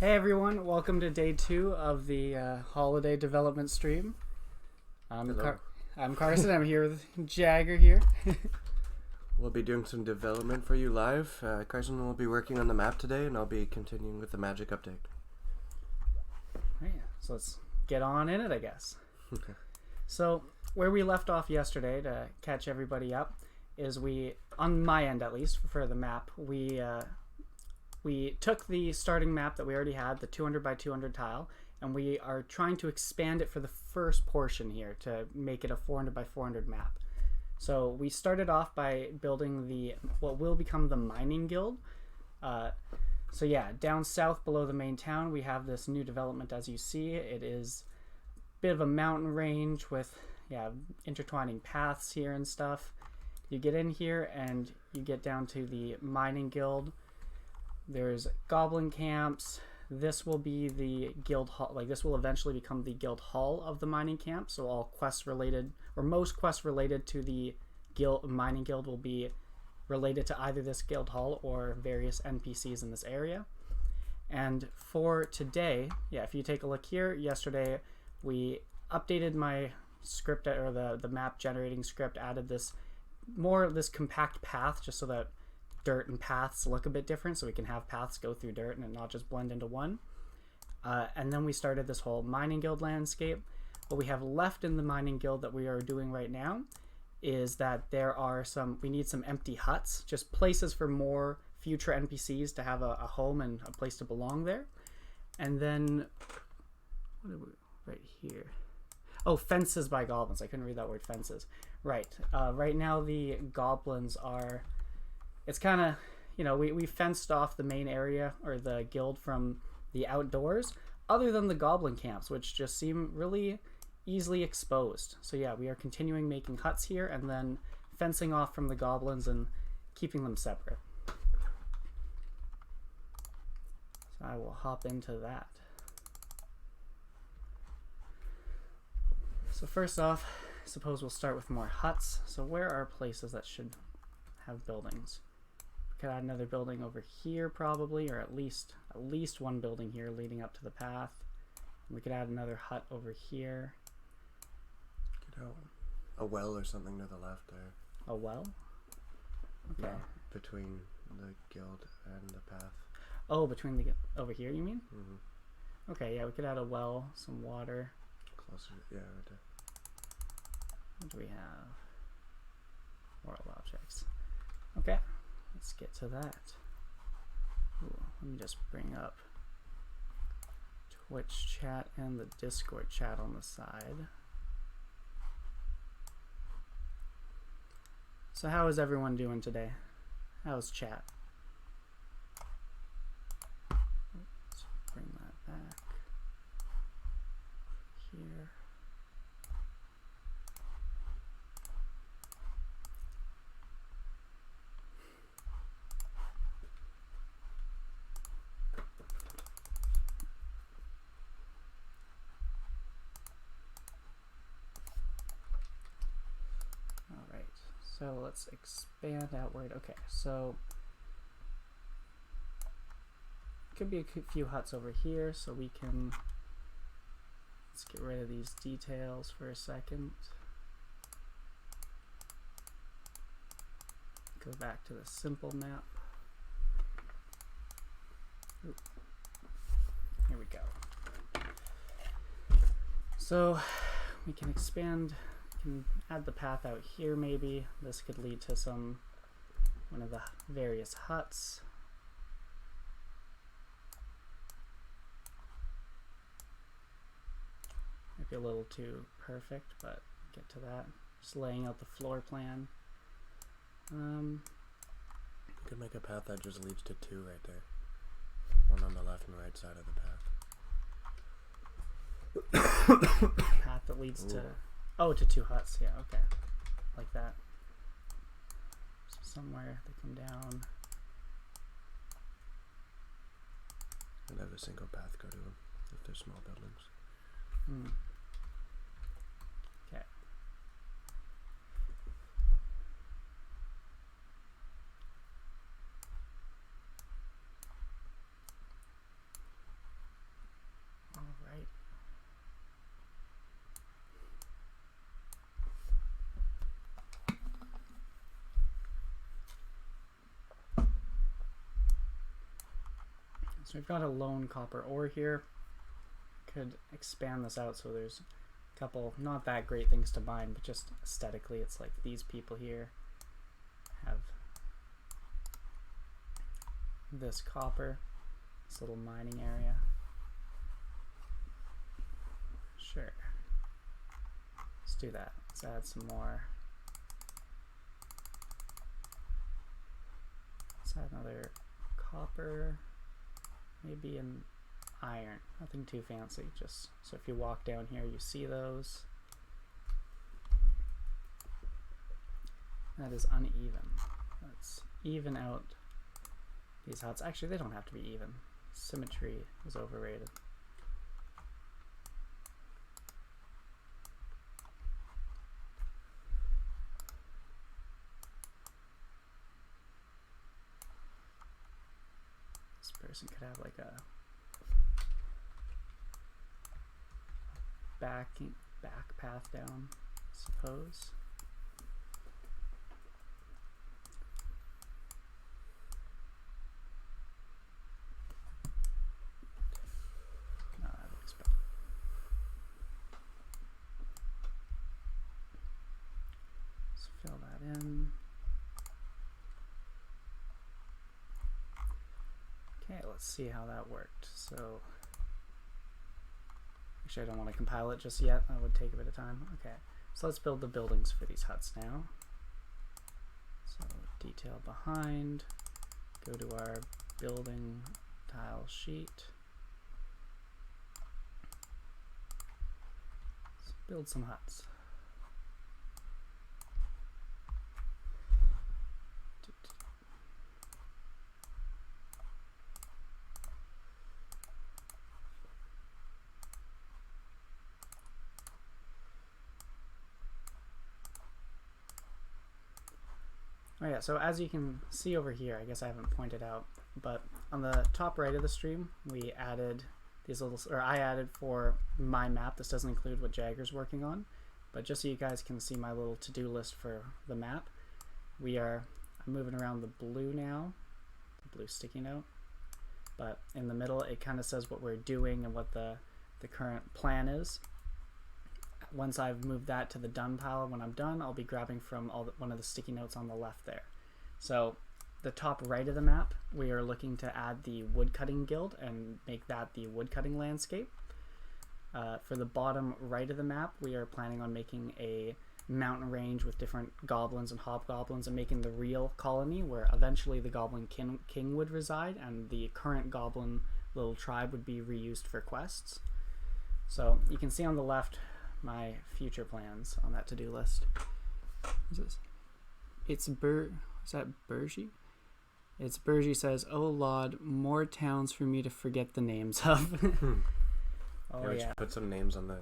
Hey everyone, welcome to day 2 of the holiday development stream. I'm Carson, I'm here with Jagger here. We'll be doing some development for you live. Carson will be working on the map today, and I'll be continuing with the magic update. Right, so let's get on in it, I guess. So, where we left off yesterday, to catch everybody up, is on my end at least, for the map, we took the starting map that we already had, the 200 by 200 tile, and we are trying to expand it for the first portion here to make it a 400 by 400 map. So we started off by building what will become the mining guild. So yeah, down south below the main town, we have this new development. As you see, it is a bit of a mountain range with intertwining paths here and stuff. You get in here and you get down to the mining guild. There's goblin camps. This will be the guild hall. This will eventually become the guild hall of the mining camp. So all quests related, or most quests related to the mining guild, will be related to either this guild hall or various NPCs in this area. And for today, if you take a look here, yesterday we updated my script, or the map generating script, added this compact path just so that dirt and paths look a bit different, so we can have paths go through dirt and not just blend into one. And then we started this whole mining guild landscape. What we have left in the mining guild that we are doing right now is that we need some empty huts, just places for more future NPCs to have a home and a place to belong there. And then right here, fences by goblins. I couldn't read that word, fences. Right now the goblins are, it's kind of, we fenced off the main area, or the guild, from the outdoors, other than the goblin camps, which just seem really easily exposed. So yeah, we are continuing making huts here and then fencing off from the goblins and keeping them separate. So I will hop into that. So first off, I suppose we'll start with more huts. So where are places that should have buildings? Could add another building over here probably, or at least one building here leading up to the path. We could add another hut over here. Could have a well or something to the left there. A well? Okay. Yeah, between the guild and the path. Oh, over here you mean? Mm-hmm. Okay, yeah, we could add a well, some water. Closer, yeah, right there. What do we have? World objects. Okay. Let's get to that. Ooh, let me just bring up Twitch chat and the Discord chat on the side. So how is everyone doing today? How's chat? Let's bring that back here. So let's expand outward. Okay, so could be a few huts over here, so let's get rid of these details for a second. Go back to the simple map. Ooh. Here we go. So we can expand. Can add the path out here maybe. This could lead to one of the various huts. Might be a little too perfect, but get to that. Just laying out the floor plan. You could make a path that just leads to 2 right there. One on the left and right side of the path. Path that leads to to 2 huts, yeah, okay. Like that. So somewhere they come down. And have a single path go to them if they're small buildings. Okay. So we've got a lone copper ore here. Could expand this out so there's a couple not that great things to mine, but just aesthetically it's like these people here have this copper, this little mining area. Sure. Let's do that. Let's add some more. Let's add another copper, maybe an iron. Nothing too fancy, just so if you walk down here you see those. That is uneven. Let's even out these huts. Actually, they don't have to be even. Symmetry is overrated. This person could have like a back path down, I suppose. No, that looks better. Let's fill that in. Okay, let's see how that worked. So actually, I don't want to compile it just yet. That would take a bit of time. Okay, so let's build the buildings for these huts now. So detail behind, go to our building tile sheet. Let's build some huts. Oh yeah, so as you can see over here, I guess I haven't pointed out, but on the top right of the stream, we added these little, or I added for my map. This doesn't include what Jagger's working on, but just so you guys can see my little to-do list for the map, I'm moving around the blue now, the blue sticky note, but in the middle it kind of says what we're doing and what the current plan is. Once I've moved that to the done pile, when I'm done, I'll be grabbing from one of the sticky notes on the left there. So the top right of the map, we are looking to add the woodcutting guild and make that the woodcutting landscape. For the bottom right of the map, we are planning on making a mountain range with different goblins and hobgoblins and making the real colony where eventually the goblin king would reside and the current goblin little tribe would be reused for quests. So you can see on the left my future plans on that to-do list. What's this? Is that Bergie? It's Bergie says, "Oh Lord, more towns for me to forget the names of." Oh yeah, yeah. Put some names on the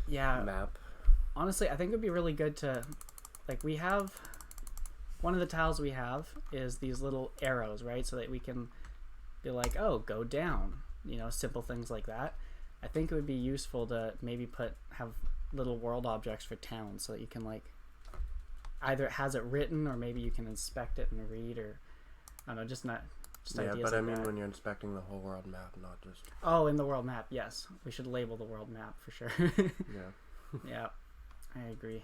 map. Honestly, I think it would be really good to, like, we have one of the tiles we have is these little arrows, right? So that we can be like, oh, go down, you know, simple things like that. I think it would be useful to maybe have little world objects for towns so that you can, like, either it has it written or maybe you can inspect it and read, or I don't know, just ideas. But like I mean that. When you're inspecting the whole world map, not just in the world map, yes, we should label the world map for sure. yeah. Yeah, I agree,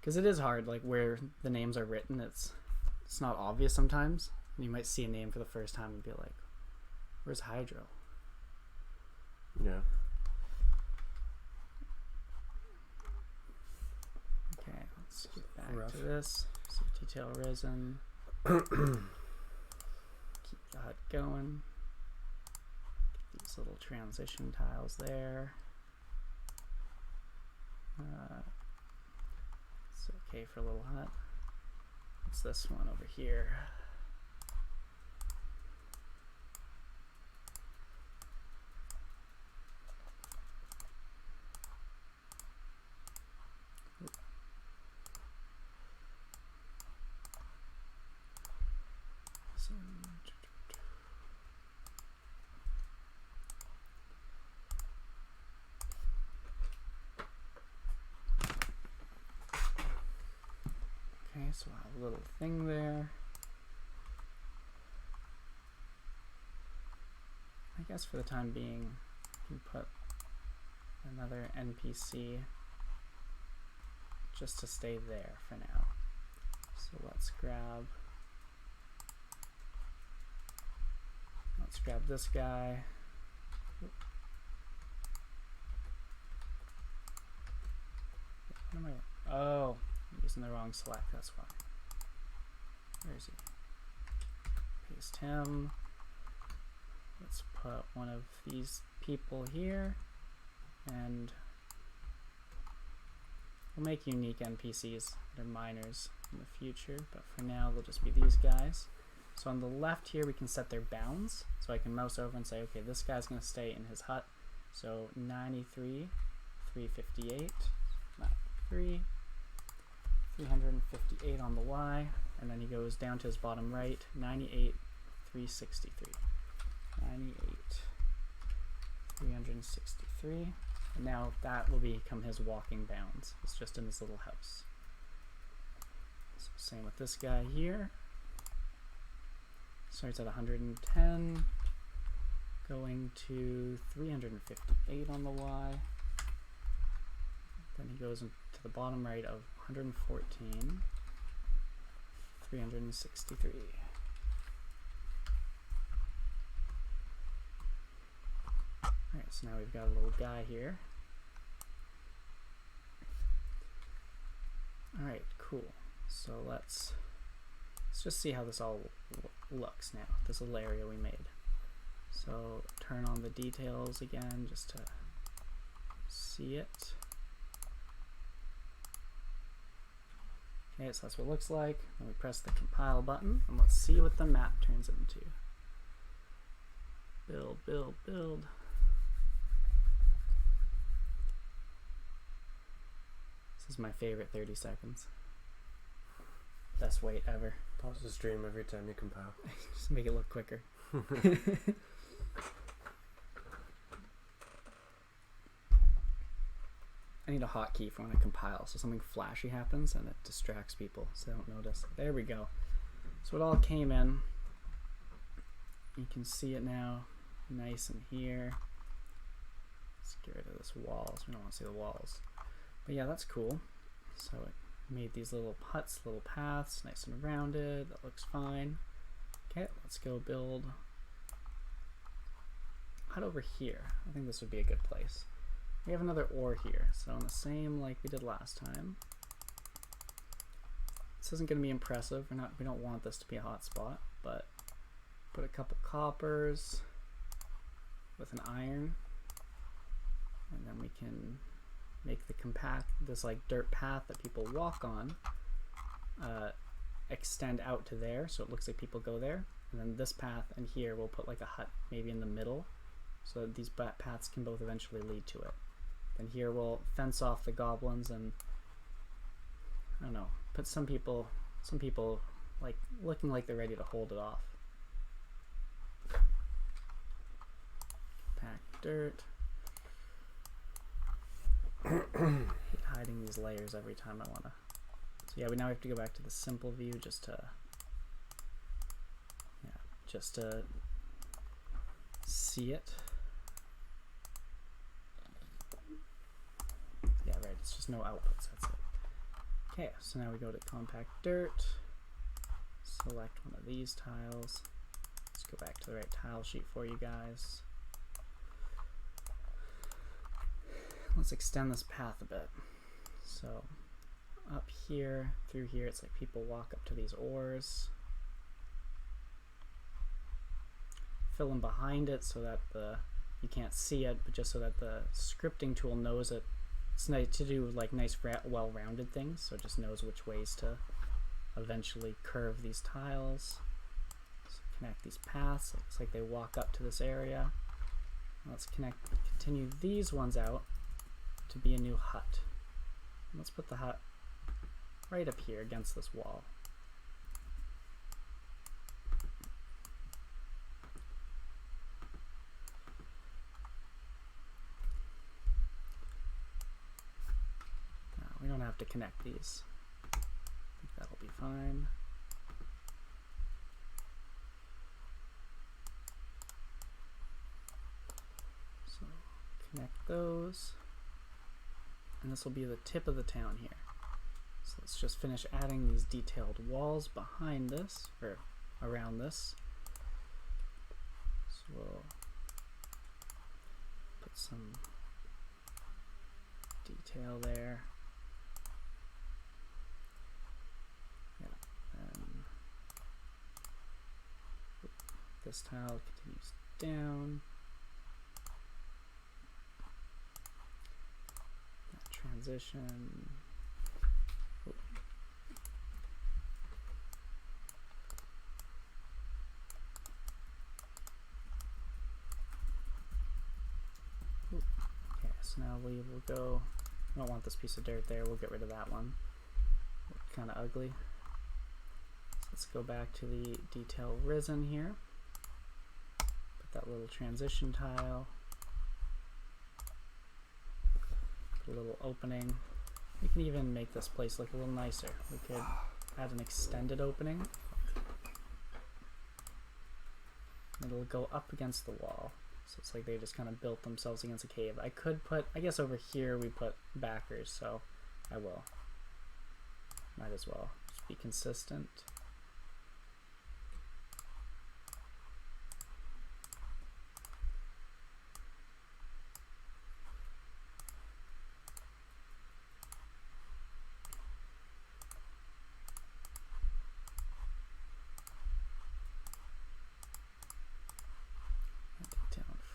because it is hard, like, where the names are written, it's not obvious sometimes. You might see a name for the first time and be like, where's Hydro? Yeah. Okay, let's get back to this. So detail risen. Keep the hut going. Get these little transition tiles there. It's okay for a little hut. What's this one over here? Okay, so I'll have a little thing there. I guess for the time being, you can put another NPC just to stay there for now. So let's grab this guy. What am I? Oh, I'm using the wrong select, that's why. Where is he? Paste him. Let's put one of these people here, and we'll make unique NPCs that are minors in the future, but for now they'll just be these guys. So on the left here we can set their bounds, so I can mouse over and say, okay, this guy's going to stay in his hut. So 93, 358, 93, 358 on the Y, and then he goes down to his bottom right, 98, 363. 98, 363, and now that will become his walking bounds. It's just in this little house. So same with this guy here. Starts at 110, going to 358 on the Y. Then he goes into the bottom right of 114, 363. Alright, so now we've got a little guy here. Alright, cool. So let's just see how this all looks now, this little area we made. So turn on the details again just to see it. Okay, so that's what it looks like. Then we press the compile button, and let's see what the map turns into. Build, build, build. This is my favorite 30 seconds. Best wait ever. Pause the stream every time you compile. Just make it look quicker. I need a hotkey for when I compile, so something flashy happens and it distracts people so they don't notice. There we go. So it all came in. You can see it now, nice in here. Let's get rid of this walls. We don't want to see the walls. But yeah, that's cool. So it made these little huts, little paths, nice and rounded. That looks fine. Okay, let's go build a hut over here. I think this would be a good place. We have another ore here, so on the same like we did last time. This isn't going to be impressive. We don't want this to be a hot spot, but put a couple coppers with an iron, and then we can make the this like dirt path that people walk on extend out to there, so it looks like people go there. And then this path and here we'll put like a hut maybe in the middle, so that these paths can both eventually lead to it. Then here we'll fence off the goblins and I don't know, put some people like looking like they're ready to hold it off. Pack dirt. I hate hiding these layers every time I wanna. So yeah, now we have to go back to the simple view just to see it. Yeah, right, it's just no outputs, that's it. Okay, so now we go to compact dirt, select one of these tiles. Let's go back to the right tile sheet for you guys. Let's extend this path a bit. So up here, through here, it's like people walk up to these ores. Fill in behind it so that you can't see it, but just so that the scripting tool knows it. It's nice to do like nice, well-rounded things, so it just knows which ways to eventually curve these tiles. So connect these paths. Looks like they walk up to this area. Let's continue these ones out to be a new hut. And let's put the hut right up here against this wall. We don't have to connect these. I think that'll be fine. those. And this will be the tip of the town here. So let's just finish adding these detailed walls behind this, or around this. So we'll put some detail there. Yeah, and this tile continues down. That transition. Okay, so now we will go. I don't want this piece of dirt there. We'll get rid of that one. Kind of ugly. So let's go back to the detail risen here. Put that little transition tile. Put a little opening. We can even make this place look a little nicer. We could add an extended opening. It'll go up against the wall. So it's like they just kind of built themselves against a cave. I could put, I guess over here we put backers, so I will. Might as well. Just be consistent.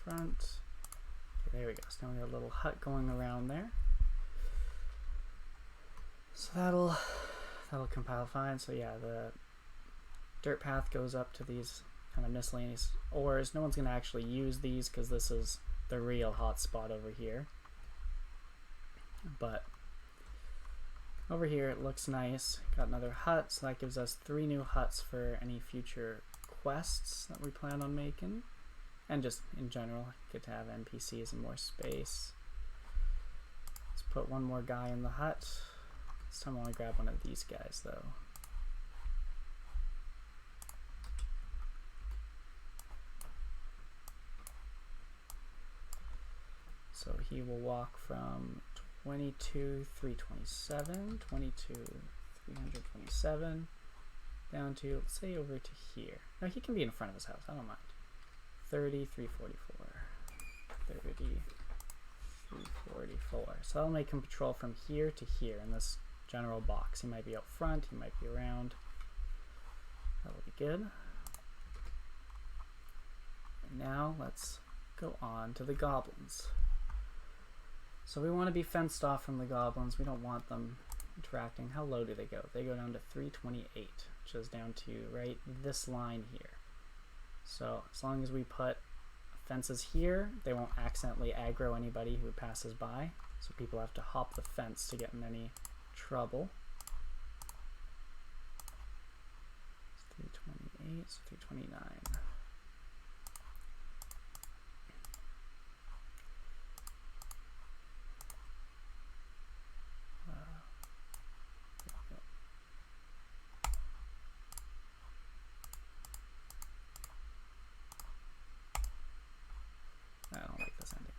Front. Okay, there we go. So now we got a little hut going around there. So that'll compile fine. So yeah, the dirt path goes up to these kind of miscellaneous ores. No one's gonna actually use these because this is the real hot spot over here. But over here it looks nice. Got another hut, so that gives us 3 new huts for any future quests that we plan on making. And just in general, good to have NPCs and more space. Let's put one more guy in the hut. This time I want to grab one of these guys though. So he will walk from 22,327, 22,327, down to, let's say, over to here. No, he can be in front of his house, I don't mind. 30,344, 30,344. So that'll make him patrol from here to here in this general box. He might be out front, he might be around. That'll be good. And now let's go on to the goblins. So we want to be fenced off from the goblins. We don't want them interacting. How low do they go? They go down to 328, which is down to right this line here. So as long as we put fences here, they won't accidentally aggro anybody who passes by. So people have to hop the fence to get in any trouble. It's 328, so 329. I don't like this ending.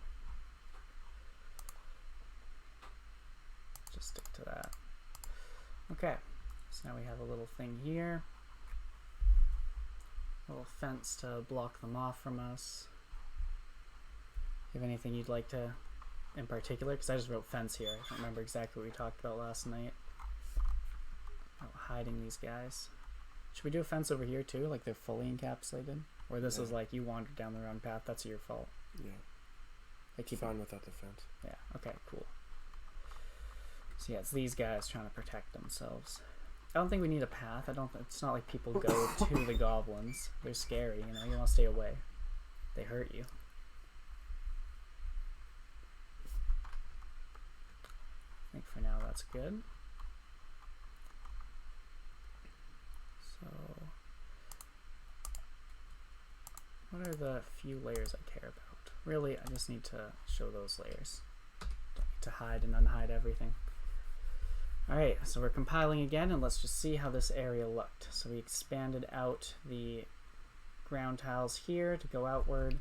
Just stick to that. Okay, so now we have a little thing here. A little fence to block them off from us. You have anything you'd like to, in particular? Because I just wrote fence here. I don't remember exactly what we talked about last night. About hiding these guys. Should we do a fence over here too? Like they're fully encapsulated? Or this is like you wandered down the wrong path, that's your fault. Yeah. They keep fine without the fence. Yeah, okay, cool. So yeah, it's these guys trying to protect themselves. I don't think we need a path. It's not like people go to the goblins. They're scary, you know, you want to stay away. They hurt you. I think for now that's good. So what are the few layers I care about? Really, I just need to show those layers. Don't need to hide and unhide everything. Alright, so we're compiling again, and let's just see how this area looked. So we expanded out the ground tiles here to go outward.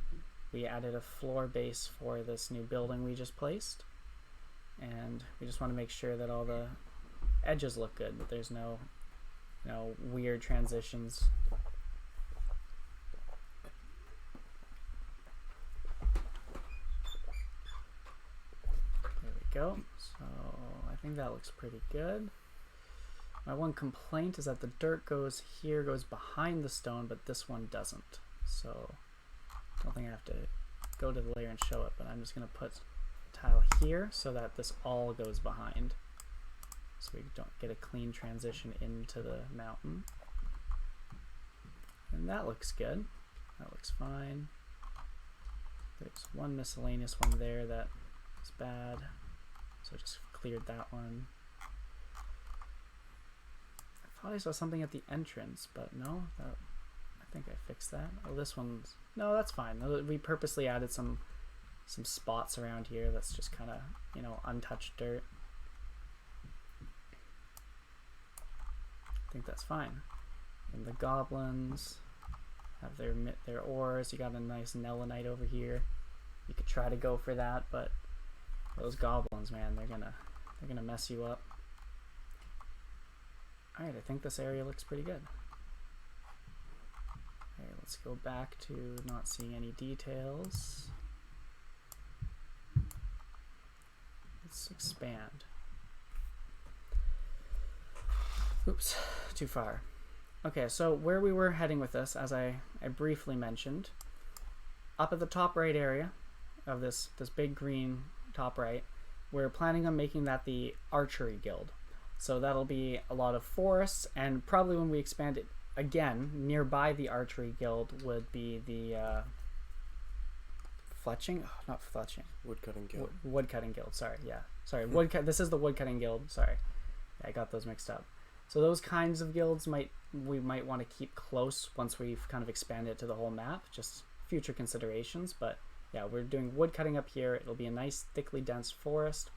we added a floor base for this new building we just placed. And we just want to make sure that all the edges look good, that there's no weird transitions. There we go. So I think that looks pretty good. My one complaint is that the dirt goes behind the stone, but this one doesn't. So I don't think I have to go to the layer and show it, but I'm just going to put tile here so that this all goes behind, so we don't get a clean transition into the mountain. And that looks good. That looks fine. There's one miscellaneous one there that is bad, so I just cleared that one. I thought I saw something at the entrance, but no, I think I fixed that. Oh, this one's, no, that's fine. We purposely added some spots around here that's just kind of, untouched dirt. I think that's fine. And the goblins have their ores. You got a nice Nelinite over here. You could try to go for that, but those goblins, man, they're gonna mess you up. Alright, I think this area looks pretty good. Alright, let's go back to not seeing any details. Let's expand. Oops, too far. Okay, so where we were heading with this, as I briefly mentioned, up at the top right area of this big green top right, we're planning on making that the archery guild. So that'll be a lot of forests, and probably when we expand it again, nearby the archery guild would be the fletching? Oh, not fletching. Woodcutting guild. Woodcutting guild, sorry, yeah. Sorry, this is the woodcutting guild, sorry. Yeah, I got those mixed up. So those kinds of guilds we might want to keep close once we've kind of expanded it to the whole map, just future considerations. But yeah, we're doing woodcutting up here. It'll be a nice thickly dense forest.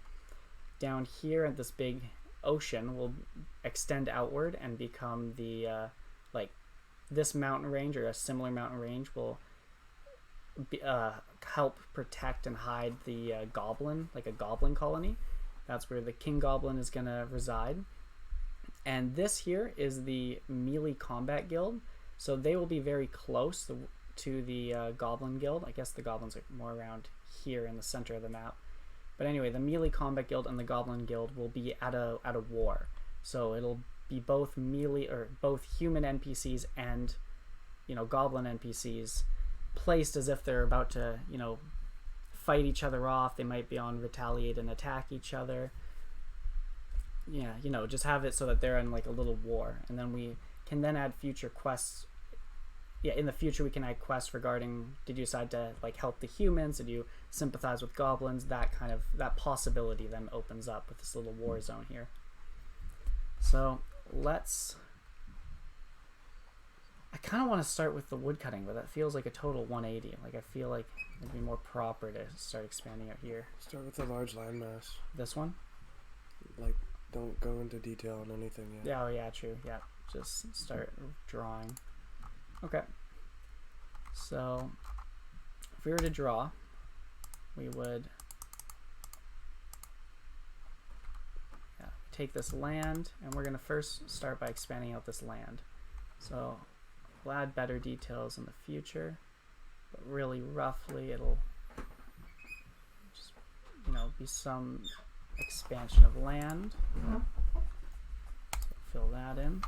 Down here at this big ocean will extend outward and become the this mountain range, or a similar mountain range, will help protect and hide the goblin, like a goblin colony. That's where the king goblin is going to reside. And this here is the melee combat guild, so they will be very close to the goblin guild. I guess the goblins are more around here in the center of the map. But anyway, the melee combat guild and the goblin guild will be at a war. So it'll be both melee, or both human NPCs and goblin NPCs, placed as if they're about to fight each other off. They might be on retaliate and attack each other. Yeah, just have it so that they're in like a little war, and then we can then add future quests. Yeah, in the future we can add quests regarding, did you decide to like help the humans, did you sympathize with goblins, that possibility then opens up with this little war zone here. So I kind of want to start with the woodcutting, but that feels like a total 180. Like I feel like it'd be more proper to start expanding out here. Start with a large landmass. This one? Like, don't go into detail on anything yet. Yeah, oh yeah, true. Yeah, just start drawing. Okay. So, if we were to draw, we would take this land, and we're going to first start by expanding out this land. So, we'll add better details in the future, but really roughly it'll just, be some expansion of land. So fill that in.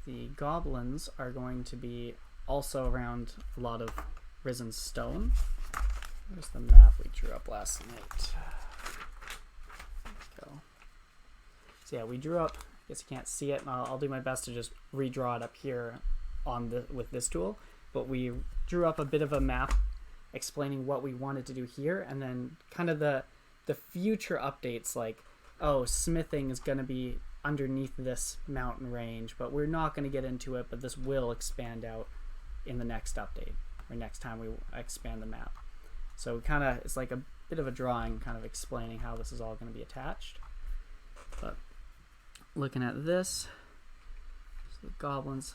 The goblins are going to be also around a lot of risen stone. There's the map we drew up last night. Let's go. So yeah, we drew up, I guess you can't see it, and I'll do my best to just redraw it up here with this tool, but we drew up a bit of a map explaining what we wanted to do here, and then kind of the future updates, like, oh, smithing is going to be underneath this mountain range, but we're not going to get into it, but this will expand out in the next update, or next time we expand the map. So it's like a bit of a drawing kind of explaining how this is all going to be attached. But looking at this, so the goblins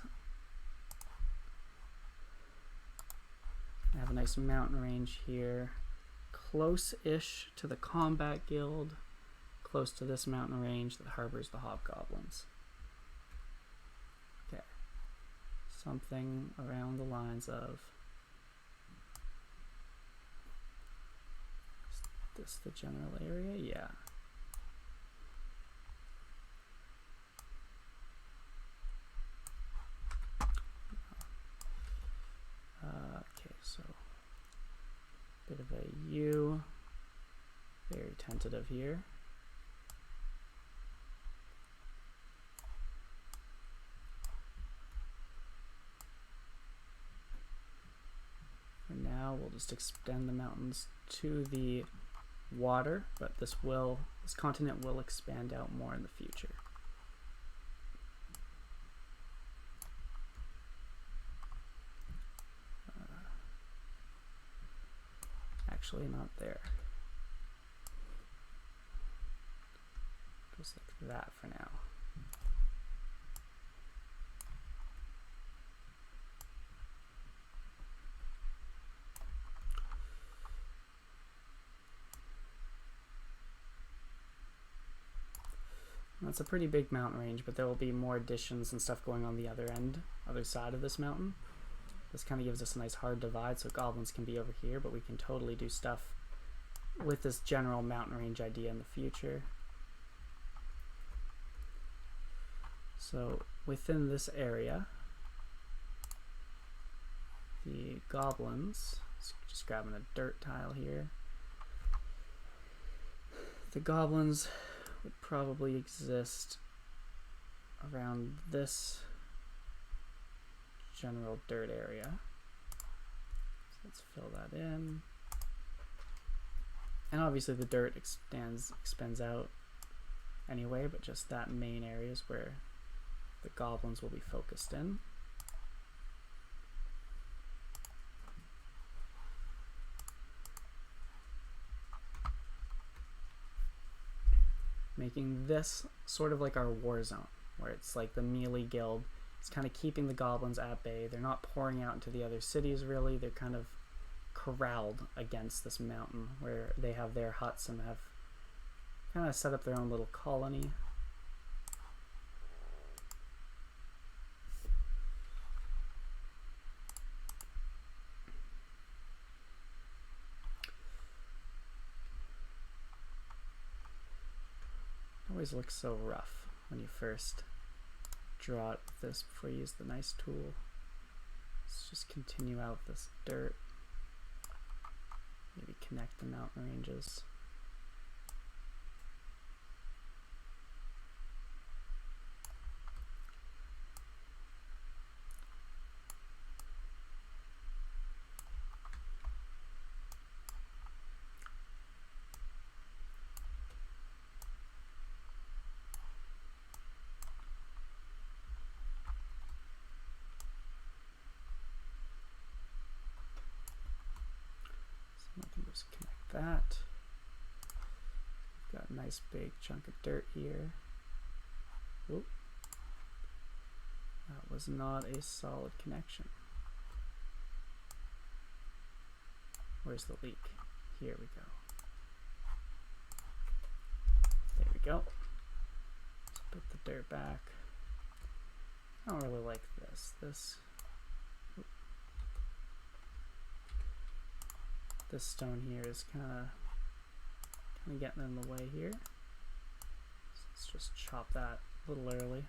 I have a nice mountain range here, close-ish to the combat guild, close to this mountain range that harbors the hobgoblins. Okay, something around the lines of, is this the general area? Yeah. Okay, so bit of a U, very tentative here. For now, we'll just extend the mountains to the water, but this continent will expand out more in the future. Actually, not there. Just like that for now. That's a pretty big mountain range, but there will be more additions and stuff going on the other side of this mountain. This kind of gives us a nice hard divide, so goblins can be over here, but we can totally do stuff with this general mountain range idea in the future. So within this area, the goblins, just grabbing a dirt tile here, the goblins would probably exist around this general dirt area. So let's fill that in. And obviously the dirt expands out anyway, but just that main area is where the goblins will be focused in. Making this sort of like our war zone, where it's like the melee guild. It's kind of keeping the goblins at bay. They're not pouring out into the other cities really. They're kind of corralled against this mountain where they have their huts and have kind of set up their own little colony. It always looks so rough when you first draw it with this before you use the nice tool. Let's just continue out this dirt. Maybe connect the mountain ranges. I can just connect that. Got a nice big chunk of dirt here. Oop. That was not a solid connection. Where's the leak? Here we go. There we go. Let's put the dirt back. I don't really like this. This stone here is kind of getting in the way here. So let's just chop that a little early.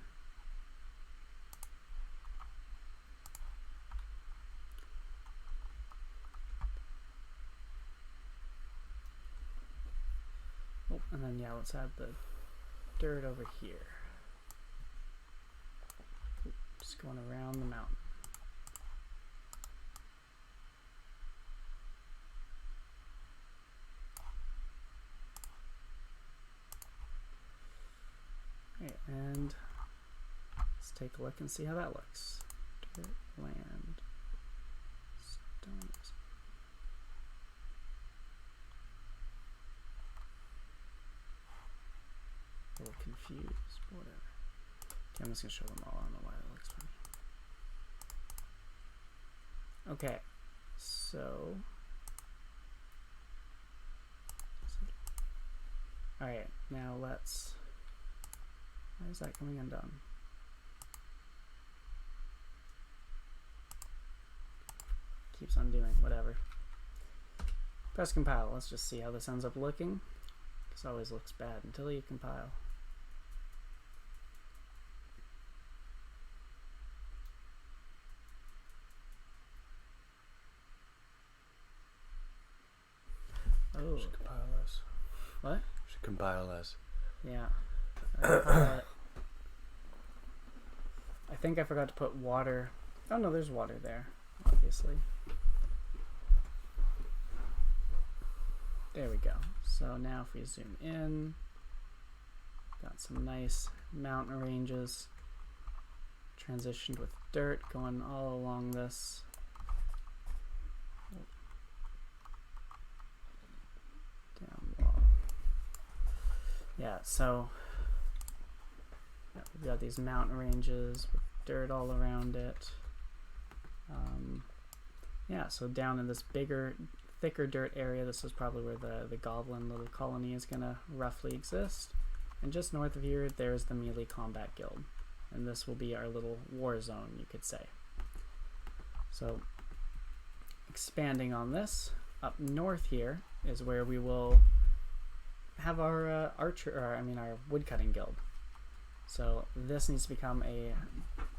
Oh, and then yeah, let's add the dirt over here. Just going around the mountain. Okay, and let's take a look and see how that looks. Dirt, land, stones. A little confused, but whatever. Okay, I'm just gonna show them all. I don't know why that looks funny. Okay, So, all right, now let's, why is that coming undone? Keeps undoing, whatever. Press compile. Let's just see how this ends up looking. This always looks bad until you compile. Oh. Should compile less. What? Should compile less. Yeah. I think I forgot to put water. Oh no, there's water there, obviously. There we go. So now if we zoom in, got some nice mountain ranges transitioned with dirt going all along this. Down wall. Yeah, so yeah, we've got these mountain ranges with dirt all around it. Yeah, so down in this bigger, thicker dirt area, this is probably where the goblin little colony is gonna roughly exist. And just north of here, there's the melee combat guild. And this will be our little war zone, you could say. So, expanding on this, up north here is where we will have our our woodcutting guild. So this needs to become a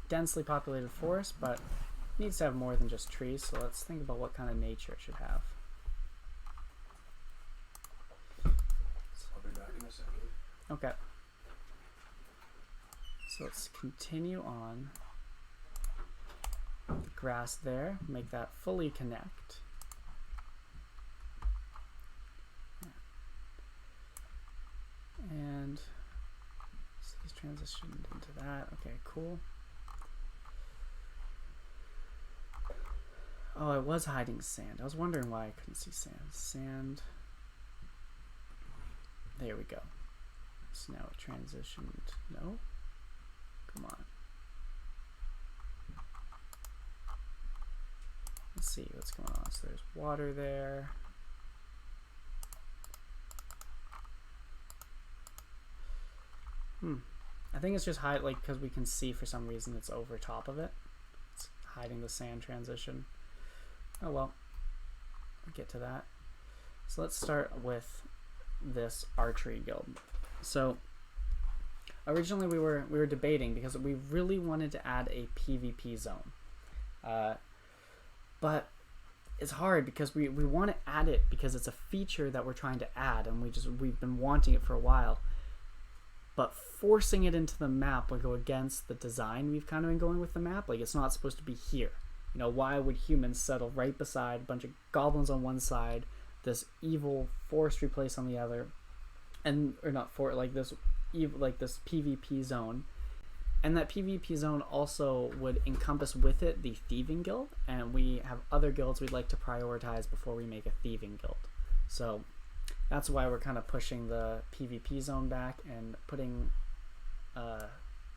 densely populated forest, but needs to have more than just trees. So let's think about what kind of nature it should have. I'll be back in a second. Okay. So let's continue on. The grass there, make that fully connect. And so he's transitioned into that. Okay, cool. Oh, I was hiding sand. I was wondering why I couldn't see sand. Sand. There we go. So now it transitioned. No? Come on. Let's see what's going on. So there's water there. I think it's just because we can see for some reason it's over top of it. It's hiding the sand transition. Oh well, we'll get to that. So let's start with this archery guild. So originally we were debating because we really wanted to add a PvP zone, but it's hard because we want to add it because it's a feature that we're trying to add, and we've been wanting it for a while. But forcing it into the map would go against the design we've kind of been going with the map. Like, it's not supposed to be here. You know, why would humans settle right beside a bunch of goblins on one side, this evil forestry place on the other, and or not for like this evil this PvP zone, and that PvP zone also would encompass with it the thieving guild, and we have other guilds we'd like to prioritize before we make a thieving guild. So that's why we're kind of pushing the PvP zone back and putting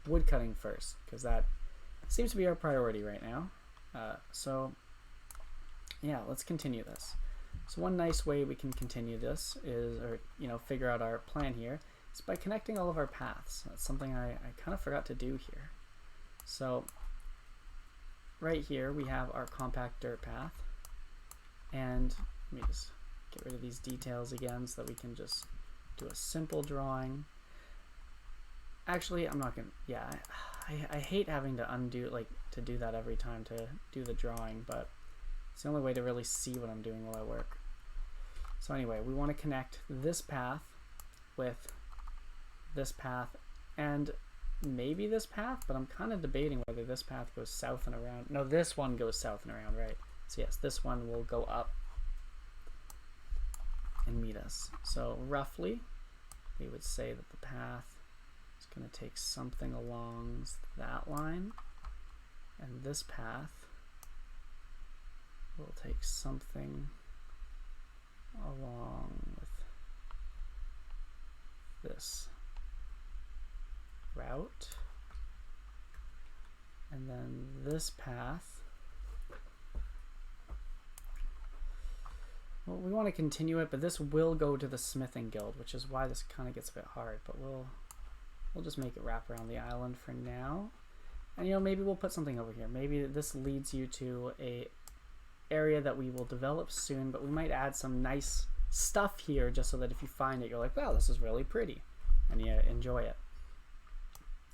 woodcutting first, because that seems to be our priority right now. So yeah, let's continue this. So one nice way we can continue this is, or figure out our plan here, is by connecting all of our paths. That's something I kind of forgot to do here. So right here we have our compact dirt path, and let me just get rid of these details again so that we can just do a simple drawing. Actually, I'm not gonna, yeah, I hate having to undo, to do that every time to do the drawing, but it's the only way to really see what I'm doing while I work. So anyway, we want to connect this path with this path and maybe this path, but I'm kind of debating whether this path goes south and around. No, this one goes south and around, right? So yes, this one will go up and meet us. So roughly, we would say that the path is going to take something along that line, and this path will take something along with this route, and then this path well, we want to continue it, but this will go to the smithing guild, which is why this kind of gets a bit hard. But we'll just make it wrap around the island for now. And, you know, maybe we'll put something over here. Maybe this leads you to a area that we will develop soon, but we might add some nice stuff here just so that if you find it, you're like, wow, this is really pretty, and you enjoy it.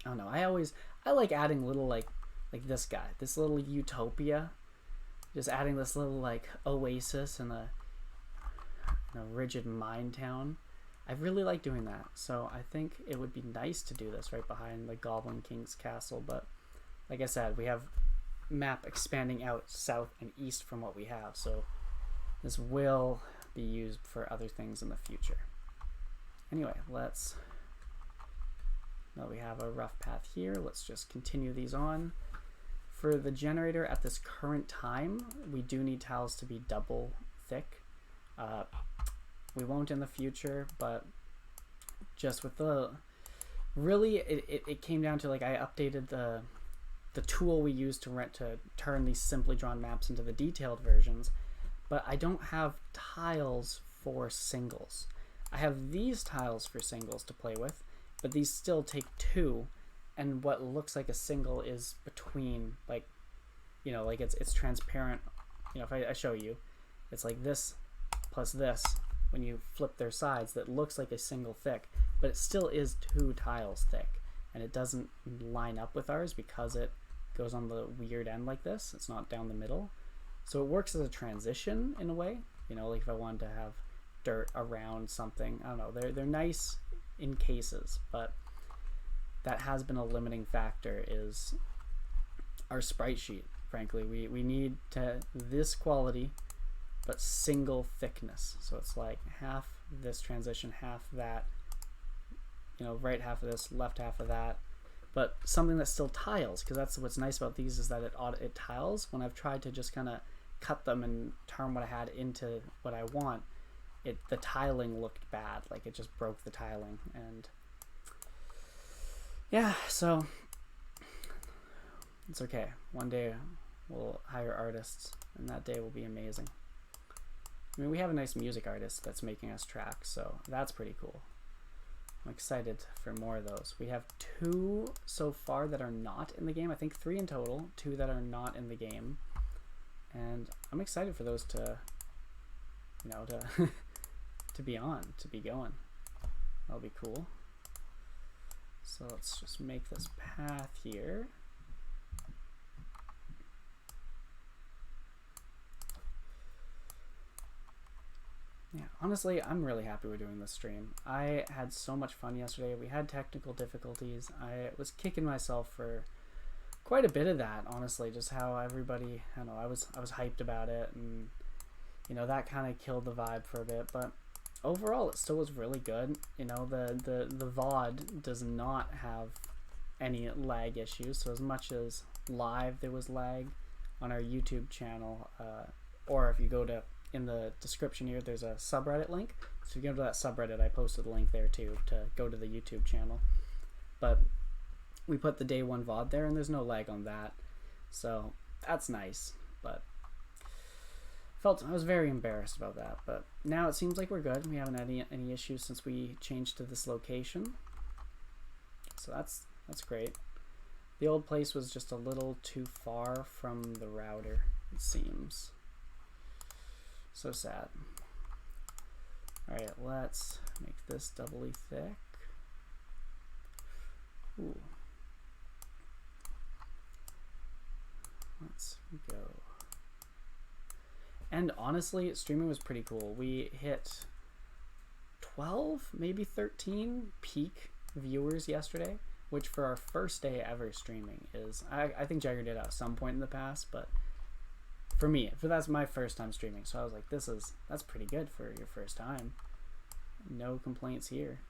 I don't know. I like adding little, like this guy, this little utopia, just adding this little, like, oasis in a rigid mine town. I really like doing that, so I think it would be nice to do this right behind the Goblin King's castle, but like I said, we have map expanding out south and east from what we have, so this will be used for other things in the future. Anyway, now we have a rough path here, let's just continue these on. For the generator at this current time, we do need tiles to be double thick. We won't in the future, but just with the really it came down to, like, I updated the tool we use to turn these simply drawn maps into the detailed versions, but I don't have tiles for singles. I have these tiles for singles to play with, but these still take 2, and what looks like a single is between, like, you know, like it's transparent. You know, if I show you, it's like this plus this. When you flip their sides, that looks like a single thick, but it still is 2 tiles thick, and it doesn't line up with ours because it goes on the weird end like this. It's not down the middle, so it works as a transition in a way. You know, like if I wanted to have dirt around something, I don't know, they're nice in cases, but that has been a limiting factor is our sprite sheet. Frankly, we need this quality but single thickness, so it's like half this transition, half that, you know, right half of this, left half of that, but something that still tiles, because that's what's nice about these, is that it tiles. When I've tried to just kind of cut them and turn what I had into what I want, the tiling looked bad, like it just broke the tiling. And yeah, so it's okay. One day we'll hire artists, and that day will be amazing. I mean, we have a nice music artist that's making us tracks, so that's pretty cool. I'm excited for more of those. We have 2 so far that are not in the game. I think 3 in total, 2 that are not in the game. And I'm excited for those to, you know, to be going. That'll be cool. So let's just make this path here. Yeah, honestly, I'm really happy we're doing this stream. I had so much fun yesterday. We had technical difficulties. I was kicking myself for quite a bit of that, honestly, just how everybody, I don't know, I was hyped about it, and, you know, that kind of killed the vibe for a bit, but overall it still was really good. You know, the VOD does not have any lag issues, so as much as live there was lag on our YouTube channel, or if you go to, in the description here, there's a subreddit link. So if you go to that subreddit, I posted a link there too to go to the YouTube channel. But we put the day 1 VOD there, and there's no lag on that. So that's nice. But I was very embarrassed about that. But now it seems like we're good. We haven't had any issues since we changed to this location. So that's great. The old place was just a little too far from the router, it seems. So sad. Alright, let's make this doubly thick. Ooh. Let's go. And honestly, streaming was pretty cool. We hit 12, maybe 13 peak viewers yesterday, which for our first day ever streaming is, I think Jagger did at some point in the past, but for me, that's my first time streaming, so I was like, that's pretty good for your first time. No complaints here.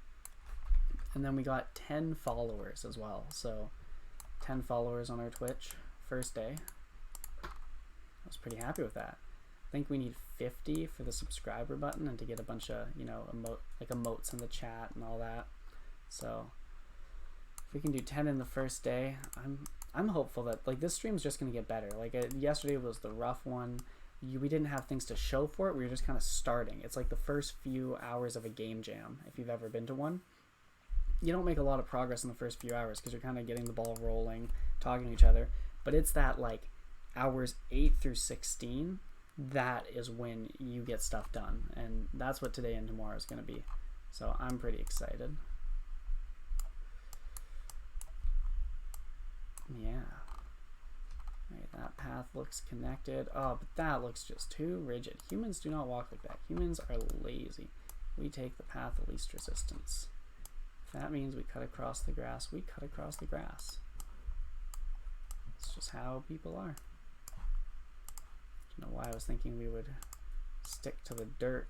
And then we got 10 followers as well, so 10 followers on our Twitch first day. I was pretty happy with that. I think we need 50 for the subscriber button and to get a bunch of, you know, emotes in the chat and all that. So if we can do 10 in the first day, I'm hopeful that, like, this stream's just gonna get better. Like, yesterday was the rough one. we didn't have things to show for it. We were just kind of starting. It's like the first few hours of a game jam, if you've ever been to one. You don't make a lot of progress in the first few hours because you're kind of getting the ball rolling, talking to each other. But it's that like hours 8 through 16, that is when you get stuff done. And that's what today and tomorrow is going to be. So I'm pretty excited. Yeah. Right, that path looks connected. Oh, but that looks just too rigid. Humans do not walk like that. Humans are lazy. We take the path of least resistance. If that means we cut across the grass, we cut across the grass. It's just how people are. I don't know why I was thinking we would stick to the dirt.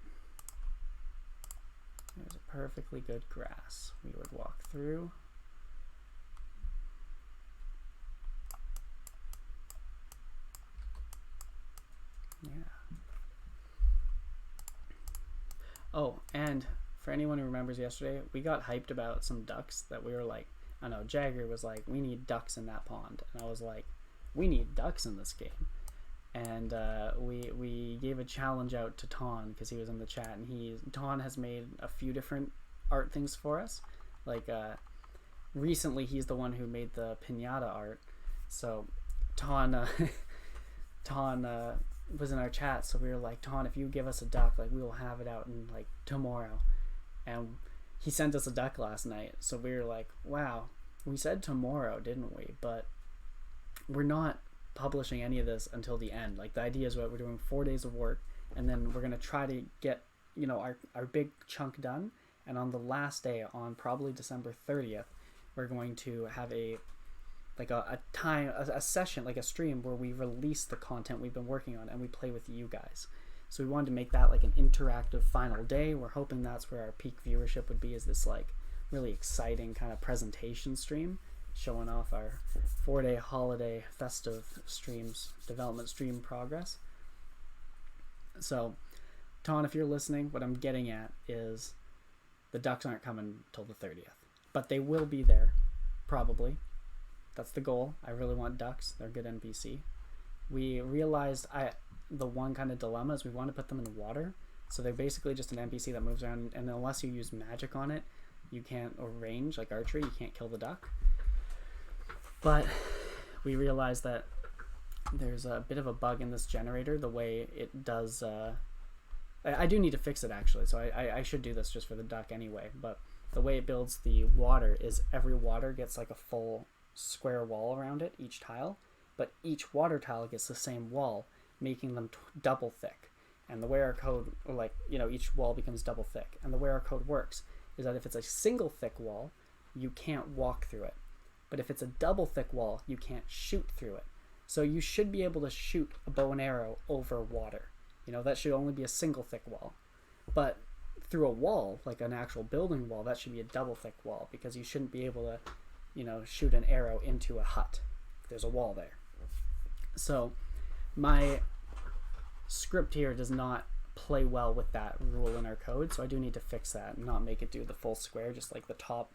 There's a perfectly good grass we would walk through. Yeah. Oh, and for anyone who remembers yesterday, we got hyped about some ducks that we were like, I don't know, Jagger was like, we need ducks in that pond. And I was like, we need ducks in this game. And we gave a challenge out to Ton because he was in the chat, and Ton has made a few different art things for us. Like recently, he's the one who made the pinata art. So Ton was in our chat, so we were like, Ton, if you give us a duck, like we will have it out in like tomorrow. And he sent us a duck last night, so we were like, wow, we said tomorrow, didn't we? But we're not publishing any of this until the end. Like the idea is what we're doing 4 days of work, and then we're gonna try to get, you know, our big chunk done, and on the last day, on probably December 30th, we're going to have a session, like a stream where we release the content we've been working on and we play with you guys. So we wanted to make that like an interactive final day. We're hoping that's where our peak viewership would be, is this like really exciting kind of presentation stream showing off our 4-day holiday festive streams, development stream progress. So Ton, if you're listening, what I'm getting at is the ducks aren't coming till the 30th, but they will be there probably. That's the goal. I really want ducks. They're good NPC. We realized the one kind of dilemma is we want to put them in water. So they're basically just an NPC that moves around, and unless you use magic on it, you can't, or range, like archery, you can't kill the duck. But we realized that there's a bit of a bug in this generator, the way it does... I do need to fix it, actually, so I should do this just for the duck anyway. But the way it builds the water is every water gets like a full square wall around it, each tile, but each water tile gets the same wall, making them double thick. And the way our code, or like, you know, each wall becomes double thick. And the way our code works is that if it's a single thick wall, you can't walk through it. But if it's a double thick wall, you can't shoot through it. So you should be able to shoot a bow and arrow over water. You know, that should only be a single thick wall. But through a wall, like an actual building wall, that should be a double thick wall, because you shouldn't be able to, you know, shoot an arrow into a hut if there's a wall there. So my script here does not play well with that rule in our code, so I do need to fix that and not make it do the full square, just like the top,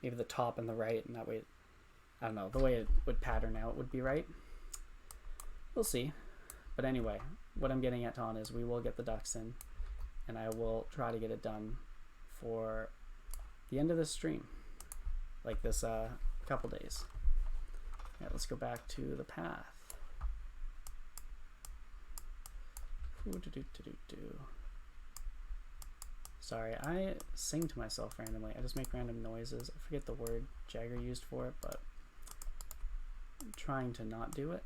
maybe the top and the right, and that way, I don't know, the way it would pattern out would be right. We'll see. But anyway, what I'm getting at, Ton, is we will get the ducks in, and I will try to get it done for the end of this stream, like this couple days. Yeah, let's go back to the path. Sorry, I sing to myself randomly. I just make random noises. I forget the word Jagger used for it, but I'm trying to not do it.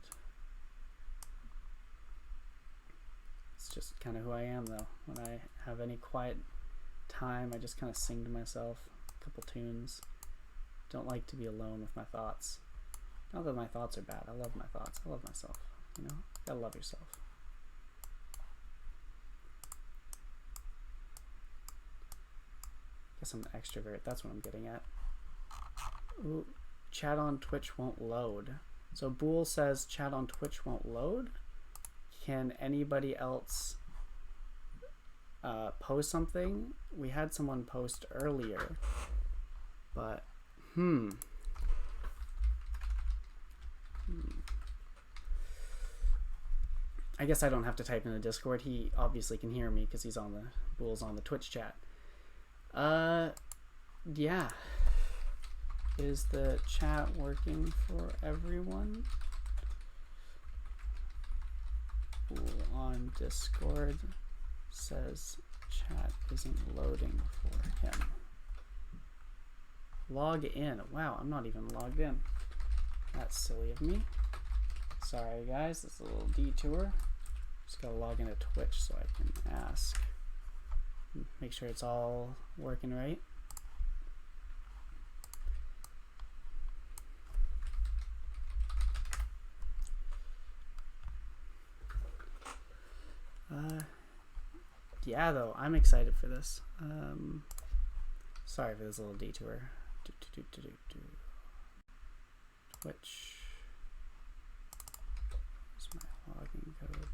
It's just kind of who I am, though. When I have any quiet time, I just kind of sing to myself a couple tunes. Don't like to be alone with my thoughts. Not that my thoughts are bad. I love my thoughts. I love myself. You know, gotta love yourself. Guess I'm an extrovert. That's what I'm getting at. Ooh, chat on Twitch won't load. So Bool says chat on Twitch won't load. Can anybody else post something? We had someone post earlier, but I guess I don't have to type in the Discord. He obviously can hear me because Bool's on the Twitch chat. Yeah. Is the chat working for everyone? Bool on Discord says chat isn't loading for him. Log in. Wow, I'm not even logged in. That's silly of me. Sorry guys, this is a little detour. Just gotta log into Twitch so I can ask. Make sure it's all working right. Yeah, though, I'm excited for this. Sorry for this little detour. Twitch. Where's my login code?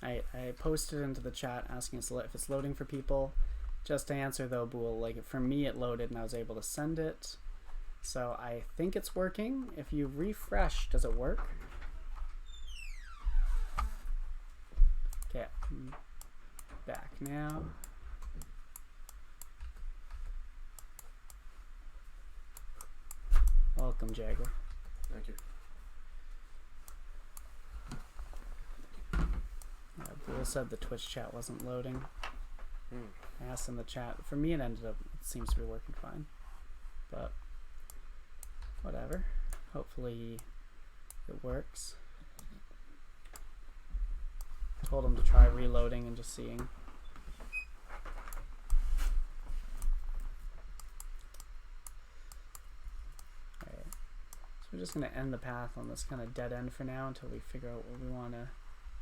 I posted into the chat asking us if it's loading for people. Just to answer though, Bool, like for me it loaded and I was able to send it. So I think it's working. If you refresh, does it work? Okay, back now. Welcome, Jagger. Thank you. Bool said the Twitch chat wasn't loading. I asked in the chat. For me, it seems to be working fine. But whatever. Hopefully it works. Told him to try reloading and just seeing. Alright. So we're just going to end the path on this kind of dead end for now until we figure out what we want to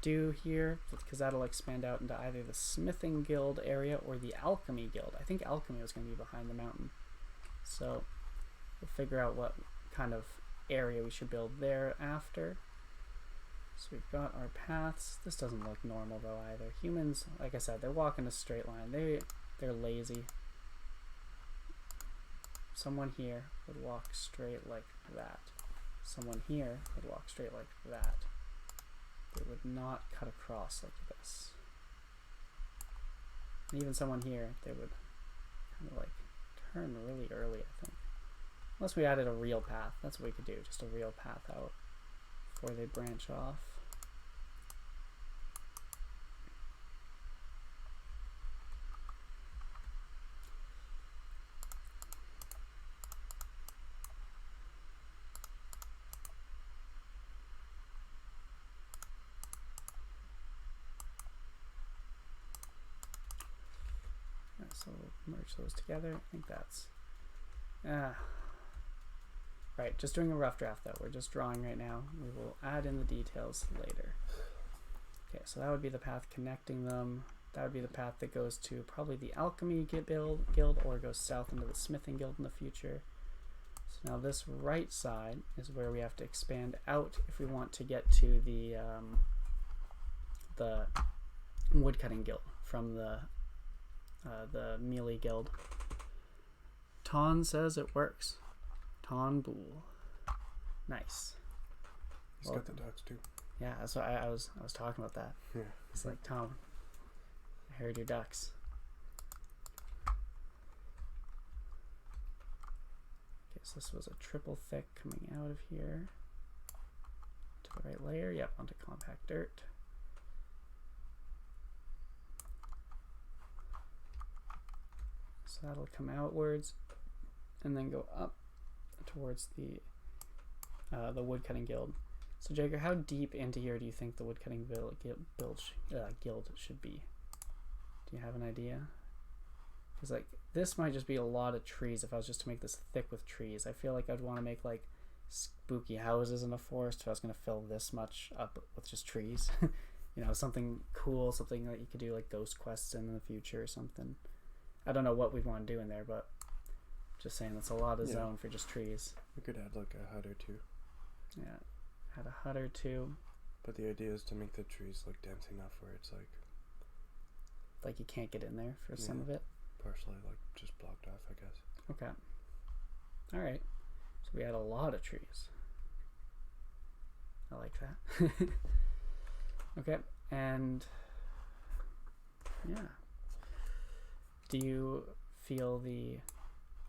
do here, because that'll expand out into either the Smithing Guild area or the Alchemy Guild. I think Alchemy was going to be behind the mountain. So we'll figure out what kind of area we should build there after. So we've got our paths. This doesn't look normal though either. Humans, like I said, they're walking a straight line. They're lazy. Someone here would walk straight like that. Someone here would walk straight like that. They would not cut across like this. And even someone here, they would kind of like turn really early, I think. Unless we added a real path. That's what we could do, just a real path out before they branch off. So we'll merge those together. I think that's right, just doing a rough draft though. We're just drawing right now. We will add in the details later. Okay, so that would be the path connecting them. That would be the path that goes to probably the Alchemy Guild or goes south into the Smithing Guild in the future. So now this right side is where we have to expand out if we want to get to the Woodcutting Guild from the Melee Guild. Ton says it works. Ton Bool. Nice. He's got the ducks too. Yeah, that's what I was talking about that. Yeah. It's like, Tom, I heard your ducks. Okay, so this was a triple thick coming out of here to the right layer. Yep, onto compact dirt. So that'll come outwards and then go up towards the Woodcutting Guild. So Jagger, how deep into here do you think the Woodcutting Guild should be? Do you have an idea? Because like this might just be a lot of trees if I was just to make this thick with trees. I feel like I'd want to make like spooky houses in a forest if I was going to fill this much up with just trees. You know, something cool, something that you could do like ghost quests in the future or something. I don't know what we'd want to do in there, but just saying that's a lot of zone for just trees. We could add like a hut or two. Yeah, add a hut or two. But the idea is to make the trees like dense enough where it's like you can't get in there for some of it. Partially like just blocked off, I guess. Okay. All right. So we had a lot of trees. I like that. Okay. And yeah. Do you feel the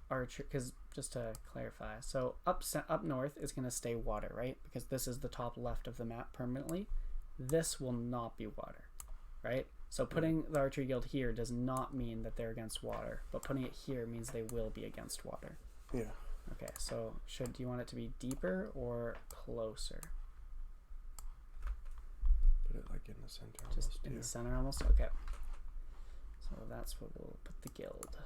archer? Because just to clarify, so up north is going to stay water, right? Because this is the top left of the map permanently. This will not be water, right? So putting the archery guild here does not mean that they're against water, but putting it here means they will be against water. Yeah. Okay, so do you want it to be deeper or closer? Put it like in the center. Just almost, in yeah. the center almost? Okay. So that's what we'll put the guild.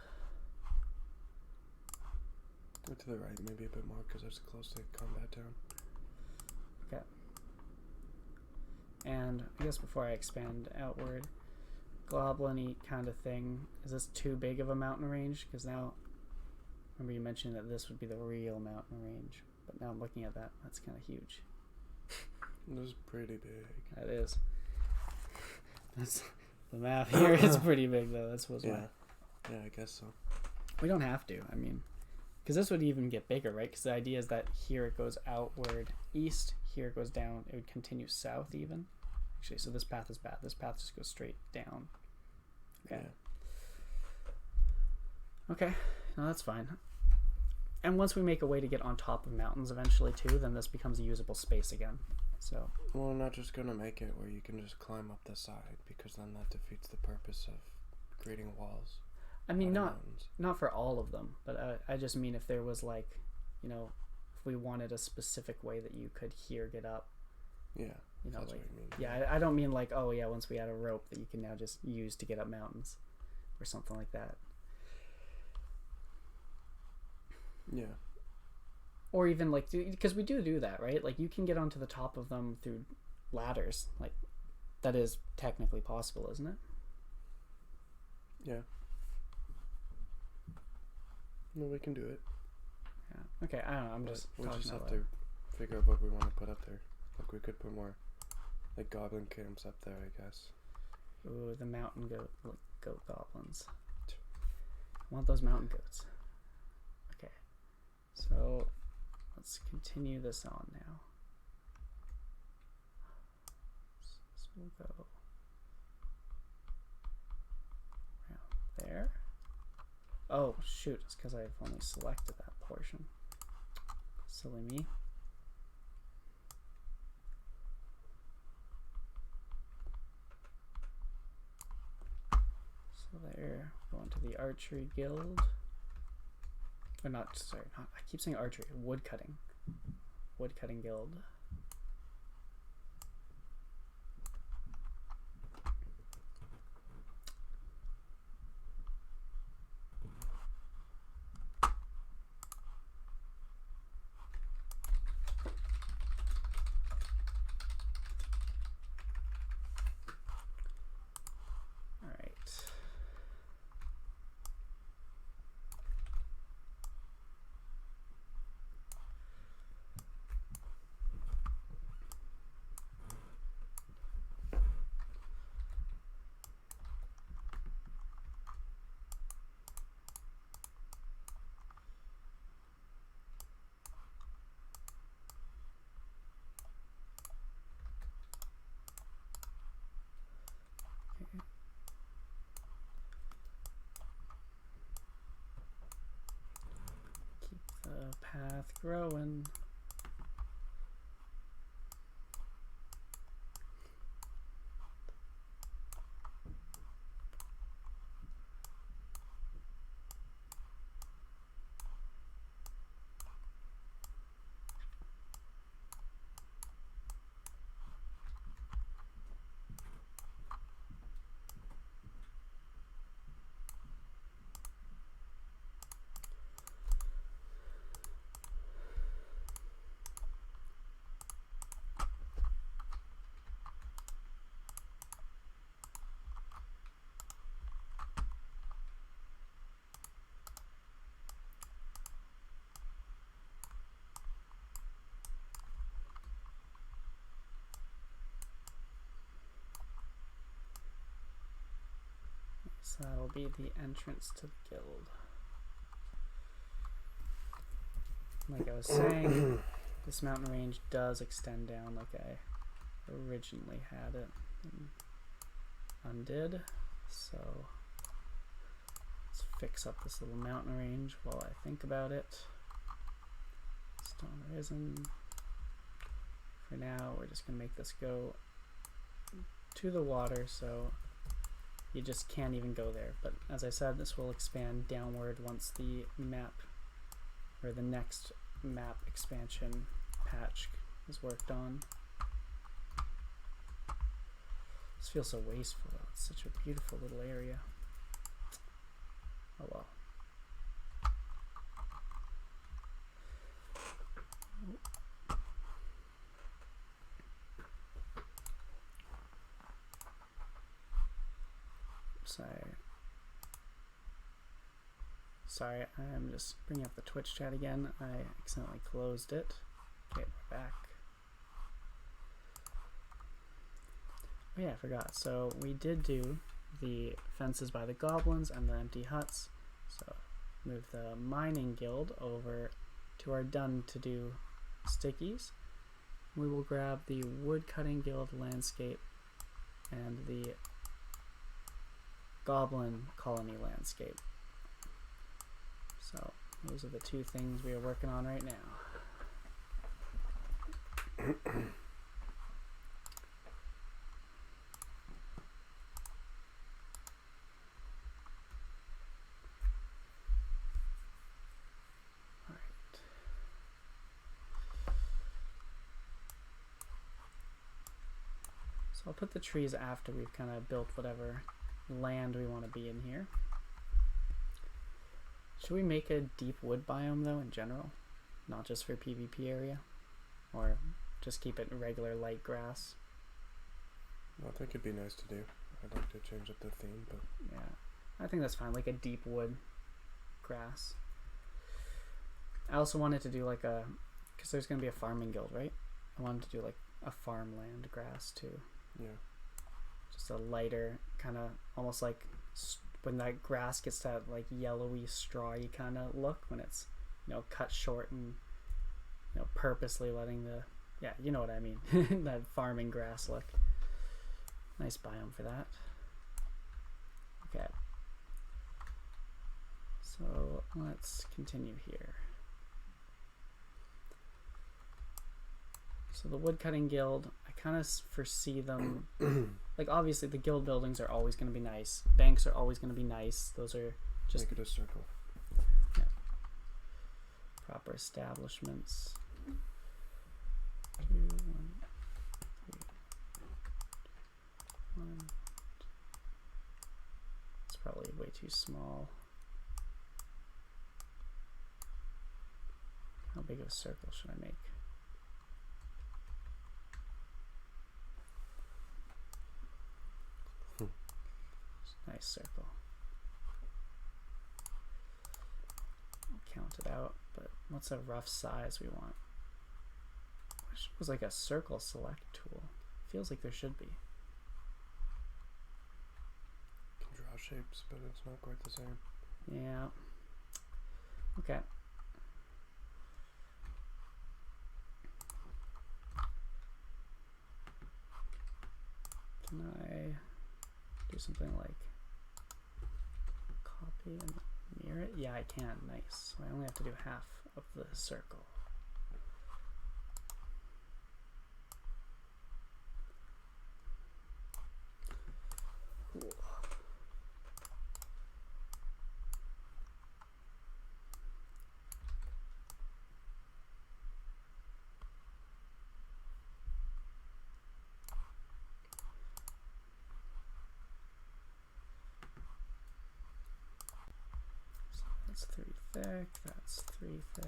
Go to the right, maybe a bit more, because it's close to combat town. Okay. And I guess before I expand outward, goblin-y kind of thing, is this too big of a mountain range? Because now, remember you mentioned that this would be the real mountain range, but now I'm looking at that, that's kind of huge. This is pretty big. That is. That's the map here is pretty big though. That's what's Yeah. Yeah, I guess so. We don't have to. I mean, because this would even get bigger, right? Because the idea is that here it goes outward east, here it goes down. It would continue south even. Actually, so this path is bad. This path just goes straight down. Okay. Yeah. Okay. No, that's fine. And once we make a way to get on top of mountains eventually too, then this becomes a usable space again. So. Well, I'm not just gonna make it where you can just climb up the side, because then that defeats the purpose of creating walls. I mean, Mountains. not for all of them, but I just mean if there was like, you know, if we wanted a specific way that you could here get up. Yeah. You know, That's like, what you mean. yeah, I don't mean like, oh yeah, once we add a rope that you can now just use to get up mountains or something like that. Yeah. Or even like, because we do that, right? Like you can get onto the top of them through ladders. Like that is technically possible, isn't it? Yeah. No, we can do it. Yeah. Okay, I don't know. We just have out to figure out what we want to put up there. Like we could put more, like goblin camps up there, I guess. Ooh, the mountain goat goblins. I want those mountain goats. Okay, so let's continue this on now. So we'll go around there. Oh shoot, it's because I've only selected that portion. Silly me. So there, going to the archery guild. Or not, sorry, not, I keep saying archery, woodcutting. Woodcutting guild. Keep the path growing. So that'll be the entrance to the guild. like I was saying, this mountain range does extend down like I originally had it and undid. So let's fix up this little mountain range while I think about it. Stone arisen. For now, we're just going to make this go to the water, so you just can't even go there. But as I said, this will expand downward once the map, or the next map expansion patch is worked on. This feels so wasteful though. It's such a beautiful little area. Oh well. Sorry, I'm just bringing up the Twitch chat again. I accidentally closed it. Okay, we're back. Oh yeah, I forgot. So we did do the fences by the goblins and the empty huts. So move the mining guild over to our done to do stickies. We will grab the wood cutting guild landscape and the goblin colony landscape. So those are the two things we are working on right now. So I'll put the trees after we've kind of built whatever land we want to be in here. Should we make a deep wood biome though in general? Not just for PvP area? Or just keep it regular light grass? Well, I think it'd be nice to do. I'd like to change up the theme, but... Yeah, I think that's fine, like a deep wood grass. I also wanted to do like a... because there's going to be a farming guild, right? I wanted to do like a farmland grass too. Yeah. Just a lighter, kind of almost like when that grass gets that like yellowy strawy kind of look when it's, you know, cut short and, you know, purposely letting the, yeah, you know what I mean, that farming grass look. Nice biome for that. Okay. So let's continue here. So the woodcutting guild, I kind of foresee them, like obviously the guild buildings are always going to be nice. Banks are always going to be nice. Those are just... Make it a circle. Yeah. Proper establishments. 2, 1, 3, 1. It's probably way too small. How big of a circle should I make? Nice circle. I'll count it out, but what's a rough size we want? I wish it was like a circle select tool. Feels like there should be. You can draw shapes, but it's not quite the same. Yeah. Okay. Can I do something like copy and mirror it? Yeah, I can. Nice. So I only have to do half of the circle. Cool. That's 3 thick, that's 3 thick.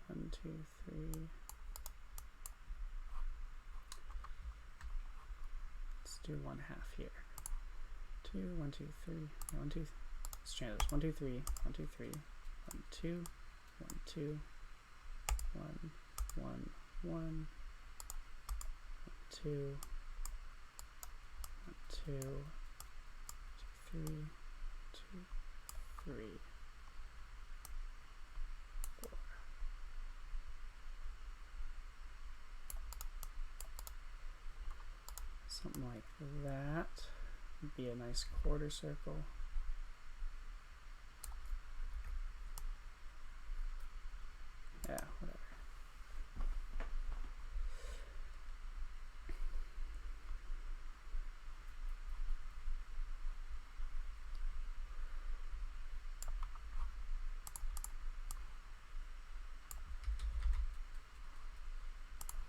1, 2, 3. Let's do 1/2 here. 2, 1, 2, 3. 1, 2. Let's try this. 1, 2, 3. 1, 2, 3. 1, 2. 1, 2. 1, 1, 1. 2. 1, 2. 3, 2, 3, 4. Something like that would be a nice quarter circle. Yeah, whatever.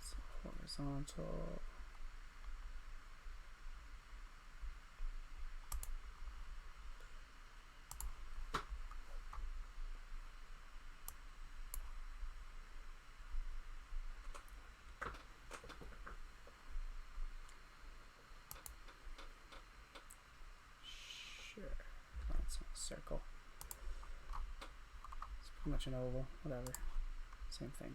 So horizontal. Sure. Oh, it's not a circle. It's pretty much an oval. Whatever. Same thing.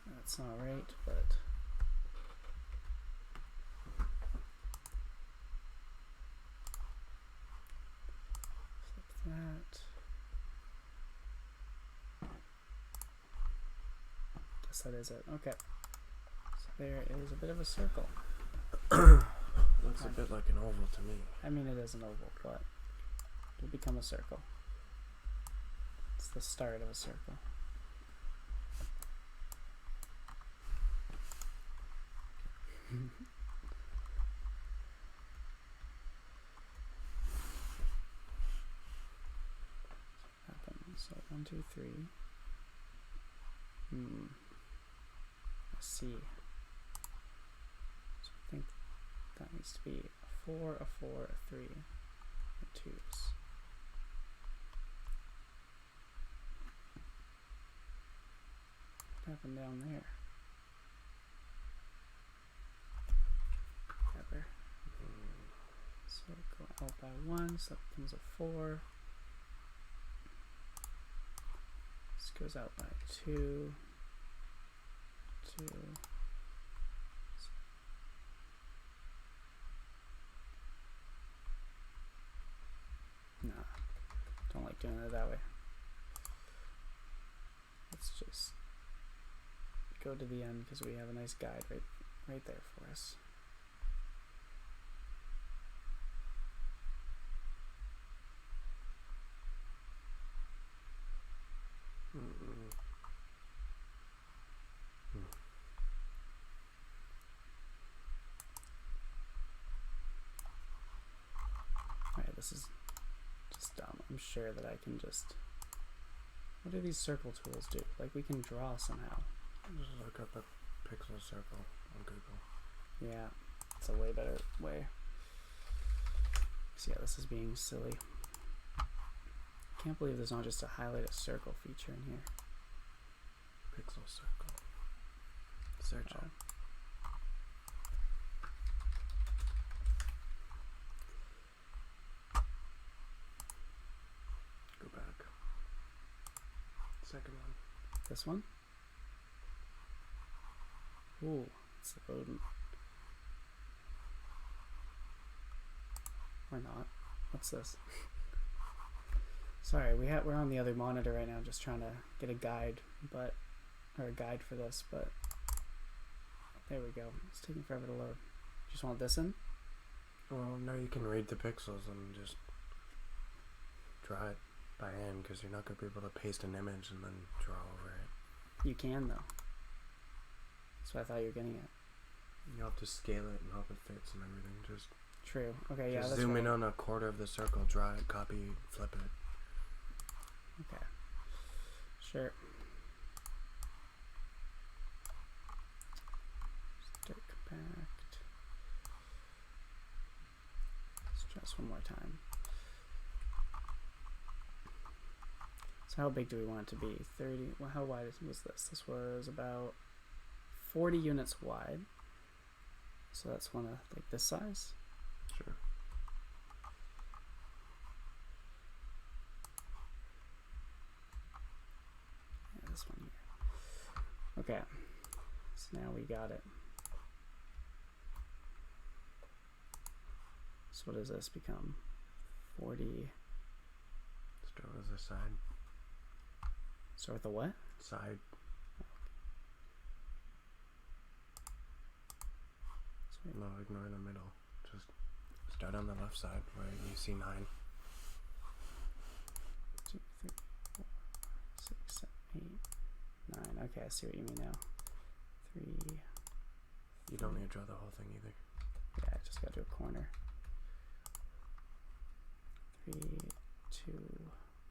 That's not right, but flip that. Guess that is it. Okay. So there is a bit of a circle. Looks a bit like an oval to me. I mean, it is an oval, but it'll become a circle. It's the start of a circle. So 1, 2, 3. Let's see. So I think that needs to be a 4, a 4, a 3, and 2s. What happened down there? Whatever. So go out by 1, so that becomes a 4. This goes out by 2, 2. Nah, don't like doing it that way. Let's just go to the end because we have a nice guide right there for us. Alright, this is just dumb. I'm sure that I can just... What do these circle tools do? Like, we can draw somehow. Just look up a pixel circle on Google. Yeah, it's a way better way. So yeah, this is being silly. Can't believe there's not just a highlight a circle feature in here. Pixel circle. Search it. Go back. Second one. This one? Ooh, it's loading. Or not. What's this? Sorry, we're on the other monitor right now, just trying to get a guide, or a guide for this, but there we go. It's taking forever to load. Just want this in? Well, now you can read the pixels and just draw it by hand, because you're not going to be able to paste an image and then draw over it. You can, though. That's what I thought you were getting at. You have to scale it and hope it fits and everything. Just true. Okay, yeah, just that's zoom right. in on a quarter of the circle, draw it, copy, flip it. Okay. Sure. Start compact. Let's try this one more time. So how big do we want it to be? 30. Well, how wide was this? This was about 40 units wide. So that's one of like this size. Sure. Okay. So now we got it. So what does this become? 40. Start with the side. Start with the what? Side. Sweet. No, ignore the middle. Just start on the left side where you see 9. 2, 3, 4, 6, 7, 8, 9. Okay, I see what you mean now. 3. You don't need to draw the whole thing either. Yeah, I just got to do a corner. 3, 2,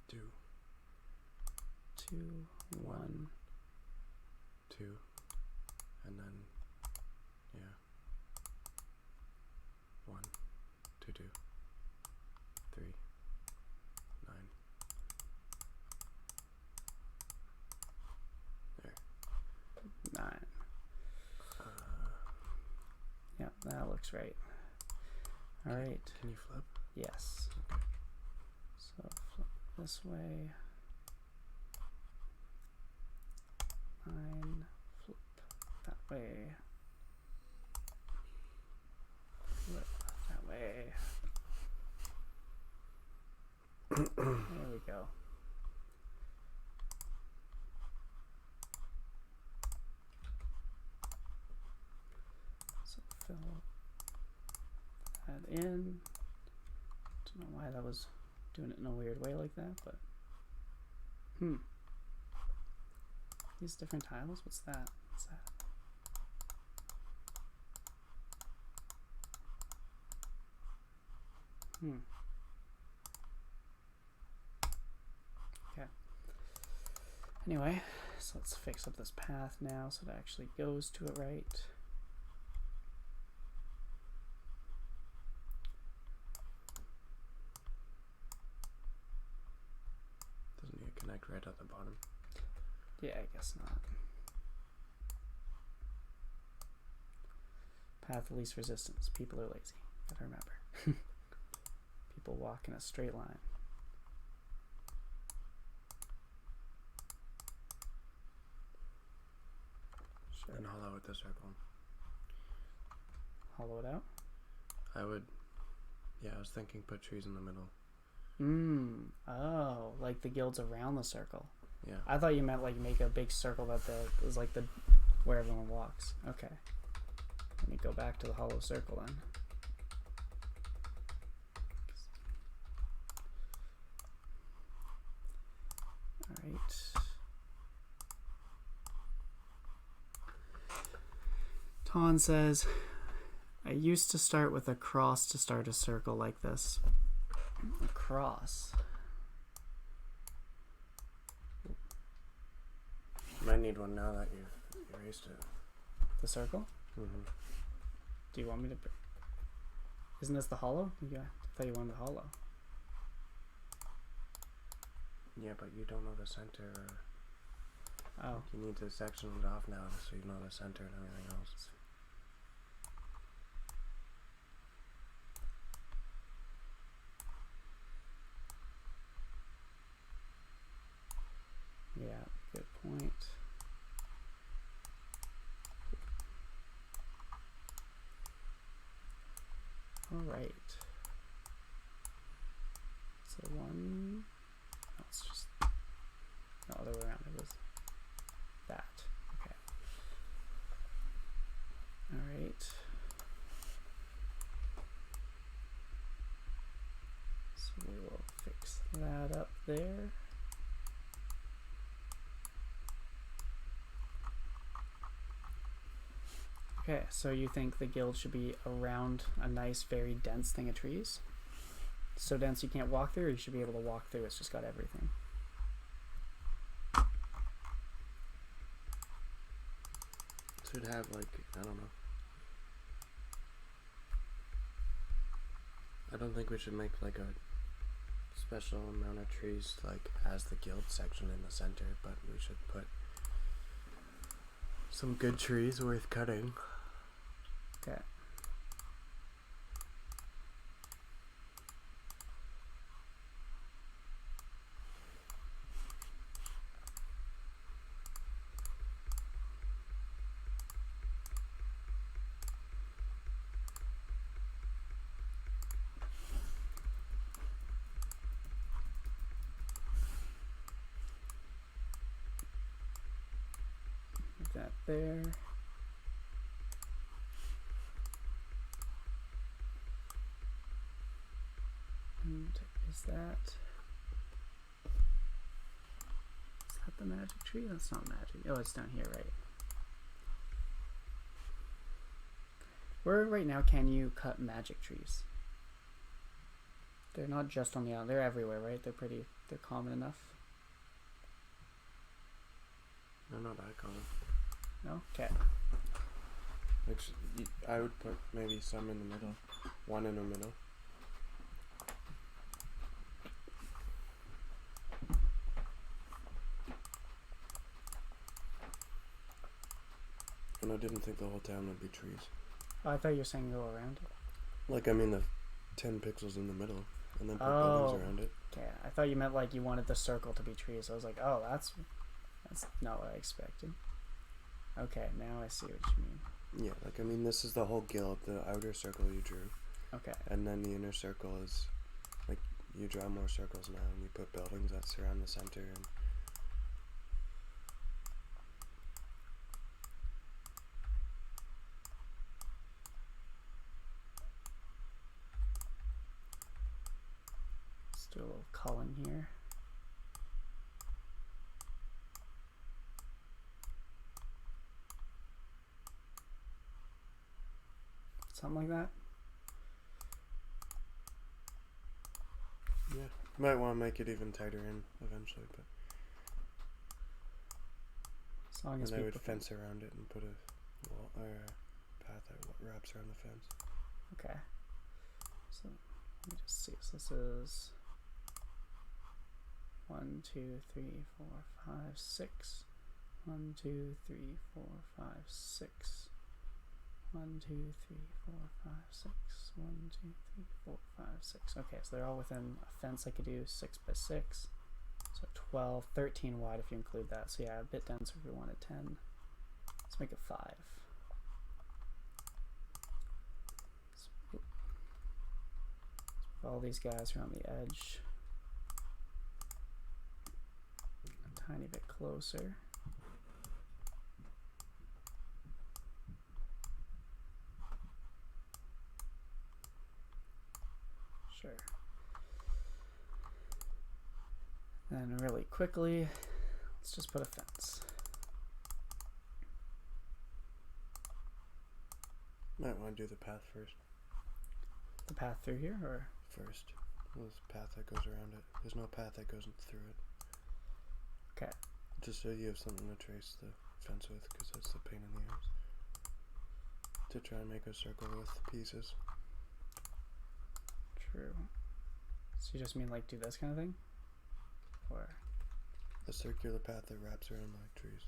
2, 2, 1. 2, and then, yeah. 1, 2, 2, 3, 9. There. 9. Yep, that looks right. All right. Can you flip? Yes. Okay. So flip this way. 9. Flip that way. Flip that way. There we go. So fill that in. Don't know why that was doing it in a weird way like that, but these different tiles, what's that? What's that? Okay. Anyway, so let's fix up this path now so it actually goes to it right. Doesn't need to connect right at the bottom. Yeah, I guess not. Path of least resistance. People are lazy. Gotta remember. People walk in a straight line. Sure. And hollow out the circle. Hollow it out? I would, yeah, I was thinking put trees in the middle. Oh, like the guilds around the circle. Yeah. I thought you meant like make a big circle that is like the where everyone walks. Okay. Let me go back to the hollow circle then. All right. Ton says, I used to start with a cross to start a circle like this. A cross. You might need one now that you've erased it. The circle? Mm-hmm. Do you want me to... Isn't this the hollow? Yeah, I thought you wanted the hollow. Yeah, but you don't know the center. Oh. You need to section it off now so you know the center and everything else. Yeah, good point. All right. So one, no, it's just, no, other way around, it was that. Okay. All right. So we will fix that up there. Okay, so you think the guild should be around a nice, very dense thing of trees? So dense you can't walk through, or you should be able to walk through, it's just got everything? Should have like, I don't know. I don't think we should make like a special amount of trees like as the guild section in the center, but we should put some good trees worth cutting. Okay. there. And is that the magic tree? That's not magic. Oh, it's down here, right? Where right now can you cut magic trees? They're not just on the island. They're everywhere, right? They're common enough. No, not that common. No? Okay. I would put maybe some in the middle. One in the middle. And I didn't think the whole town would be trees. Oh, I thought you were saying go around it. Like, I mean the 10 pixels in the middle, and then put buildings around it. Okay, I thought you meant like you wanted the circle to be trees. I was like, oh, that's not what I expected. Okay, now I see what you mean. Yeah, like, I mean, this is the whole guild, the outer circle you drew. Okay. And then the inner circle is, like, you draw more circles now, and you put buildings that surround the center, and let's do a little culling here. Something like that. yeah, you might want to make it even tighter in eventually, but As long as and I would people fence around it and put a wall or a path that wraps around the fence. Okay. So let me just see. So this is 1, 2, 3, 4, 5, 6. 1, 2, 3, 4, 5, 6. 1, 2, 3, 4, 5, 6. 1, 2, 3, 4, 5, 6. Okay, so they're all within a fence I could do 6 by 6. So 12, 13 wide if you include that. So yeah, a bit denser if we wanted 10. Let's make it 5. So, all these guys around the edge. A tiny bit closer. Sure. Then really quickly, let's just put a fence. Might want to do the path first. The path through here, or? First. There's a path that goes around it. There's no path that goes through it. Okay. Just so you have something to trace the fence with, because that's the pain in the ass. To try and make a circle with pieces. True. So you just mean like do this kind of thing? Or? A circular path that wraps around like trees.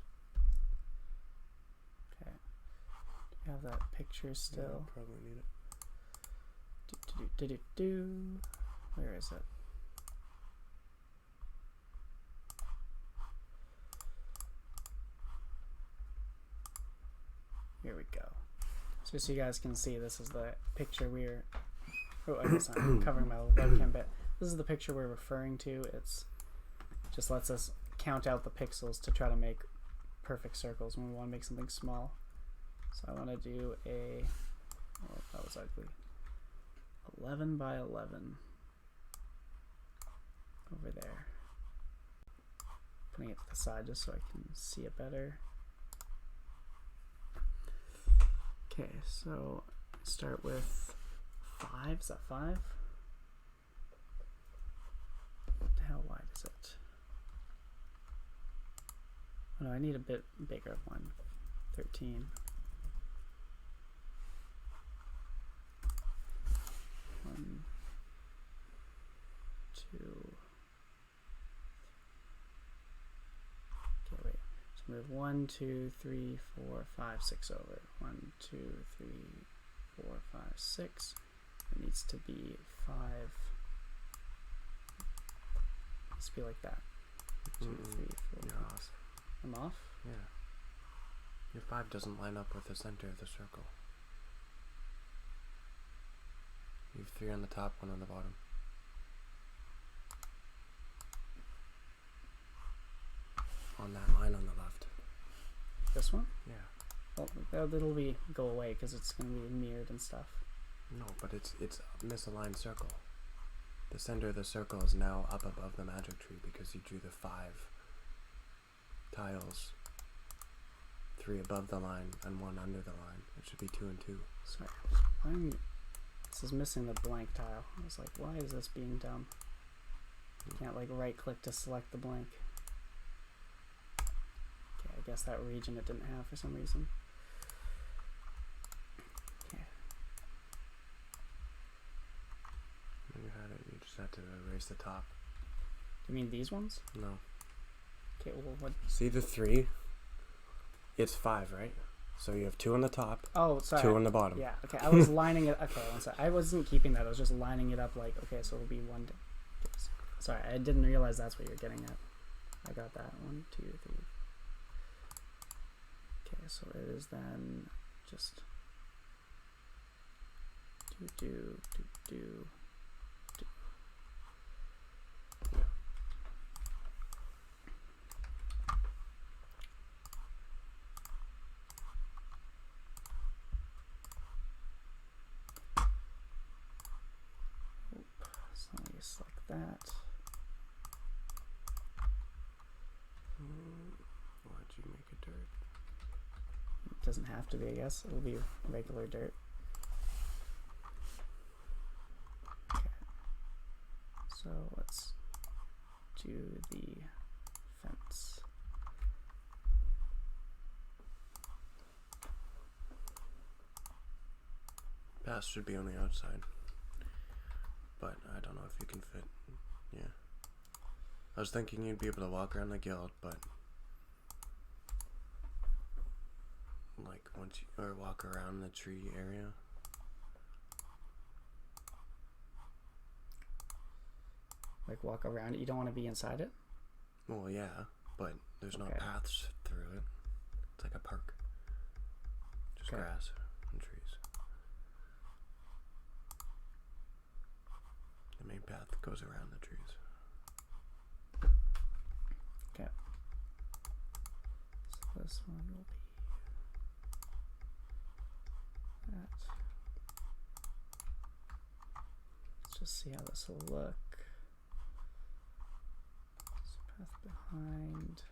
Okay. Do we have that picture still? Yeah, probably need it. Where is it? Here we go. So you guys can see, this is the picture we're... Oh, I guess I'm covering my webcam bit. This is the picture we're referring to. It's just lets us count out the pixels to try to make perfect circles when we want to make something small. So I want to do a... Oh, that was ugly. 11 by 11 over there. Putting it to the side just so I can see it better. Okay, so start with 5. Is that 5? How wide is it? Oh no, I need a bit bigger one. 13. 1, 2. Okay, wait. So move 1, 2, 3, 4, 5, 6 over. 1, 2, 3, 4, 5, 6. It needs to be 5. It needs to be like that. 2, 3, 4. You're off. I'm off? Yeah. Your 5 doesn't line up with the center of the circle. You have 3 on the top, 1 on the bottom. On that line on the left. This one? Yeah. Well, it'll go away because it's going to be mirrored and stuff. No, but it's a misaligned circle. The center of the circle is now up above the magic tree because you drew the 5 tiles. 3 above the line and 1 under the line. It should be 2 and 2. Sorry. This is missing the blank tile. I was like, why is this being dumb? You can't like right click to select the blank. Okay, I guess that region it didn't have for some reason. Okay. When you had it, you just had to erase the top. You mean these ones? No. Okay, well what? See the 3? It's 5, right? So you have 2 on the top. Oh, sorry. 2 on the bottom. Yeah. Okay, I was lining it. Okay, one sec. I wasn't keeping that. I was just lining it up like. Okay, so it'll be 1. Sorry, I didn't realize that's what you're getting at. I got that. 1, 2, 3. Okay, so it is then just do. So let me select that. Why'd you make it dirt? It doesn't have to be, I guess. It'll be regular dirt. Okay. So let's do the fence. Pass should be on the outside. But I don't know if you can fit. Yeah. I was thinking you'd be able to walk around the guild, but like once you or walk around the tree area. Like walk around it. You don't want to be inside it? Well, yeah, but there's no Okay. paths through it. It's like a park. Just Okay. grass and trees. The main path goes around the trees. Okay. So this one will be that. Let's just see how this will look. So path behind.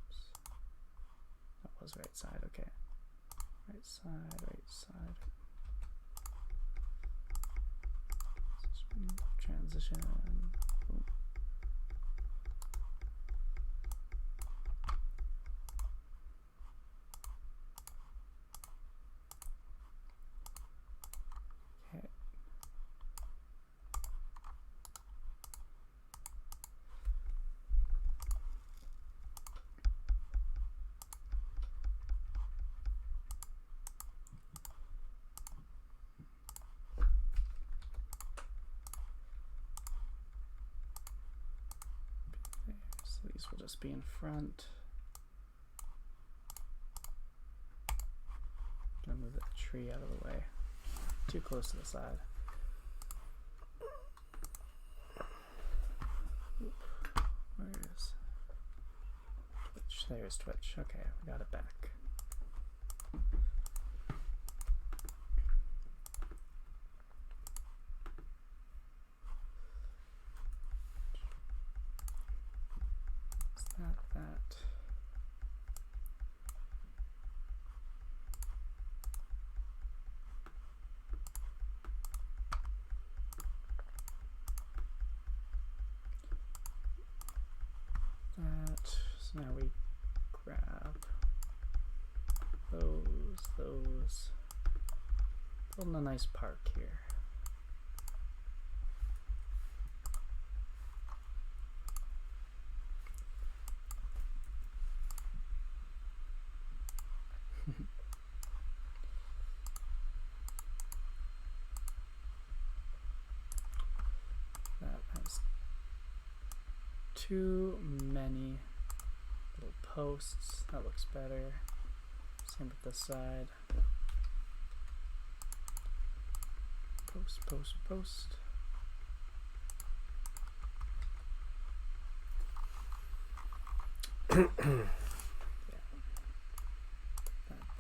Oops. That was right side, okay. Right side, right side. Transition. Boom. Okay. So these will just be in front. Gonna move that tree out of the way. Too close to the side. Oop. Where is Twitch? There's Twitch. Okay, we got it back. That. So now we grab those. Building a nice park here. That has too many little posts. That looks better. Same with this side. Post. That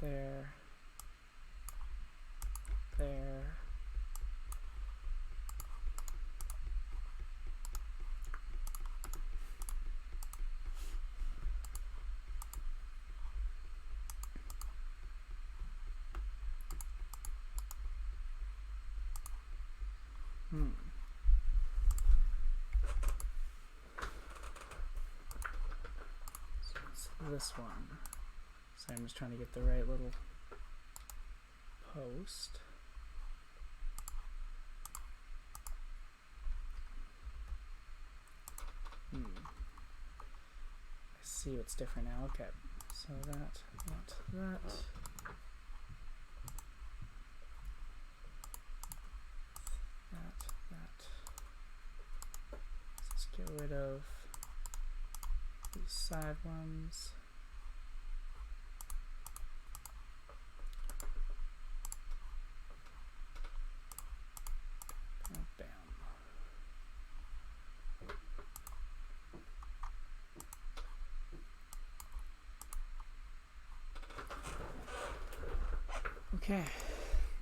there. There. So it's this one. So I'm just trying to get the right little post. I see what's different now. Okay, so that. Let's get rid of these side ones. Bam. Okay,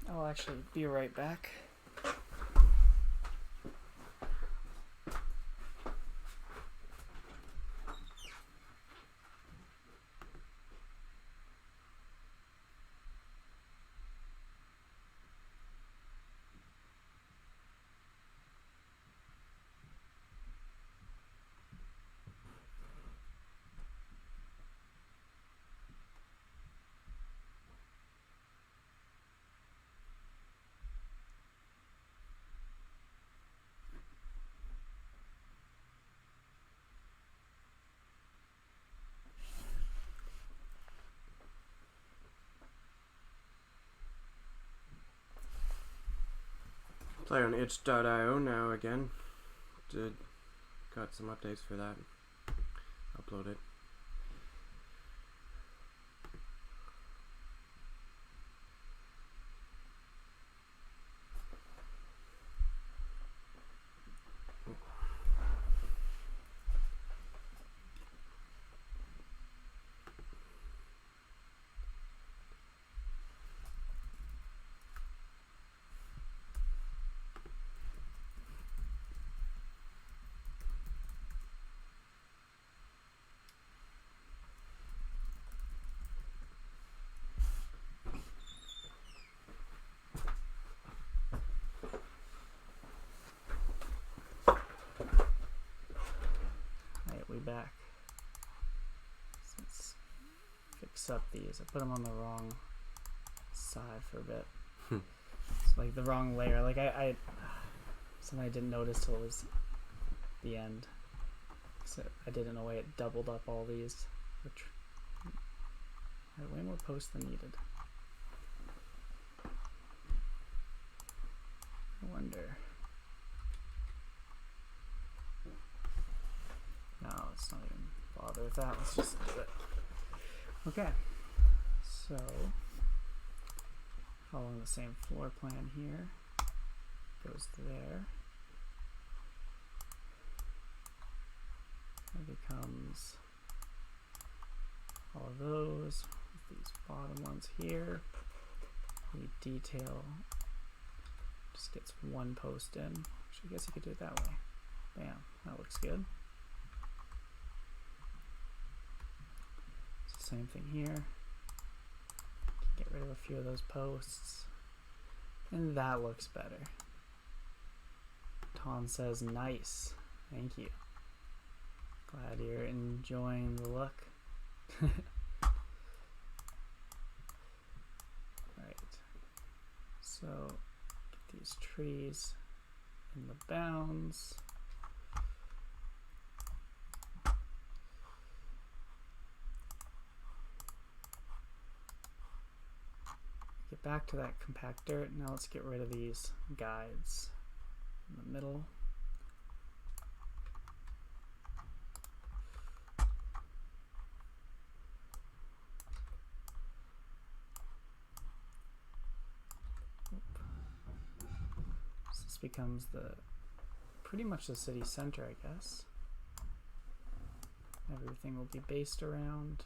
I'll actually be right back. Play on itch.io now again. Got some updates for that. Uploaded. Back. So let's fix up these. I put them on the wrong side for a bit. It's like the wrong layer. Like I something I didn't notice till it was the end. So I did in a way it doubled up all these, which had way more posts than needed. I wonder. No, let's not even bother with that. Let's just do it. Okay, so following the same floor plan here, goes to there. It becomes all of those with these bottom ones here. The detail just gets one post in, which I guess you could do it that way. Bam, that looks good. Same thing here. Get rid of a few of those posts. And that looks better. Ton says, nice. Thank you. Glad you're enjoying the look. Right. So, get these trees in the bounds. Get back to that compact dirt. Now let's get rid of these guides in the middle. So this becomes pretty much the city center, I guess. everything will be based around.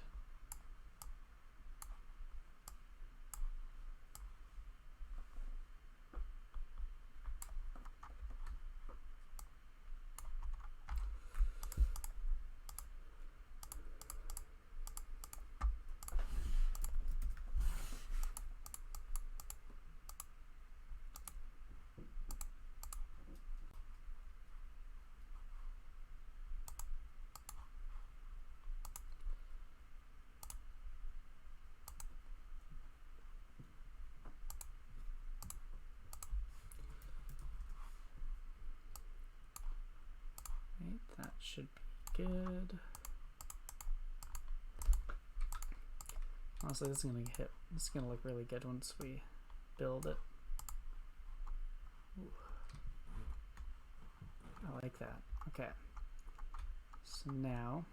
That should be good. Honestly, this is gonna look really good once we build it. Ooh. I like that. Okay. So now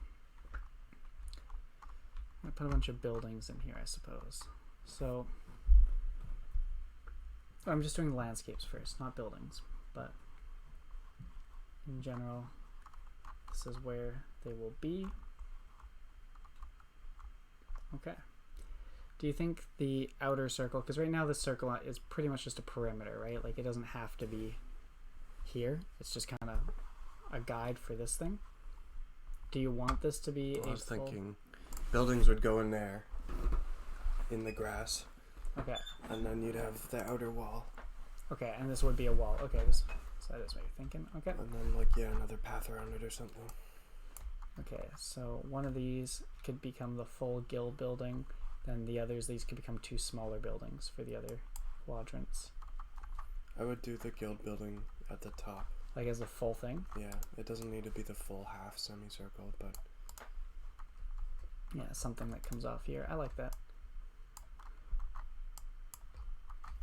I'm gonna put a bunch of buildings in here, I suppose. So I'm just doing landscapes first, not buildings, but in general, this is where they will be. Okay. Do you think the outer circle, because right now this circle is pretty much just a perimeter, right? Like it doesn't have to be here. It's just kind of a guide for this thing. Do you want this to be I was thinking buildings would go in there, in the grass. Okay. And then you'd have the outer wall. Okay, and this would be a wall. Okay, this, so that is what you're thinking. Okay. And then like, yeah, another path around it or something. Okay, so one of these could become the full guild building. Then the others, these could become two smaller buildings for the other quadrants. I would do the guild building at the top. Like as a full thing? Yeah, it doesn't need to be the full half semicircle, but... Yeah, something that comes off here. I like that.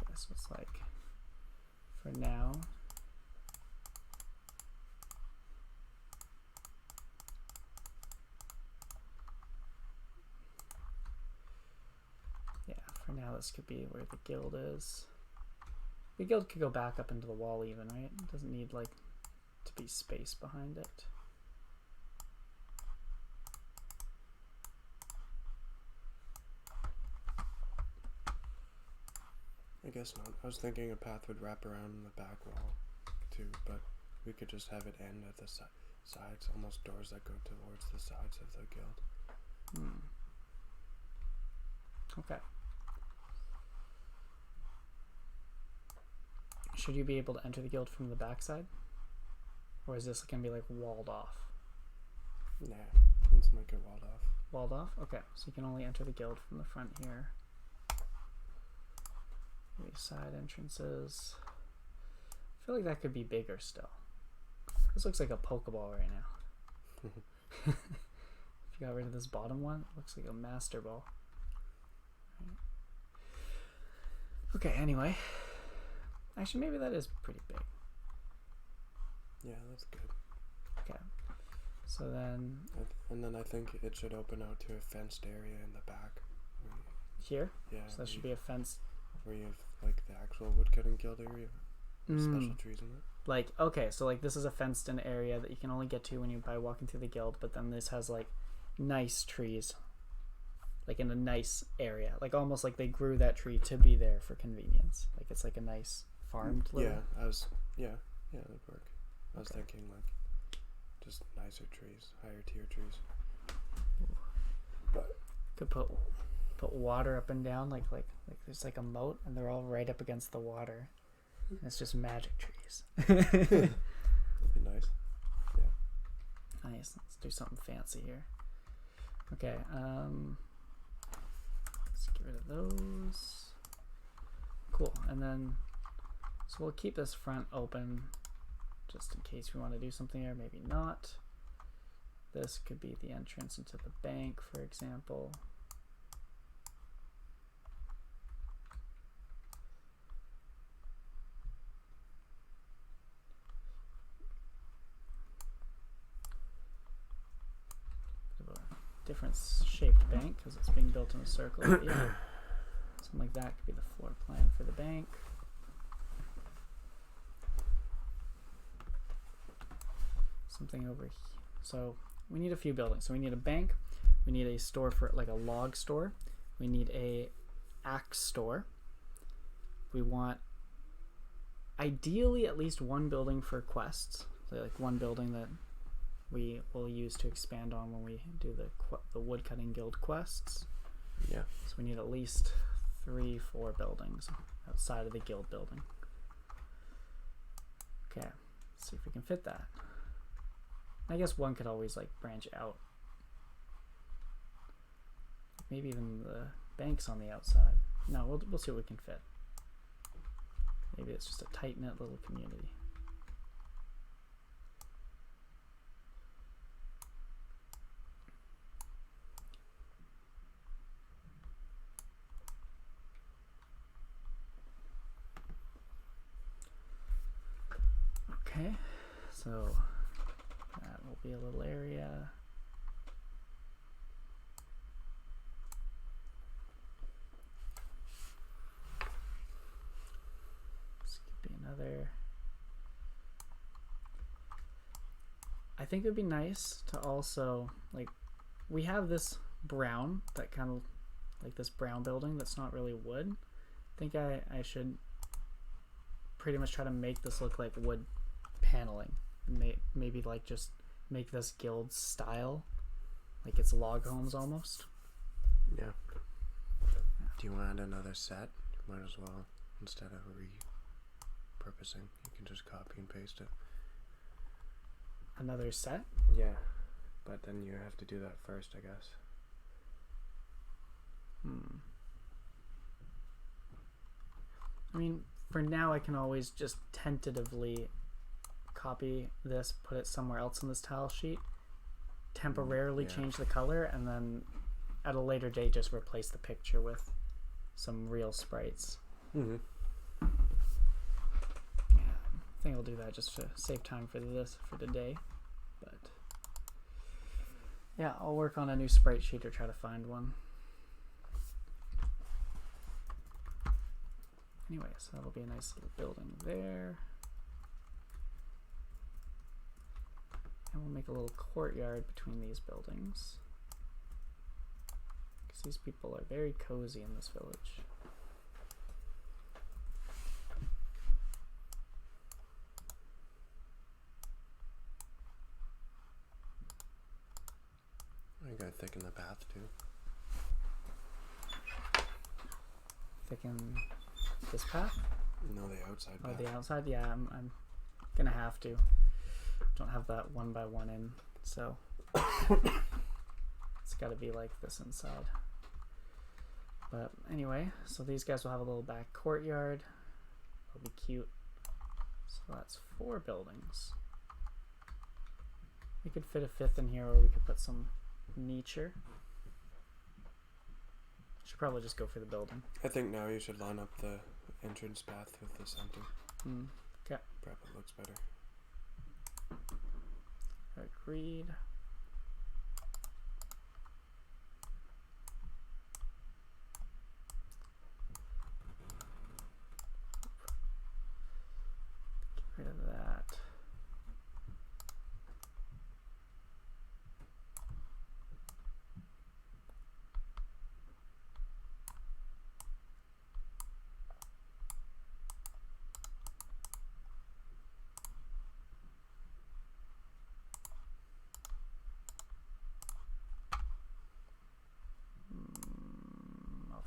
Okay, so it's like, for now... For now, this could be where the guild is. The guild could go back up into the wall even, right? It doesn't need, like, to be space behind it. I guess not. I was thinking a path would wrap around the back wall, too, but we could just have it end at the sides, almost doors that go towards the sides of the guild. Okay. Should you be able to enter the guild from the backside? Or is this going to be like walled off? Nah, let's make it walled off. Walled off? Okay, so you can only enter the guild from the front here. Maybe side entrances. I feel like that could be bigger still. This looks like a Pokeball right now. If you got rid of this bottom one, it looks like a Master Ball. Right. Okay, anyway. Actually, maybe that is pretty big. Yeah, that's good. Okay. So then... And then I think it should open out to a fenced area in the back. Here? Yeah. So that should be a fence. Where you have, like, the actual woodcutting guild area. Special trees in it. Like, okay, so, like, this is a fenced-in area that you can only get to when by walking through the guild, but then this has, like, nice trees. Like, in a nice area. Like, almost like they grew that tree to be there for convenience. Like, it's like a nice... farmed little. Yeah, that'd work. I was thinking like just nicer trees, higher tier trees. But could put water up and down like there's like a moat and they're all right up against the water. And it's just magic trees. That'd be nice. Yeah. Nice. Let's do something fancy here. Okay, let's get rid of those. Cool. And then so we'll keep this front open just in case we want to do something here, maybe not. This could be the entrance into the bank, for example. Bit of a different shaped bank because it's being built in a circle. Yeah. Something like that could be the floor plan for the bank. Something over here. So we need a few buildings. So we need a bank. We need a store for like a log store. We need a axe store. We want ideally at least one building for quests. So like one building that we will use to expand on when we do the woodcutting guild quests. Yeah. So we need at least 3-4 buildings outside of the guild building. Okay, let's see if we can fit that. I guess one could always like branch out. Maybe even the bank's on the outside. No, we'll see what we can fit. Maybe it's just a tight-knit little community. Okay, so that will be a little area. This could be another. I think it would be nice to also, like, we have this brown, that kind of, like this brown building that's not really wood. I think I should pretty much try to make this look like wood paneling. Maybe like just make this guild style, like it's log homes almost. Yeah. Do you want another set? Might as well. Instead of repurposing, you can just copy and paste it. Another set? Yeah, but then you have to do that first, I guess. I mean, for now I can always just tentatively copy this, put it somewhere else in this tile sheet, temporarily change the color, and then at a later date just replace the picture with some real sprites. Mm-hmm. Yeah, I think I'll do that just to save time for today. But yeah, I'll work on a new sprite sheet or try to find one. Anyway, so that'll be a nice little building there. And we'll make a little courtyard between these buildings, because these people are very cozy in this village. You gotta thicken the path too. Thicken this path? No, the outside path. Oh, the outside? Yeah, I'm gonna have to. Don't have that 1x1 in, so it's gotta be like this inside. But anyway, so these guys will have a little back courtyard. It'll be cute. So that's 4 buildings. We could fit a 5th in here, or we could put some nature. Should probably just go for the building. I think now you should line up the entrance path with this empty. Okay. Perhaps it looks better. Agreed. Get rid of that.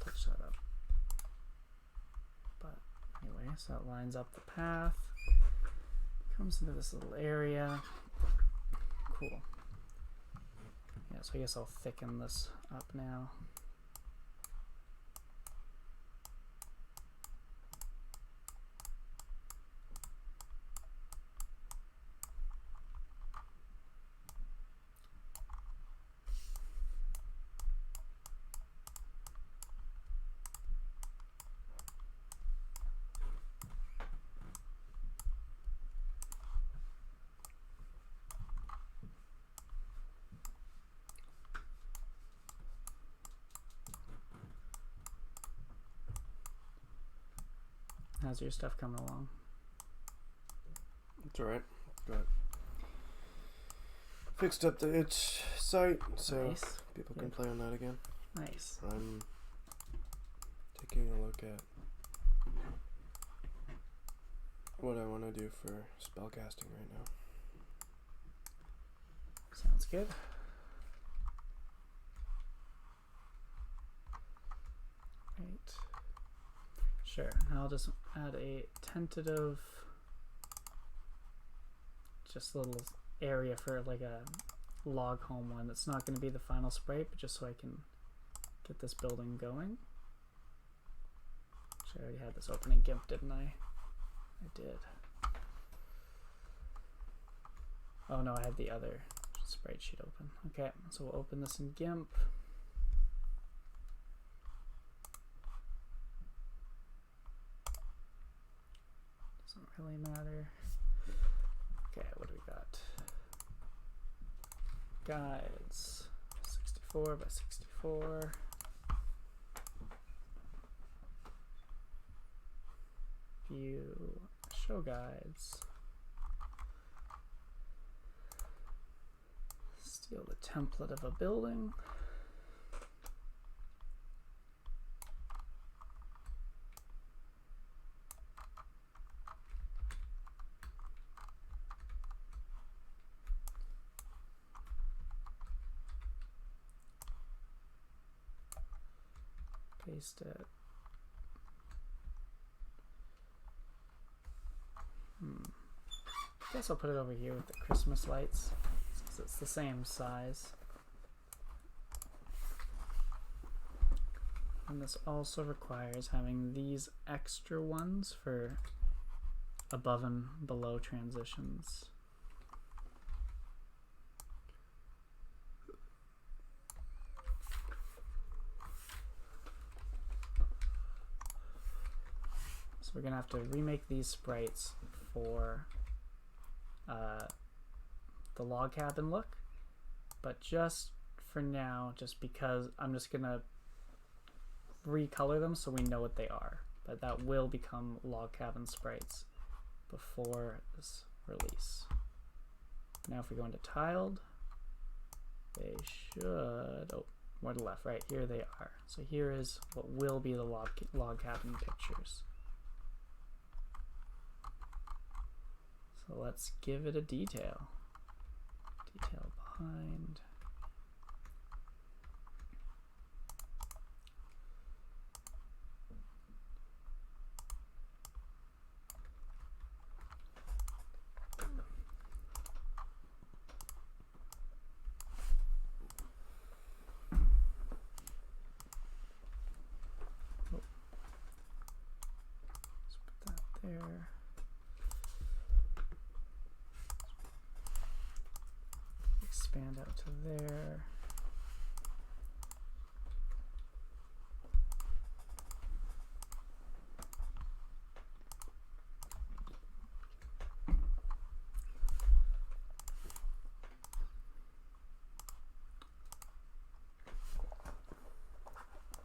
Touch that up. But anyway, so that lines up the path, comes into this little area. Cool. Yeah, so I guess I'll thicken this up now. How's your stuff coming along? It's alright. Got fixed up the itch site, so Nice. people can play on that again. Nice. I'm taking a look at what I want to do for spellcasting right now. Sounds good. Right. Sure. I'll just add a tentative, just little area for like a log home one. That's not going to be the final sprite, but just so I can get this building going. Actually, I already had this opening GIMP, didn't I? I did. Oh no, I had the other sprite sheet open. Okay, so we'll open this in GIMP. Doesn't really matter. Okay, what do we got? Guides, 64 by 64. View, show guides. Steal the template of a building. Paste it. I guess I'll put it over here with the Christmas lights, because it's the same size. And this also requires having these extra ones for above and below transitions. So we're gonna have to remake these sprites for the log cabin look, but just for now, just because I'm just gonna recolor them so we know what they are, but that will become log cabin sprites before this release. Now if we go into tiled, they should, oh, more to the left, right, here they are. So here is what will be the log cabin pictures. So let's give it a detail. Detail behind. Oh. Let's put that there. Expand out to there.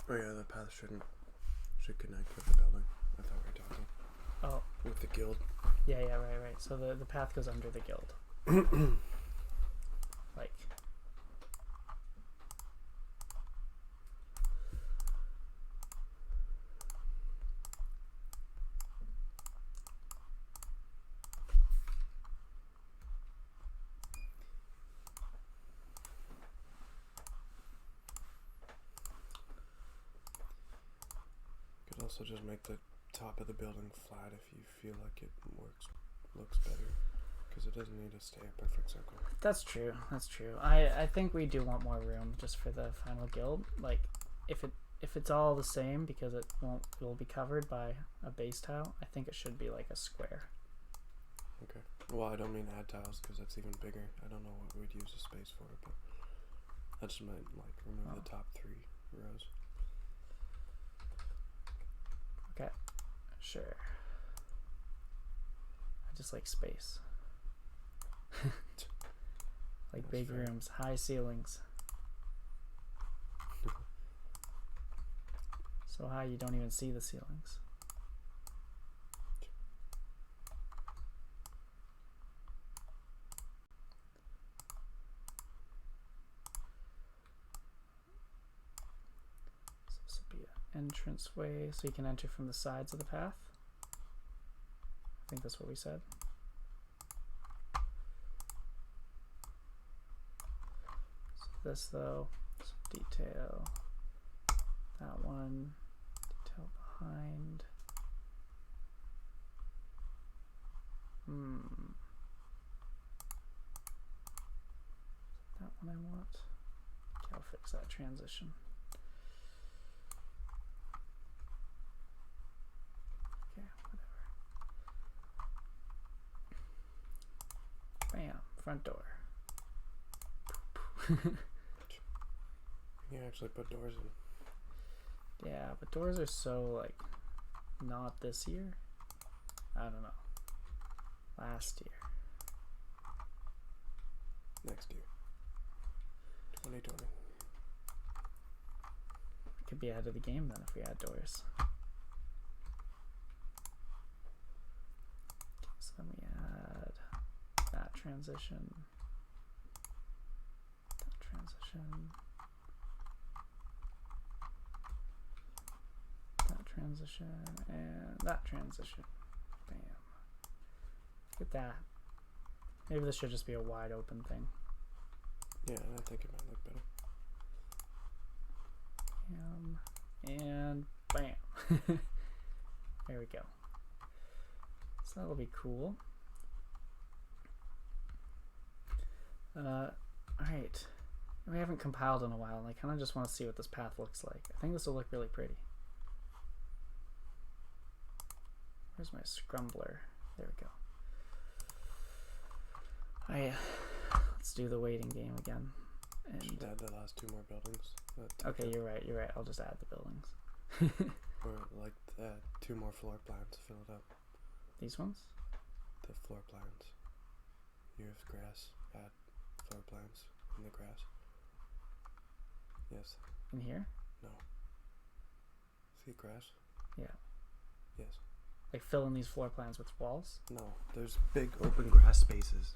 Oh yeah, the path should connect with the building. I thought we were talking. Oh. With the guild. Yeah, right. So the path goes under the guild. Like. Could also just make the top of the building flat if you feel like it looks better, because it doesn't need to stay a perfect circle. That's true. That's true. I think we do want more room just for the final guild. Like, if it's all the same, because it will be covered by a base tile, I think it should be like a square. Okay. Well, I don't mean add tiles, because that's even bigger. I don't know what we'd use the space for, but I just meant like remove the top 3 rows. Okay. Sure. I just like space. Like That's big fair. rooms, high ceilings. So high you don't even see the ceilings. entranceway so you can enter from the sides of the path. I think that's what we said. So this though, some detail. That one, detail behind. That one I want. Okay, I'll fix that transition. Okay, whatever. Bam, front door. You actually put doors in. Yeah, but doors are so like not this year. I don't know. Last year. Next year. 2020. We could be ahead of the game then if we add doors. So then we add that transition. That transition. That transition. And that transition. Bam. Look at that. Maybe this should just be a wide open thing. Yeah, I think it might look better. And bam. There we go. So that'll be cool. Alright. We haven't compiled in a while, and I kind of just want to see what this path looks like. I think this will look really pretty. Where's my scrumbler? There we go. Alright, let's do the waiting game again. And should add the last 2 more buildings. okay, you're right. I'll just add the buildings. Or like 2 more floor plans, fill it up. These ones? The floor plans. You have grass, add floor plans in the grass. Yes. In here? No. See grass? Yeah. Yes. Like fill in these floor plans with walls? No, there's big open grass spaces.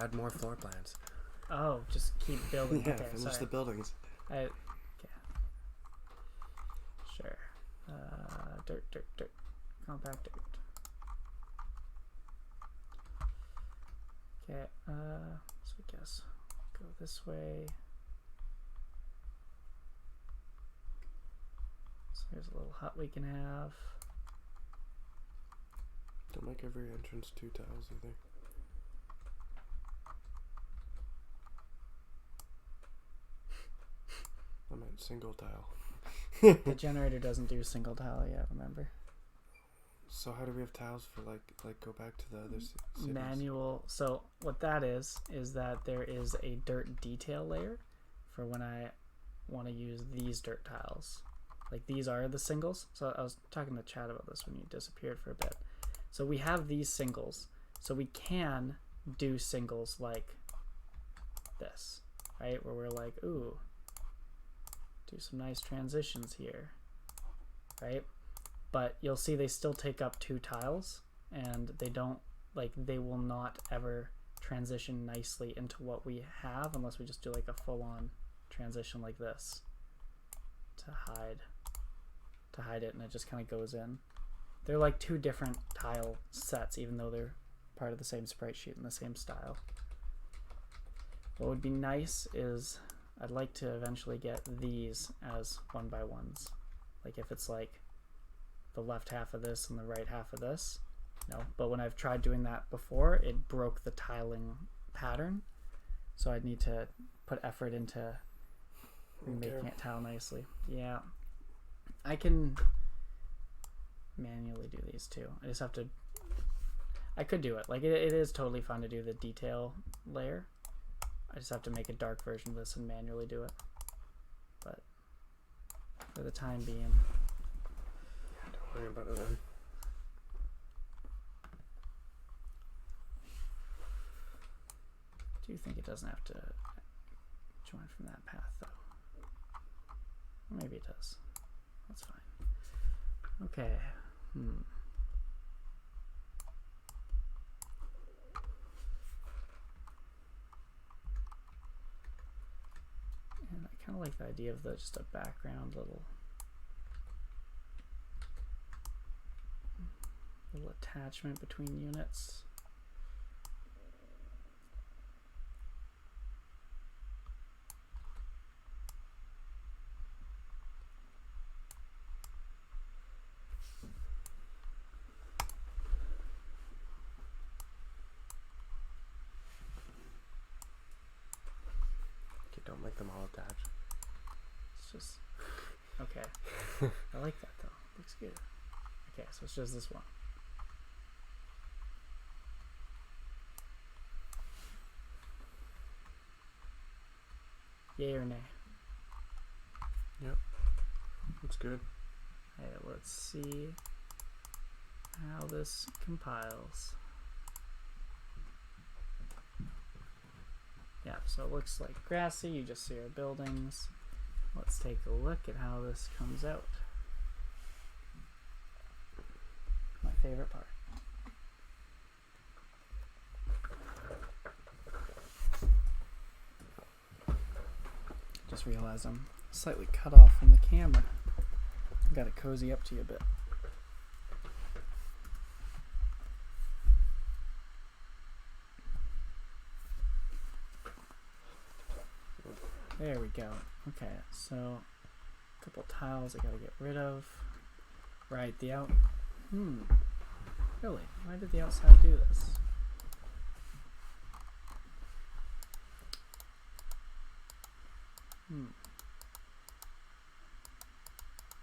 Add more floor plans. Oh, just keep building. Yeah, Okay, finish sorry. the buildings. Okay. Sure. Dirt. Compact dirt. Okay, so I guess go this way. So here's a little hut we can have. Don't make every entrance 2 tiles either. I meant single tile. The generator doesn't do single tile yet, remember? So how do we have tiles for like go back to the other cities? Manual. So what that is that there is a dirt detail layer for when I want to use these dirt tiles. Like these are the singles. So I was talking to Chad about this when you disappeared for a bit. So we have these singles. So we can do singles like this, right? Where we're like, ooh, do some nice transitions here, right? But you'll see they still take up 2 tiles, and they don't, like, they will not ever transition nicely into what we have unless we just do like a full-on transition like this to hide it, and it just kind of goes in. They're like 2 different tile sets, even though they're part of the same sprite sheet and the same style. What would be nice is I'd like to eventually get these as 1x1s. Like if it's like the left half of this and the right half of this. No, but when I've tried doing that before, it broke the tiling pattern. So I'd need to put effort into making it tile nicely. Yeah, I can manually do these too. I just have to, I could do it. Like it is totally fun to do the detail layer. I just have to make a dark version of this and manually do it. But for the time being, don't worry about it then. Do you think it doesn't have to join from that path though? Maybe it does. That's fine. Okay. And I kind of like the idea of just a background little little attachment between units. Okay, don't make them all attached. It's just okay. I like that though. Looks good. Okay, so it's just this one. Yay or nay? Yep. Looks good. Hey, let's see how this compiles. Yeah, so it looks like grassy. You just see our buildings. Let's take a look at how this comes out. My favorite part. Just realized I'm slightly cut off from the camera. Got to cozy up to you a bit. There we go. Okay, so a couple tiles I gotta get rid of. Right, the out. Really? Why did the outside do this?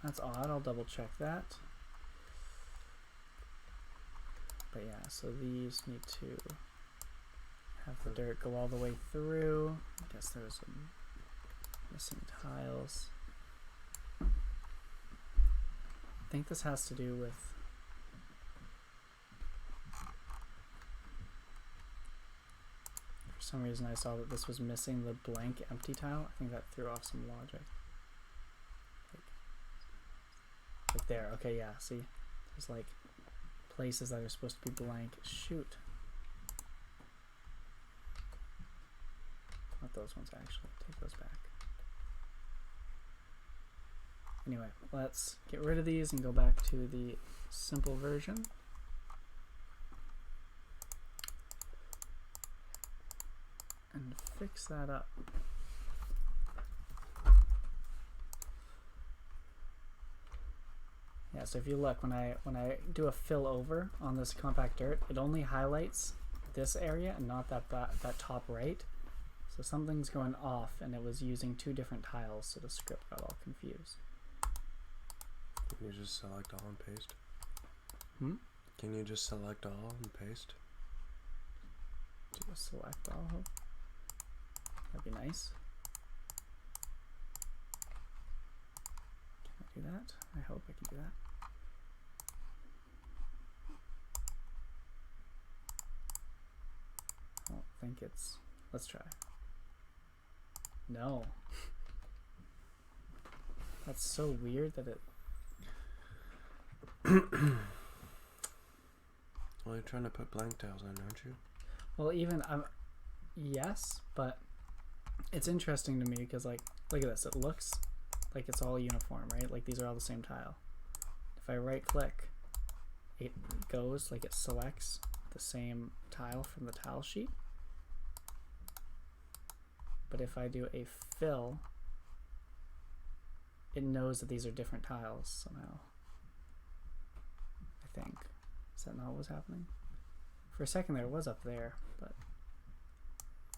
That's odd. I'll double check that. But yeah, so these need to have the dirt go all the way through. I guess there's some missing tiles. I think this has to do with for some reason I saw that this was missing the blank empty tile. I think that threw off some logic. Like there. Okay, yeah, see? There's like places that are supposed to be blank. Shoot. Not those ones actually. Take those back. Anyway, let's get rid of these and go back to the simple version. And fix that up. Yeah, so if you look, when I do a fill over on this compact dirt, it only highlights this area and not that top right. So something's going off, and it was using two different tiles, so the script got all confused. Can you just select all and paste? Can you just select all and paste? Do a select all. That'd be nice. Can I do that? I hope I can do that. I don't think it's... Let's try. No. That's so weird that it... Well, you're trying to put blank tiles in, aren't you? Well, even... yes, but it's interesting to me because, like, look at this. It looks like it's all uniform, right? Like, these are all the same tile. If I right-click, it goes, like, it selects the same tile from the tile sheet. But if I do a fill, it knows that these are different tiles somehow. I think. Is that not what was happening? For a second there, it was up there, but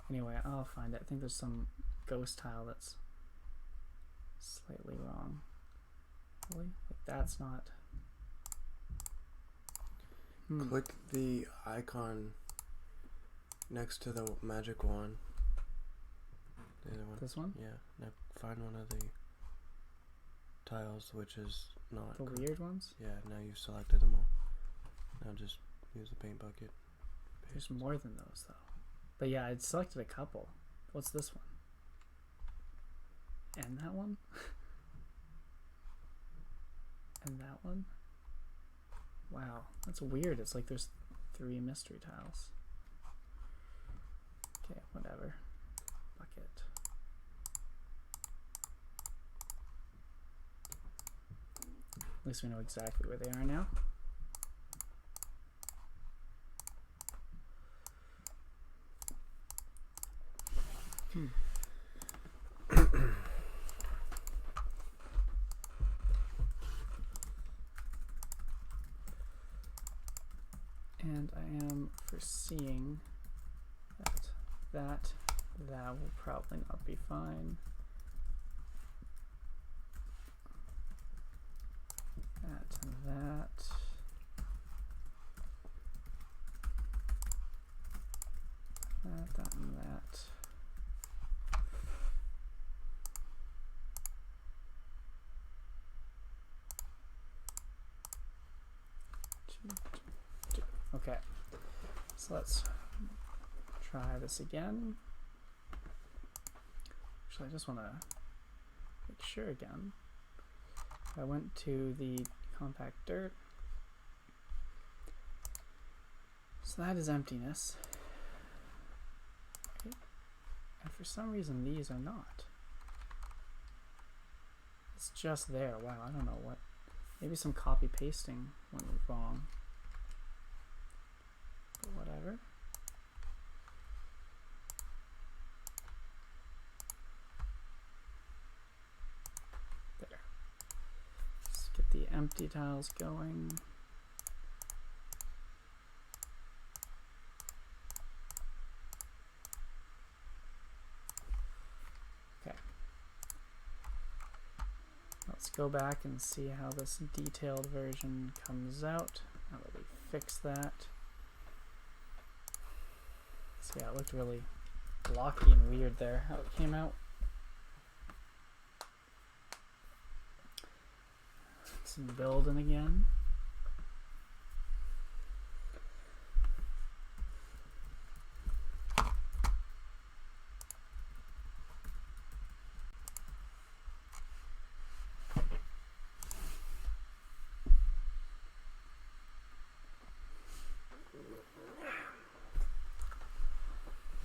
anyway, I'll find it. I think there's some ghost tile that's slightly wrong. Really? Like, that's not... Click the icon next to the magic wand. The other one. This one? Yeah. Now find one of the tiles which is not... The weird ones? Yeah, now you've selected them all. Now just use the paint bucket. There's more than those, though. But yeah, I'd selected a couple. What's this one? And that one? And that one? Wow, that's weird. It's like there's 3 mystery tiles. Okay, whatever. Bucket. At least we know exactly where they are now. And I am foreseeing that will probably not be fine. That and that. That and that. Okay, so let's try this again. Actually, I just want to make sure again. I went to the compact dirt. So that is emptiness. Okay. And for some reason these are not. It's just there. Wow, I don't know what. Maybe some copy pasting went wrong. But whatever. There. Let's get the empty tiles going. Okay. Let's go back and see how this detailed version comes out. Now that we fix that. So yeah, it looked really blocky and weird there, how it came out. Some building again.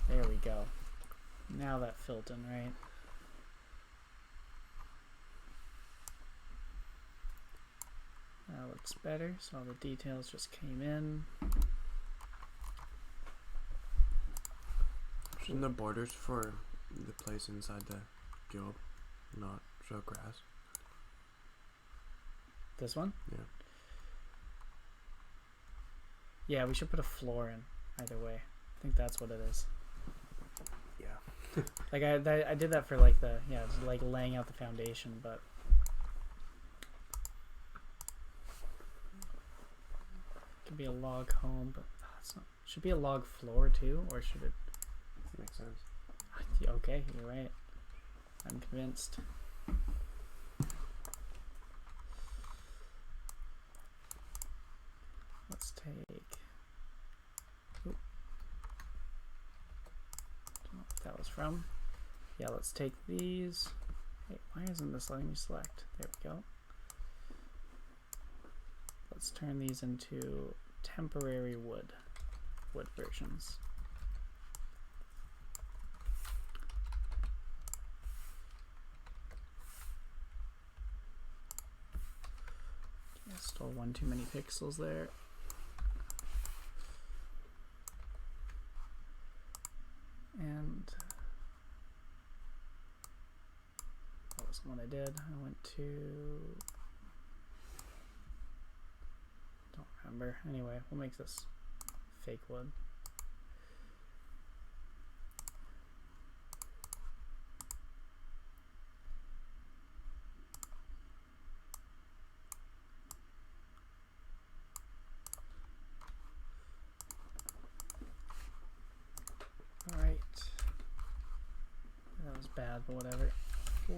There we go. Now that filled in right. That looks better, so all the details just came in. Shouldn't the borders for the place inside the guild not show grass? This one? Yeah. Yeah, we should put a floor in either way. I think that's what it is. Yeah. Like I did that for like the, yeah, just like laying out the foundation, but it could be a log home, but it's not. Should be a log floor too, or should it? Makes sense. Okay, you're right. I'm convinced. Let's take. Oop. Don't know what that was from. Yeah, let's take these. Hey, why isn't this letting me select? There we go. Let's turn these into temporary wood versions. I stole one too many pixels there. And that wasn't what I did. I went to, don't remember. Anyway, we'll make this fake wood. Alright. That was bad, but whatever. 4.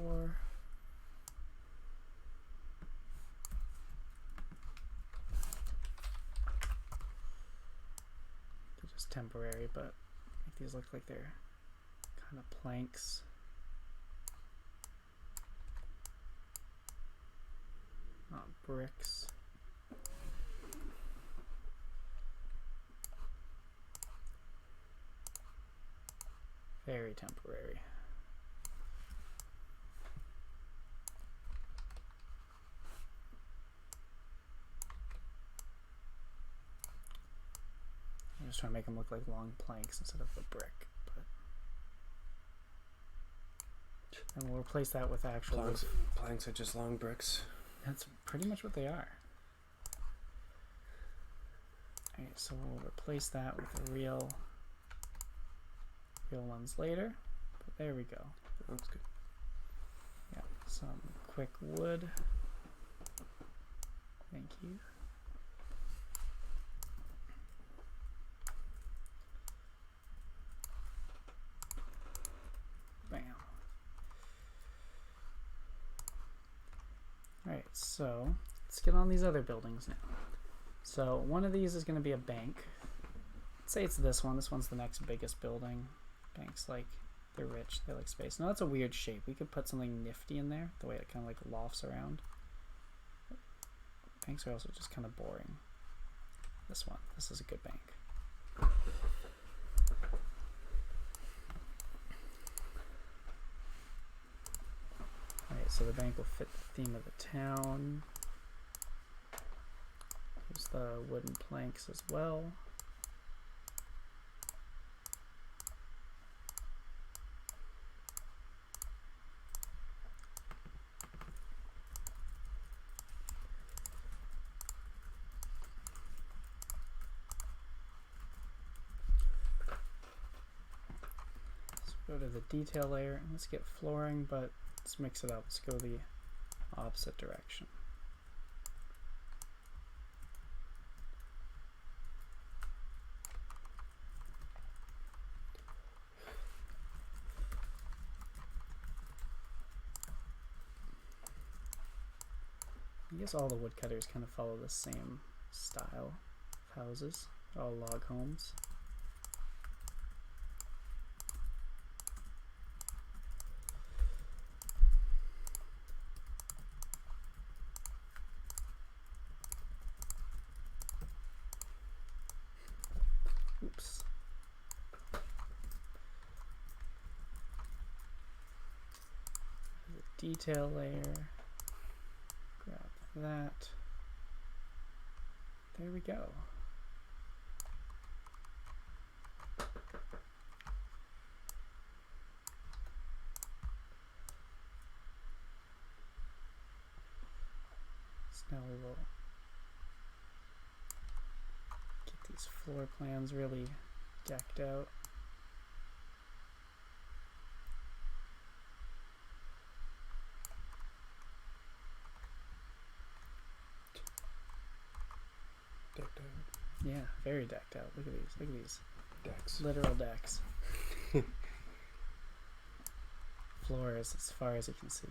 They're just temporary, but make these look like they're kind of planks. Not bricks. Very temporary. I'm just trying to make them look like long planks instead of a brick. But and we'll replace that with actual Planks are just long bricks. That's pretty much what they are. Alright, Alright, so we'll replace that with the real ones later. But there we go. That's good. Yeah, some quick wood. Thank you. Bam. Alright, so let's get on these other buildings now. So one of these is going to be a bank. Let's say it's this one. This one's the next biggest building. Banks, like, they're rich. They like space. Now that's a weird shape. We could put something nifty in there, the way it kind of like lofts around. Banks are also just kind of boring. This one. This is a good bank. Alright, so the bank will fit the theme of the town. Here's the wooden planks as well. Go to the detail layer and let's get flooring, but let's mix it up. Let's go the opposite direction. I guess all the woodcutters kind of follow the same style of houses. They're all log homes. Oops. The detail layer. Grab that. There we go. So now we will get these floor plans really decked out. Decked out. Yeah, very decked out. Look at these. Look at these. Decks. Literal decks. Floors as far as you can see.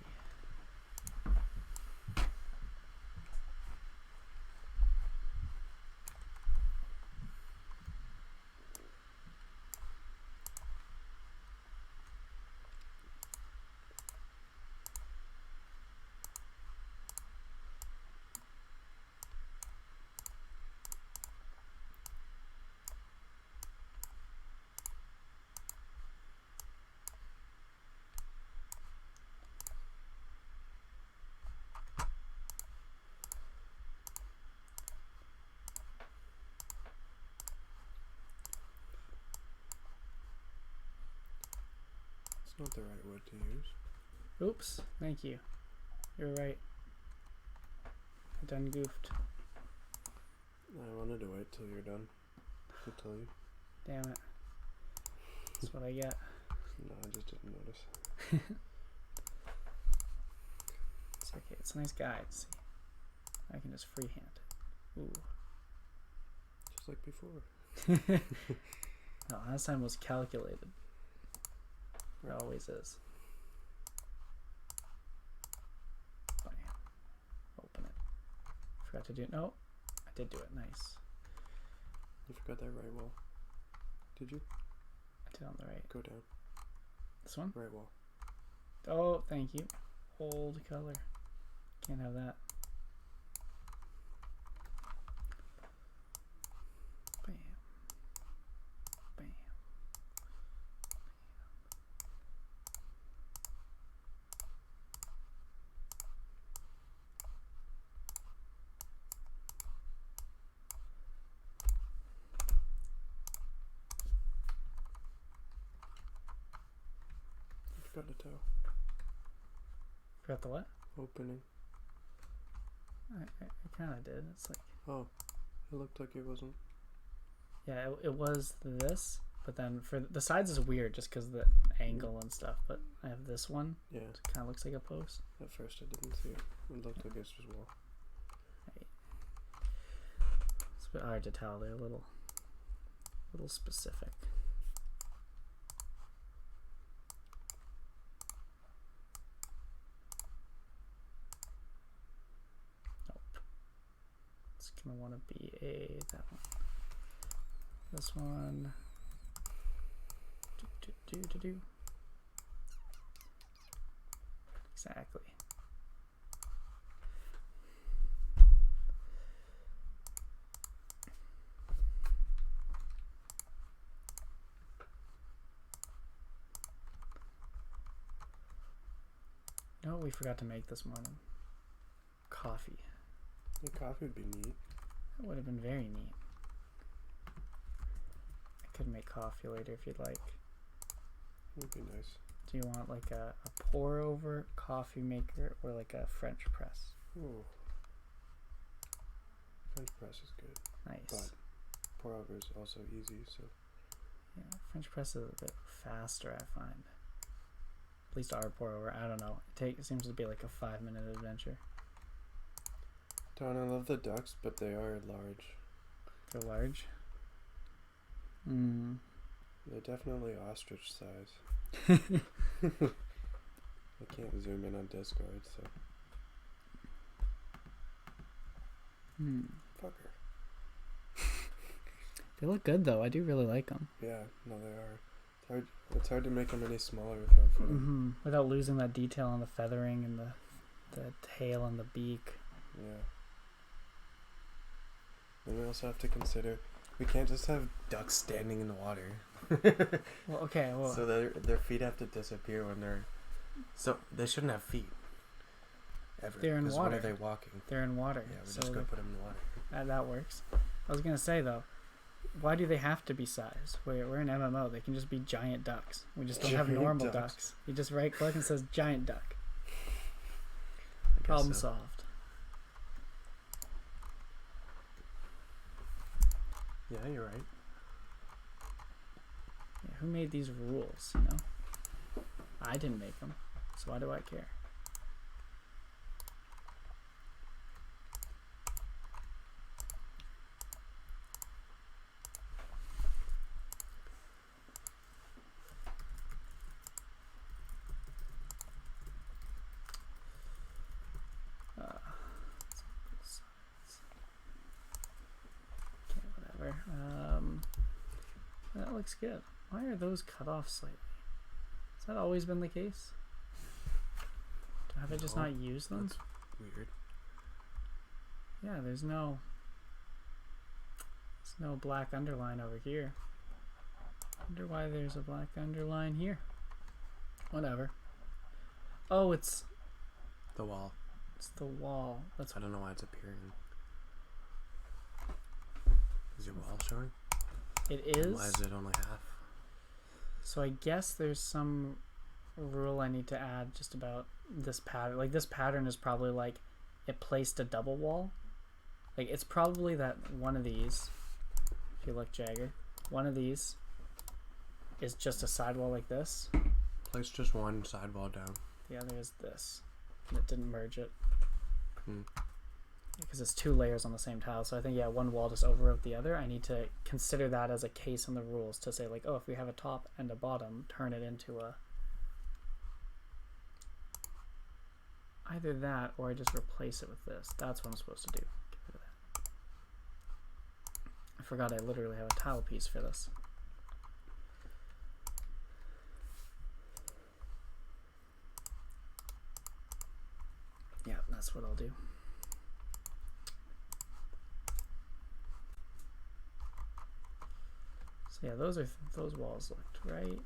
It's not the right wood to use. Oops, thank you. You're right. I done goofed. I wanted to wait till you're done to tell you. Damn it. That's what I get. No, I just didn't notice. It's okay. It's a nice guide. See, I can just freehand it. Ooh. Just like before. No, last time was calculated. It Right. always is. Bam. Open it. Forgot to do. No, I did do it. Nice. You forgot that right wall. Did you? I did on the right. Go down. This one? Right wall. Oh, thank you. Old color. Can't have that. Bam. Bam. You forgot the toe. Forgot the what? Opening. I kind of did. It's like, Oh, it looked like it wasn't. Yeah, it was this, but then for the sides is weird just because the angle and stuff. But I have this one. Yeah. It kind of looks like a post. At first I didn't see it. It looked like it's just wall. It's a bit hard to tell. They're a little specific. Nope. It's gonna want to be that one. This one. Do. Exactly. You know what we forgot to make this morning? Coffee. The coffee would be neat. That would have been very neat. I could make coffee later if you'd like. Would be nice. Do you want like a pour over coffee maker or like a French press? Ooh. French press is good. Nice. But pour over is also easy, so. Yeah, French press is a bit faster, I find. At least our pour over. I don't know. It seems to be like a 5-minute adventure. Don, I love the ducks, but they are large. They're large. Hmm. They're definitely ostrich size. I can't zoom in on Discord, so. Fucker. They look good though. I do really like them. Yeah, no, they are. It's hard to make them any smaller without feathering. Without losing that detail on the feathering and the tail and the beak. Yeah. And we also have to consider we can't just have ducks standing in the water. Well, okay. Well, So their feet have to disappear when they're. So they shouldn't have feet. Ever. They're in 'Cause water. When are they walking? they're in water. Yeah, we so just go put them in the water. that works. I was gonna say though, why do they have to be sized? We're in MMO. They can just be giant ducks. We just don't have Giant normal ducks. ducks. You just right click and it says giant duck. I guess Problem so. solved. Yeah, you're right. Yeah, who made these rules? You know, I didn't make them, so why do I care? Okay, whatever. That looks good. Why are those cut off slightly? Has that always been the case? Have I just No, not used them? That's weird. Yeah, there's no black underline over here. Wonder why there's a black underline here. Whatever. Oh, it's The wall. the wall. That's I don't know why it's appearing. Is your wall showing? it is. Why is it only half? So I guess there's some rule I need to add just about this pattern. Like this pattern is probably like it placed a double wall. Like it's probably that one of these, if you look Jagger, one of these is just a sidewall like this. Place just one sidewall down. The other is this. And it didn't merge it. Hmm. Because it's two layers on the same tile. So I think, yeah, one wall just overwrote the other. I need to consider that as a case in the rules to say, like, oh, if we have a top and a bottom, turn it into a... either that or I just replace it with this. That's what I'm supposed to do. Get rid of that. I forgot I literally have a tile piece for this. Yeah, that's what I'll do. So yeah, those walls looked right.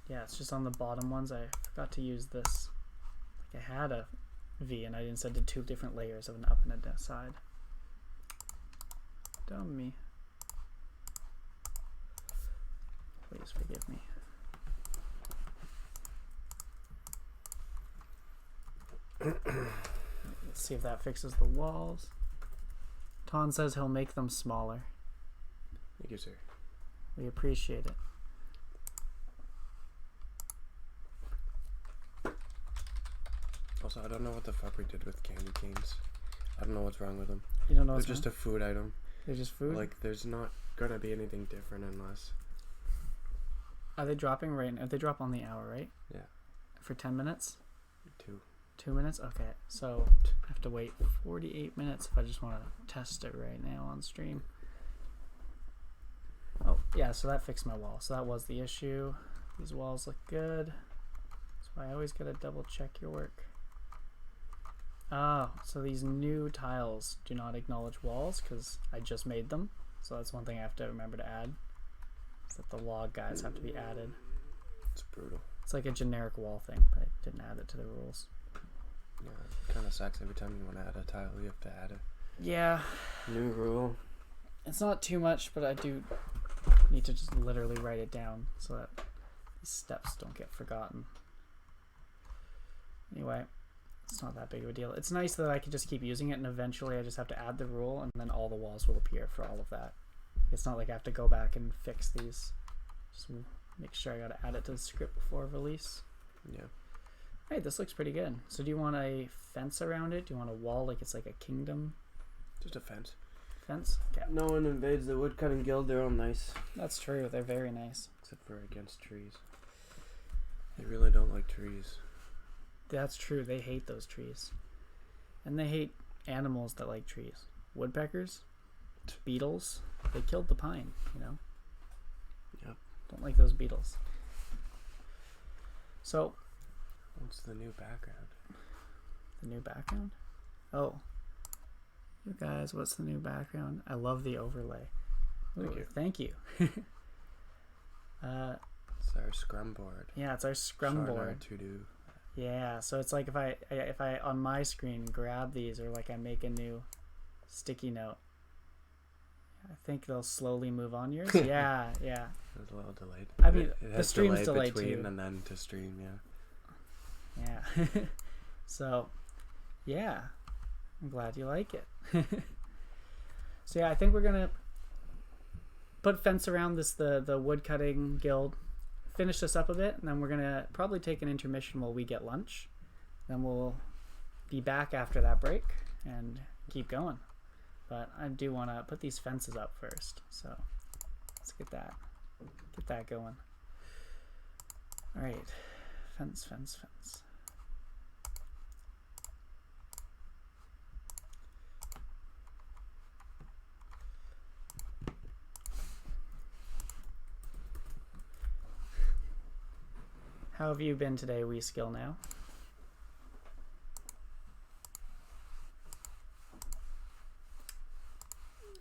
Yeah, it's just on the bottom ones. I forgot to use this. Like I had a V and I instead did two different layers of an up and a side. Dumb me. Please forgive me. Let's see if that fixes the walls. Ton says he'll make them smaller. Thank you, sir. We appreciate it. Also, I don't know what the fuck we did with candy canes. I don't know what's wrong with them. You don't know They're what's just wrong? a food item. They're just food? Like, there's not gonna be anything different unless... Are they dropping right now? They drop on the hour, right? Yeah. For 10 minutes? 2. 2 minutes? Okay. So I have to wait 48 minutes if I just want to test it right now on stream. Oh, yeah, so that fixed my wall. So that was the issue. These walls look good. That's why I always gotta double check your work. Oh, so these new tiles do not acknowledge walls because I just made them. So that's one thing I have to remember to add. Is that the log guys have to be added. It's brutal. It's like a generic wall thing, but I didn't add it to the rules. Yeah, it kind of sucks every time you want to add a tile, you have to add Yeah. a new rule. It's not too much, but I do need to just literally write it down so that these steps don't get forgotten. Anyway, it's not that big of a deal. It's nice that I can just keep using it, and eventually I just have to add the rule, and then all the walls will appear for all of that. It's not like I have to go back and fix these. Just make sure I gotta add it to the script before release. Yeah. Hey, this looks pretty good. So do you want a fence around it? Do you want a wall like it's like a kingdom Just a fence. fence? Okay. No one invades the woodcutting guild. They're all nice. That's true. They're very nice. Except for against trees. They really don't like trees. That's true. They hate those trees. And they hate animals that like trees. Woodpeckers, beetles. They killed the pine, you know? Yep. Don't like those beetles. So, What's the new background? the new background? Oh. You guys, what's the new background? I love the overlay. Ooh, Thank you. Thank you. It's our scrum board. Yeah, it's our scrum board. To do. Yeah, so it's like if I on my screen grab these, or like I make a new sticky note, I think they'll slowly move on yours. Yeah. It was a little delayed. I mean, it the has stream's delay delayed between too. and then to stream, yeah. Yeah. So, yeah, I'm glad you like it. So yeah, I think we're gonna put fence around this the wood cutting guild, finish this up a bit, and then we're gonna probably take an intermission while we get lunch. Then we'll be back after that break and keep going. But I do want to put these fences up first, so let's get that going. All right, fence. How have you been today, We Skill Now?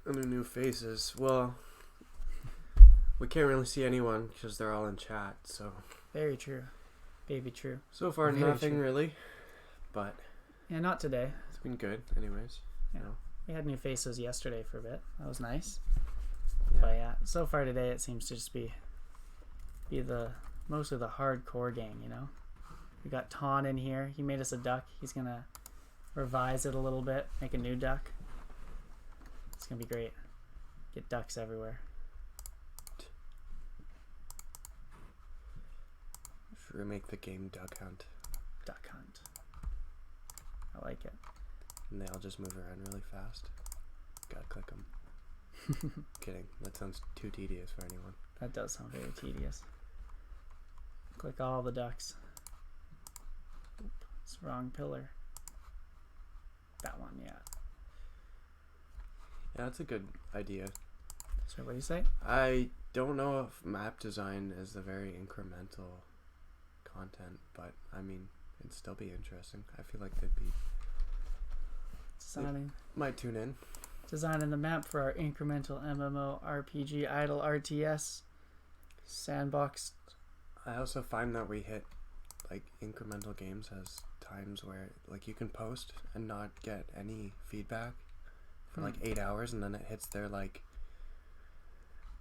Under new faces. Well, we can't really see anyone because they're all in chat, so. Very true. Baby true. So far, Very nothing true. really. But Yeah, not today. it's been good, anyways. Yeah. You know? We had new faces yesterday for a bit. That was nice. Yeah. But yeah, so far today it seems to just be mostly the hardcore gang, you know? We got Ton in here. He made us a duck. He's gonna revise it a little bit, make a new duck. It's gonna be great. Get ducks everywhere. Should remake the game Duck Hunt. Duck hunt. I like it. And they all just move around really fast. Gotta click them. Kidding. That sounds too tedious for anyone. That does sound very tedious. Click all the ducks. Oop, it's the wrong pillar. That one, yeah. Yeah, that's a good idea. So what do you say? I don't know if map design is a very incremental content, but I mean, it'd still be interesting. I feel like they'd be might tune in. Designing the map for our incremental MMO RPG idle RTS sandbox. I also find that we hit like incremental games has times where like you can post and not get any feedback for like 8 hours, and then it hits their like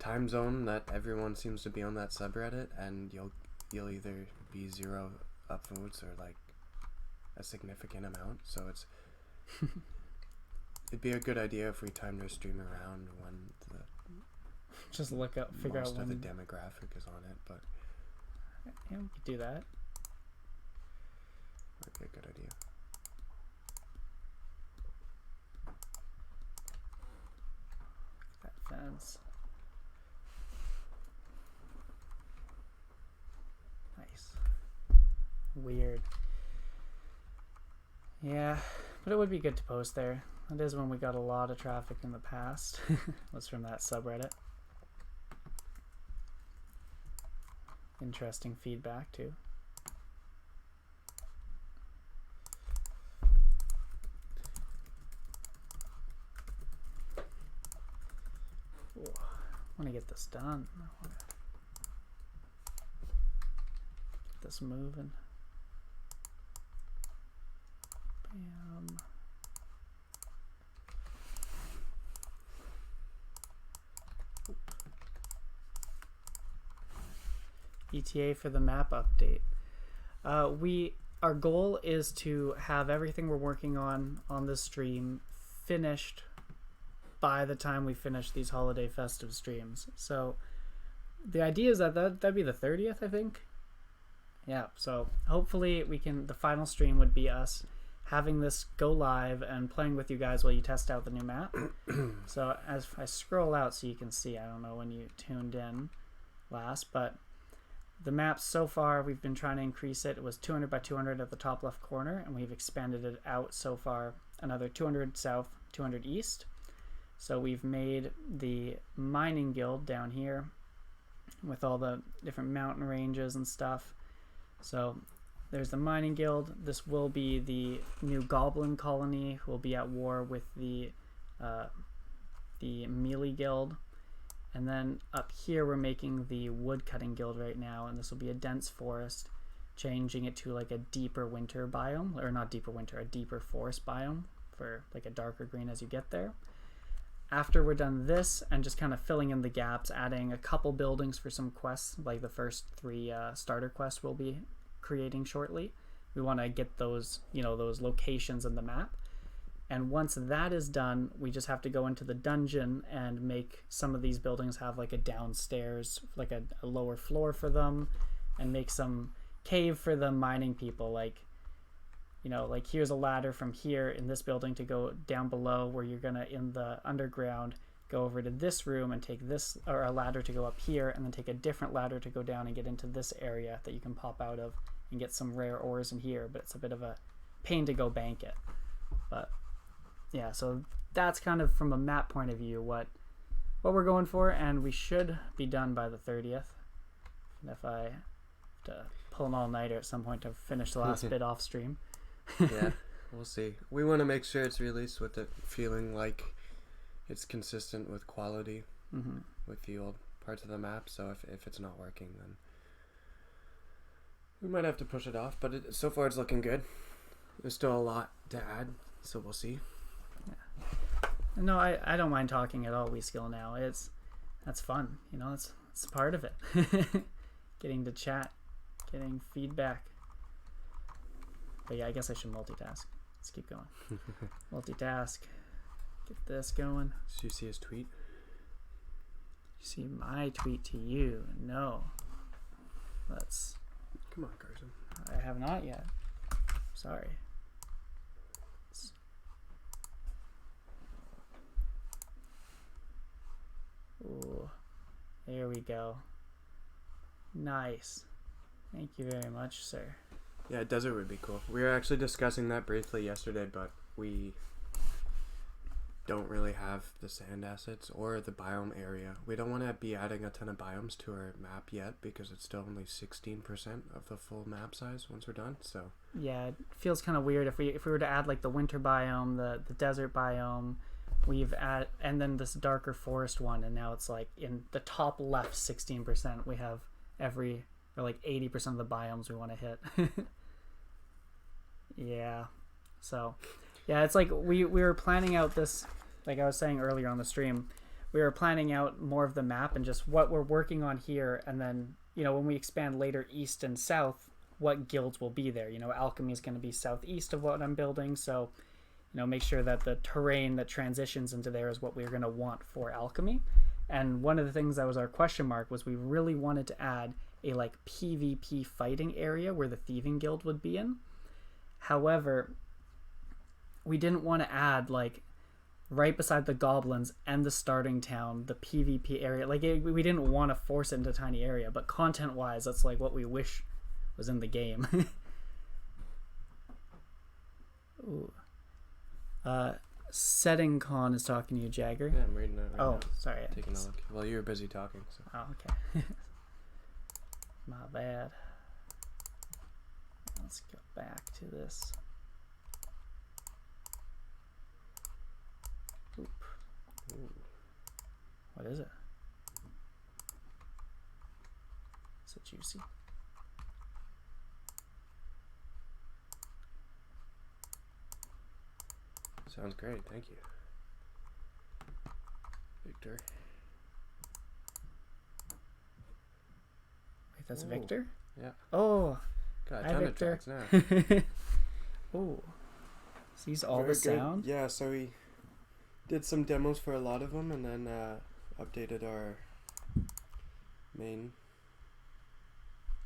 time zone that everyone seems to be on that subreddit, and you'll either be 0 upvotes or like a significant amount. So it's it'd be a good idea if we timed our stream around when Just look up, figure most out of when. the demographic is on it, but Yeah, we could do that. might be a good idea. That fence. Nice. Weird. Yeah, but it would be good to post there. That is when we got a lot of traffic in the past. Was from that subreddit. Interesting feedback too. Ooh, I want to get this done. I want to get this moving. Bam. ETA for the map update. Our goal is to have everything we're working on this stream finished by the time we finish these holiday festive streams. So the idea is that'd be the 30th, I think. Yeah, so hopefully the final stream would be us having this go live and playing with you guys while you test out the new map. So as I scroll out so you can see, I don't know when you tuned in last, but the map so far, we've been trying to increase it. It was 200 by 200 at the top left corner, and we've expanded it out so far another 200 south, 200 east. So we've made the mining guild down here with all the different mountain ranges and stuff. So there's the mining guild. This will be the new goblin colony who will be at war with the melee guild. And then up here we're making the woodcutting guild right now, and this will be a dense forest, changing it to like a deeper winter biome, or not deeper winter, a deeper forest biome for like a darker green as you get there. After we're done this and just kind of filling in the gaps, adding a couple buildings for some quests, like the first 3 starter quests we'll be creating shortly. We want to get those, those locations in the map. And once that is done, we just have to go into the dungeon and make some of these buildings have like a downstairs, like a lower floor for them, and make some cave for the mining people. Like here's a ladder from here in this building to go down below, where you're gonna, in the underground, go over to this room and take this, or a ladder to go up here, and then take a different ladder to go down and get into this area that you can pop out of and get some rare ores in here. But it's a bit of a pain to go bank it. But yeah, so that's kind of from a map point of view what we're going for, and we should be done by the 30th. And if I have to pull an all-nighter at some point to finish the last bit off stream. Yeah, we'll see. We want to make sure it's released with it feeling like it's consistent with quality with the old parts of the map. So if it's not working, then we might have to push it off. But so far it's looking good. There's still a lot to add, so we'll see. No, I don't mind talking at all. We skill now. That's fun. It's part of it. Getting to chat, getting feedback. But yeah, I guess I should multitask. Let's keep going. Multitask. Get this going. Did you see his tweet? You see my tweet to you? No. Let's. Come on, Carson. I have not yet. Sorry. Ooh, there we go. Nice. Thank you very much, sir. Yeah, desert would be cool. We were actually discussing that briefly yesterday, but we don't really have the sand assets or the biome area. We don't want to be adding a ton of biomes to our map yet because it's still only 16% of the full map size once we're done. So yeah, it feels kind of weird if we were to add like the winter biome, the desert biome, and then this darker forest one, and now it's like in the top left 16% we have like 80% of the biomes we want to hit. Yeah, so yeah, it's like we were planning out this, like I was saying earlier on the stream, we were planning out more of the map and just what we're working on here, and then when we expand later east and south, what guilds will be there. Alchemy is going to be southeast of what I'm building, so make sure that the terrain that transitions into there is what we're going to want for alchemy. And one of the things that was our question mark was we really wanted to add a like PvP fighting area where the Thieving Guild would be in. However, we didn't want to add like right beside the goblins and the starting town, the PvP area. Like we didn't want to force it into a tiny area, but content wise, that's like what we wish was in the game. Ooh. Setting Con is talking to you, Jagger. Yeah, I'm reading it right now. Oh, sorry. Taking a look. Well, you were busy talking. So. Oh, okay. My bad. Let's go back to this. Oop. Ooh. What is it? Is it juicy? Sounds great. Thank you, Victor. Wait, that's Ooh. Victor? Yeah. Oh. Got a Hi, ton Victor. of tracks now. Oh. Sees all Very the good. sound? Yeah, so we did some demos for a lot of them, and then updated our main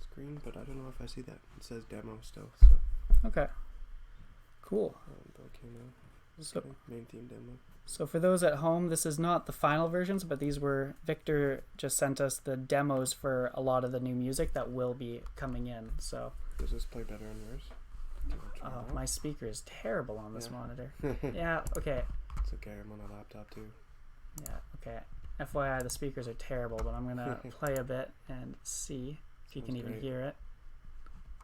screen, but I don't know if I see that. It says demo still, so. Okay. Cool. Volcano. So, Okay, main theme demo. so for those at home, this is not the final versions, but these were, Victor just sent us the demos for a lot of the new music that will be coming in. So Does this play better on yours? Do you wanna try it out? my speaker is terrible on this Yeah. monitor. Yeah, okay. It's okay, I'm on a laptop too. Yeah, okay. FYI, the speakers are terrible, but I'm going to play a bit and see if you can Sounds even great. hear it.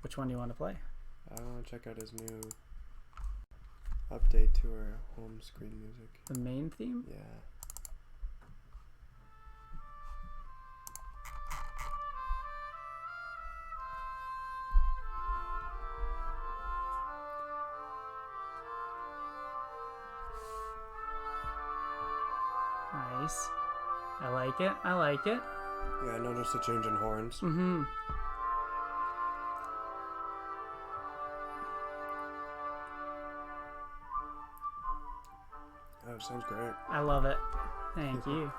Which one do you want to play? I want to check out his new update to our home screen music. The main theme? Yeah. Nice. I like it. I like it. Yeah, I noticed a change in horns. Mm-hmm. Oh, it sounds great. I love it. Thank you.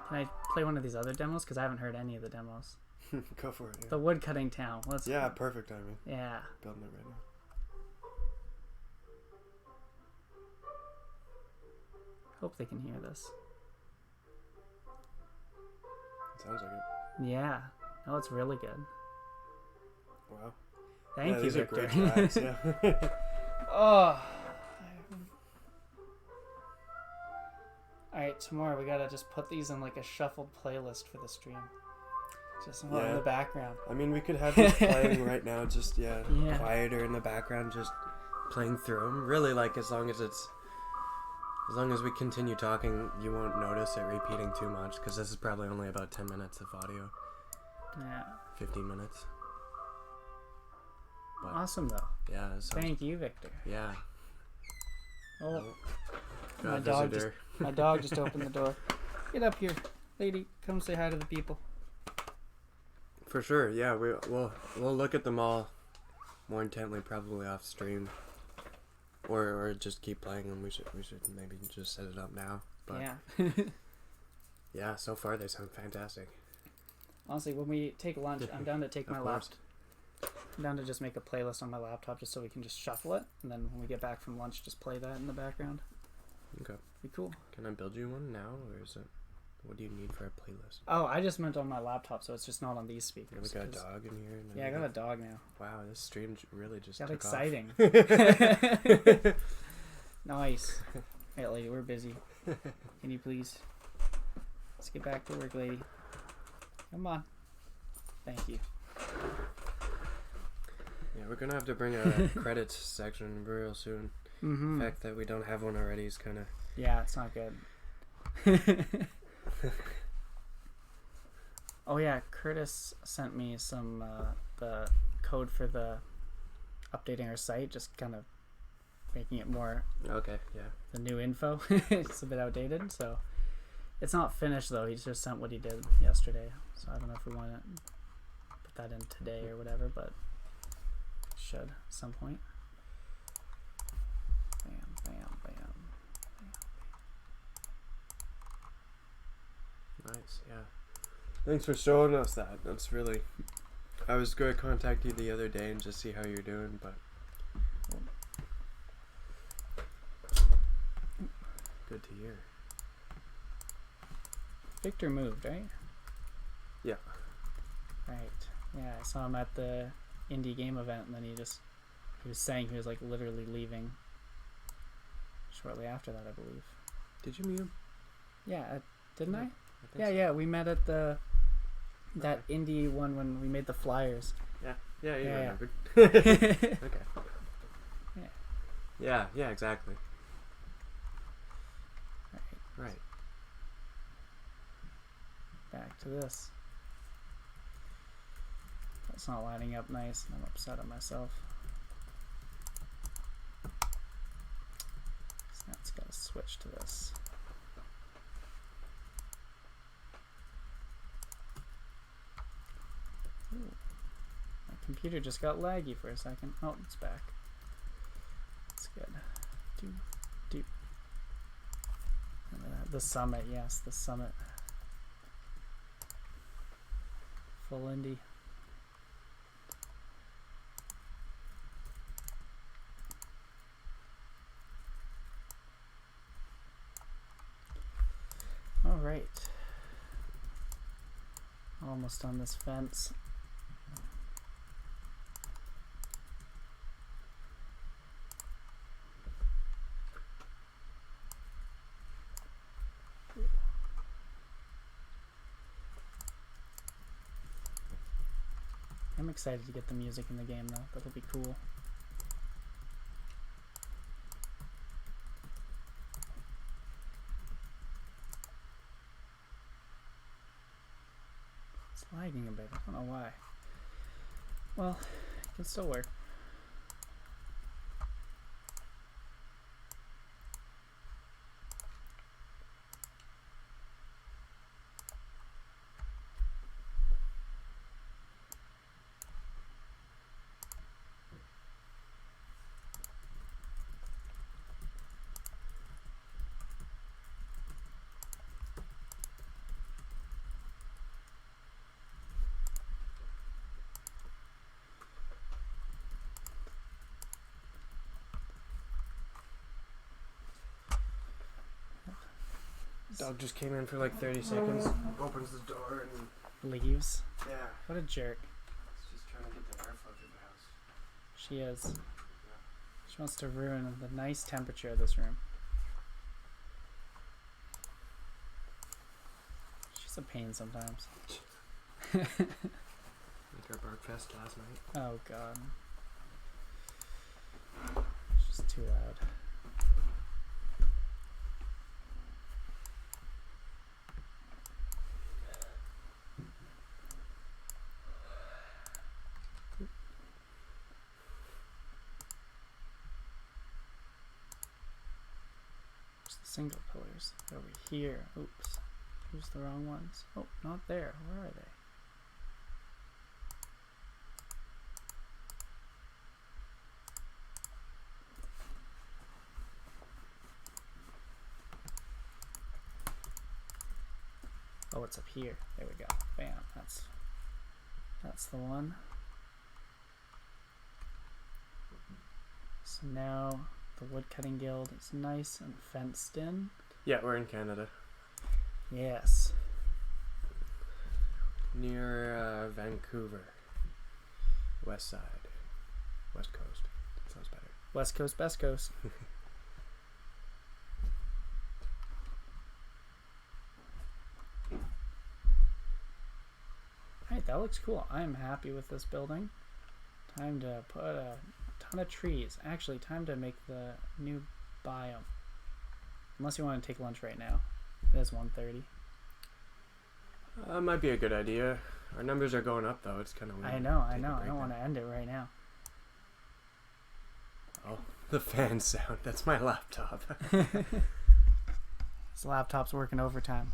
Can I play one of these other demos? Because I haven't heard any of the demos. Go for it. Yeah, The woodcutting town. Let's. yeah, perfect timing. Yeah. Building it right now. Hope they can hear this. Sounds like it. Yeah. No, it's really good. Wow. Thank yeah, you, these Victor. are great tracks, yeah. Oh. Alright, tomorrow we gotta just put these in like a shuffled playlist for the stream. Just one in Yeah. the background. I mean, we could have this playing right now, just, Yeah. quieter in the background, just playing through them. Really, like, as long as we continue talking, you won't notice it repeating too much, because this is probably only about 10 minutes of audio. Yeah. 15 minutes. But, Awesome though. yeah, it sounds, Thank you, Victor. yeah. Oh, Got my a dog visitor. my dog just opened the door. Get up here, lady. Come say hi to the people. For sure, yeah. We'll look at them all more intently, probably off stream, or just keep playing them. We should maybe just set it up now. But Yeah. yeah, so far they sound fantastic. Honestly, when we take lunch, I'm down to take Of my course. laptop. I'm down to just make a playlist on my laptop just so we can just shuffle it, and then when we get back from lunch, just play that in the background. Okay. Be cool. Can I build you one now, or is it? What do you need for a playlist? Oh, I just meant on my laptop, so it's just not on these speakers. Yeah, we got a 'cause- dog in here. And Yeah, I got a dog now. Wow, this stream really just Got took exciting. off. Nice. Hey, lady, we're busy. Can you please? Let's get back to work, lady. Come on. Thank you. Yeah, we're gonna have to bring a credits section real soon. Mm-hmm. The fact that we don't have one already is kind of. Yeah, it's not good. Oh yeah, Curtis sent me some the code for the updating our site, just kind of making it more Okay, yeah. the new info. It's a bit outdated, so it's not finished though. He just sent what he did yesterday, so I don't know if we want to put that in today or whatever, but should at some point. Bam, bam, bam. Nice, yeah. Thanks for showing us that. That's really... I was going to contact you the other day and just see how you're doing, but... Good to hear. Victor moved, right? Yeah. Right. Yeah, I saw him at the indie game event, and then he was saying he was like literally leaving shortly after that, I believe. Did you meet him? Yeah, didn't I? think so. Yeah, we met at that indie one when we made the flyers. Yeah, you Yeah. remembered. Okay. Yeah. Yeah, exactly. Right. Right. Back to this. That's not lining up nice, and I'm upset at myself. So now it's got to switch to this. Ooh. My computer just got laggy for a second. Oh, it's back. That's good. Do. The summit, yes, the summit. Full indie. All right. Almost on this fence. I'm excited to get the music in the game though. That'll be cool. It's lagging a bit. I don't know why. Well, it can still work. Dog just came in for like 30 seconds, opens the door and... Leaves. Yeah. What a jerk. It's just trying to get the airflow through the house. She is. She wants to ruin the nice temperature of this room. She's a pain sometimes. Like our bark fest last night. Oh god. She's too loud. Single pillars over here. Oops. Here's the wrong ones. Oh, not there. Where are they? Oh, it's up here. There we go. Bam. That's the one. So now the woodcutting guild is nice and fenced in. Yeah, we're in Canada. Yes. Near Vancouver. West side. West coast. Sounds better. West coast, best coast. Alright, that looks cool. I am happy with this building. Time to put a ton of trees. Actually, time to make the new biome. Unless you want to take lunch right now. It is 1:30. Might be a good idea. Our numbers are going up though. It's kind of weird. I know. I don't want to end it right now. Oh, the fan sound. That's my laptop. This laptop's working overtime.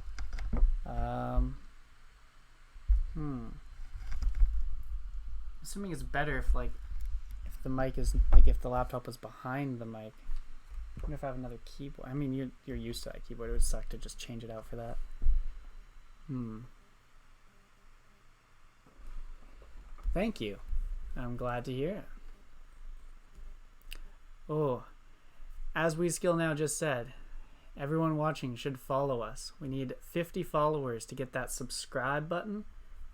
Assuming it's better if the mic is if the laptop was behind the mic. I wonder if I have another keyboard. I mean, you're used to that keyboard. It would suck to just change it out for that. Thank you. I'm glad to hear it. Oh, as We Skill Now just said, everyone watching should follow us. We need 50 followers to get that subscribe button,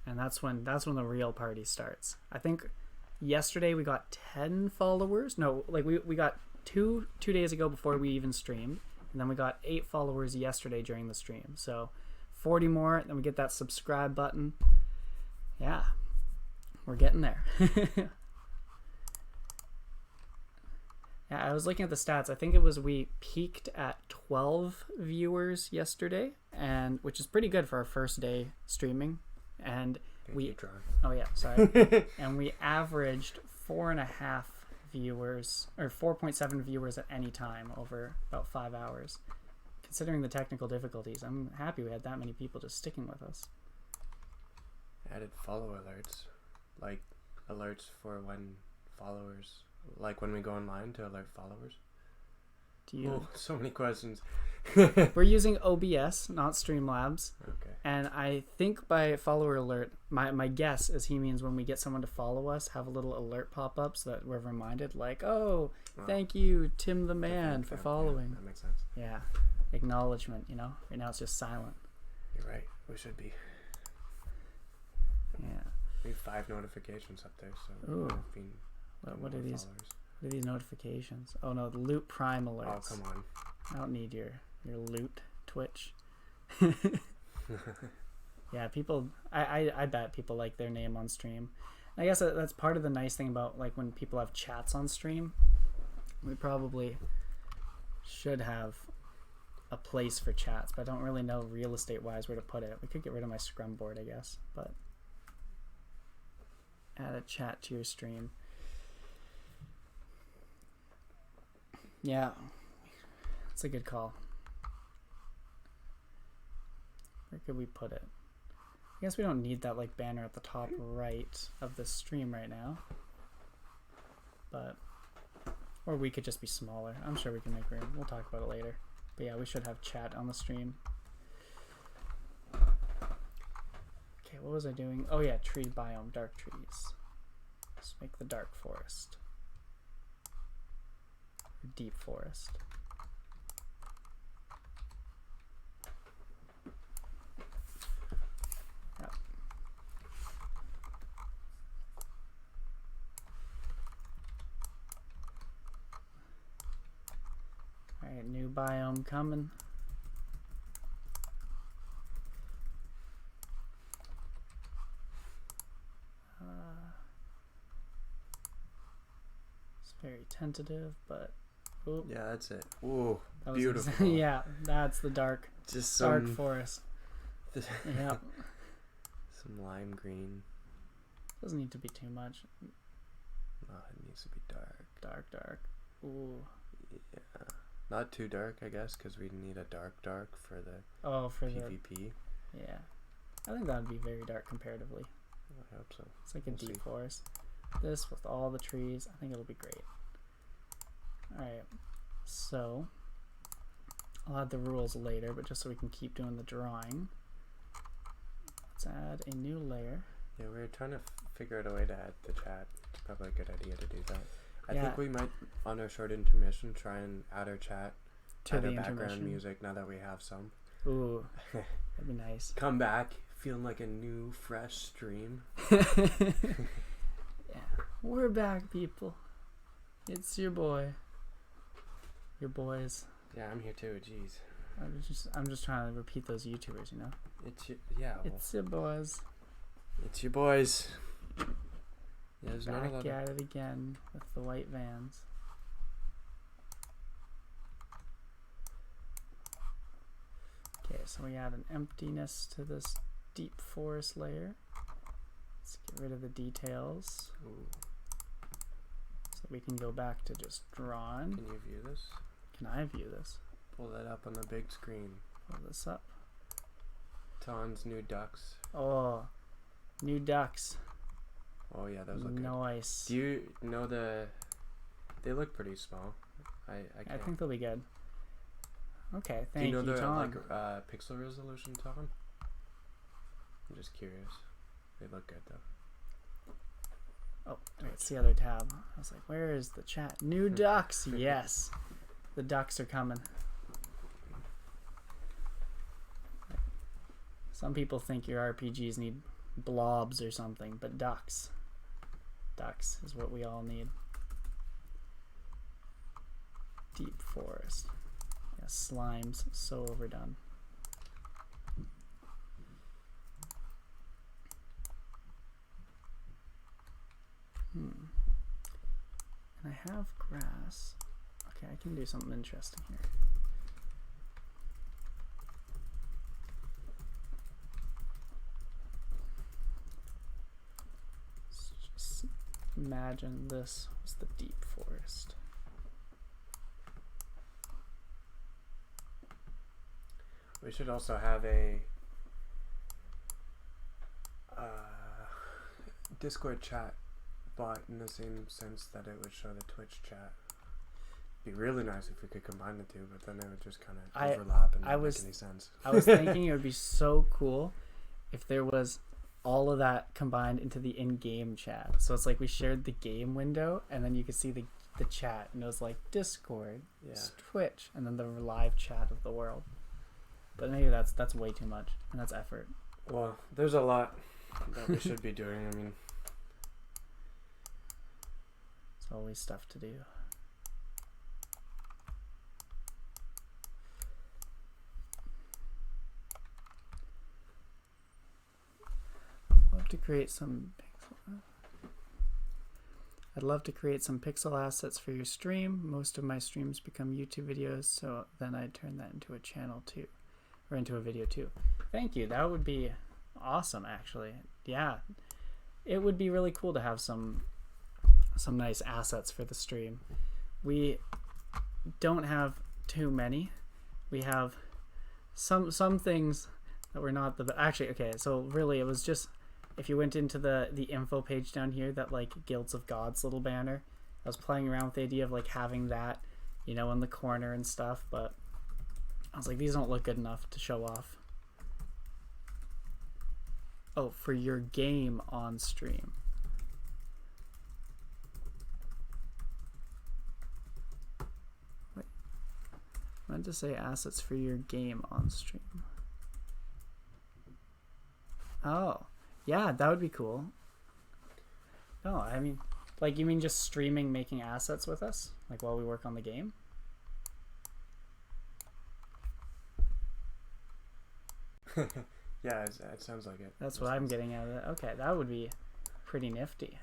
and that's when the real party starts. I think yesterday we got 10 followers. No, like we got two days ago before we even streamed, and then we got 8 followers yesterday during the stream. So 40 more, then we get that subscribe button. Yeah, we're getting there. Yeah, I was looking at the stats. I think it was we peaked at 12 viewers yesterday, and which is pretty good for our first day streaming. And oh yeah, sorry. And we averaged 4.5 viewers or 4.7 viewers at any time over about 5 hours. Considering the technical difficulties, I'm happy we had that many people just sticking with us. Added follow alerts, like alerts for when followers. Like when we go online to alert followers. Do you? Oh, so many questions. We're using OBS, not Streamlabs. Okay. And I think by follower alert, my guess is he means when we get someone to follow us, have a little alert pop up so that we're reminded, like, oh, thank you, Tim the Man, for following. Yeah, that makes sense. Yeah. Acknowledgement, you know? Right now it's just silent. You're right. We should be. Yeah. We have 5 notifications up there, so. Ooh. Been What are these? What are these notifications? Oh no, the Loot Prime alerts. Oh, come on. I don't need your loot, Twitch. Yeah, people. I bet people like their name on stream. I guess that's part of the nice thing about like when people have chats on stream. We probably should have a place for chats, but I don't really know real estate wise where to put it. We could get rid of my scrum board, I guess, but add a chat to your stream. Yeah, that's a good call. Where could we put it? I guess we don't need that like banner at the top right of the stream right now. But, or we could just be smaller. I'm sure we can make room. We'll talk about it later. But yeah, we should have chat on the stream. Okay, what was I doing? Oh yeah, tree biome, dark trees. Let's make the dark forest. Deep forest. Yep. Alright, new biome coming. It's very tentative, but oop. Yeah, that's it. Ooh, That was beautiful. Yeah, that's the dark Just forest. Yep. Some lime green. Doesn't need to be too much. Oh, it needs to be dark. Dark. Ooh. Yeah. Not too dark, I guess, because we need a dark for the For PvP. Yeah. I think that would be very dark comparatively. I hope so. It's like a deep forest. This with all the trees, I think it'll be great. Alright, so I'll add the rules later, but just so we can keep doing the drawing, let's add a new layer. Yeah, we were trying to figure out a way to add the chat. It's probably a good idea to do that. I think we might, on our short intermission, try and add our chat to the background music now that we have some. Ooh, that'd be nice. Come back feeling like a new, fresh stream. Yeah, we're back, people. It's your boy. Your boys. Yeah, I'm here too. Jeez. I'm just trying to repeat those YouTubers, you know. It's your It's your boys. It's your boys. Yeah, there's Back not a lot at it again with the white vans. Okay, so we add an emptiness to this deep forest layer. Let's get rid of the details. Ooh. So we can go back to just drawing. Can you view this? Can I view this? Pull that up on the big screen. Pull this up. Ton's new ducks. Oh, new ducks. Oh yeah, those look good. Nice. Do you know they look pretty small. I think they'll be good. Okay, thank you, Do you know the Tom. pixel resolution, Tom? just curious. They look good though. Oh, wait, it's the other tab. I was like, where is the chat? New ducks. Yes. The ducks are coming. Some people think your RPGs need blobs or something, but ducks. Ducks is what we all need. Deep forest. Yeah, slime's so overdone. And I have grass. Okay, I can do something interesting here. Let's just imagine this was the deep forest. We should also have a Discord chat bot in the same sense that it would show the Twitch chat. It'd be really nice if we could combine the two, but then it would just kind of overlap and not make any sense. I was thinking it would be so cool if there was all of that combined into the in-game chat. So it's like we shared the game window, and then you could see the chat, and it was like Discord, Twitch, and then the live chat of the world. But maybe that's way too much, and that's effort. Well, there's a lot that we should be doing. I mean, it's always stuff to do. I'd love to create some pixel assets for your stream. Most of my streams become YouTube videos, so then I turn that into a channel too, or into a video too. Thank you. That would be awesome, actually. Yeah, it would be really cool to have some nice assets for the stream. We don't have too many. We have some things that were not the actually. Okay, so really it was just, if you went into the info page down here, that like Guilds of Gods little banner, I was playing around with the idea of like having that, you know, in the corner and stuff, but I was like, these don't look good enough to show off. Oh, for your game on stream. Wait, I meant to say assets for your game on stream. Oh, yeah, that would be cool. No, I mean, like, you mean just streaming, making assets with us, like while we work on the game? yeah, it sounds like it. That's what I'm getting out of it. Okay, that would be pretty nifty.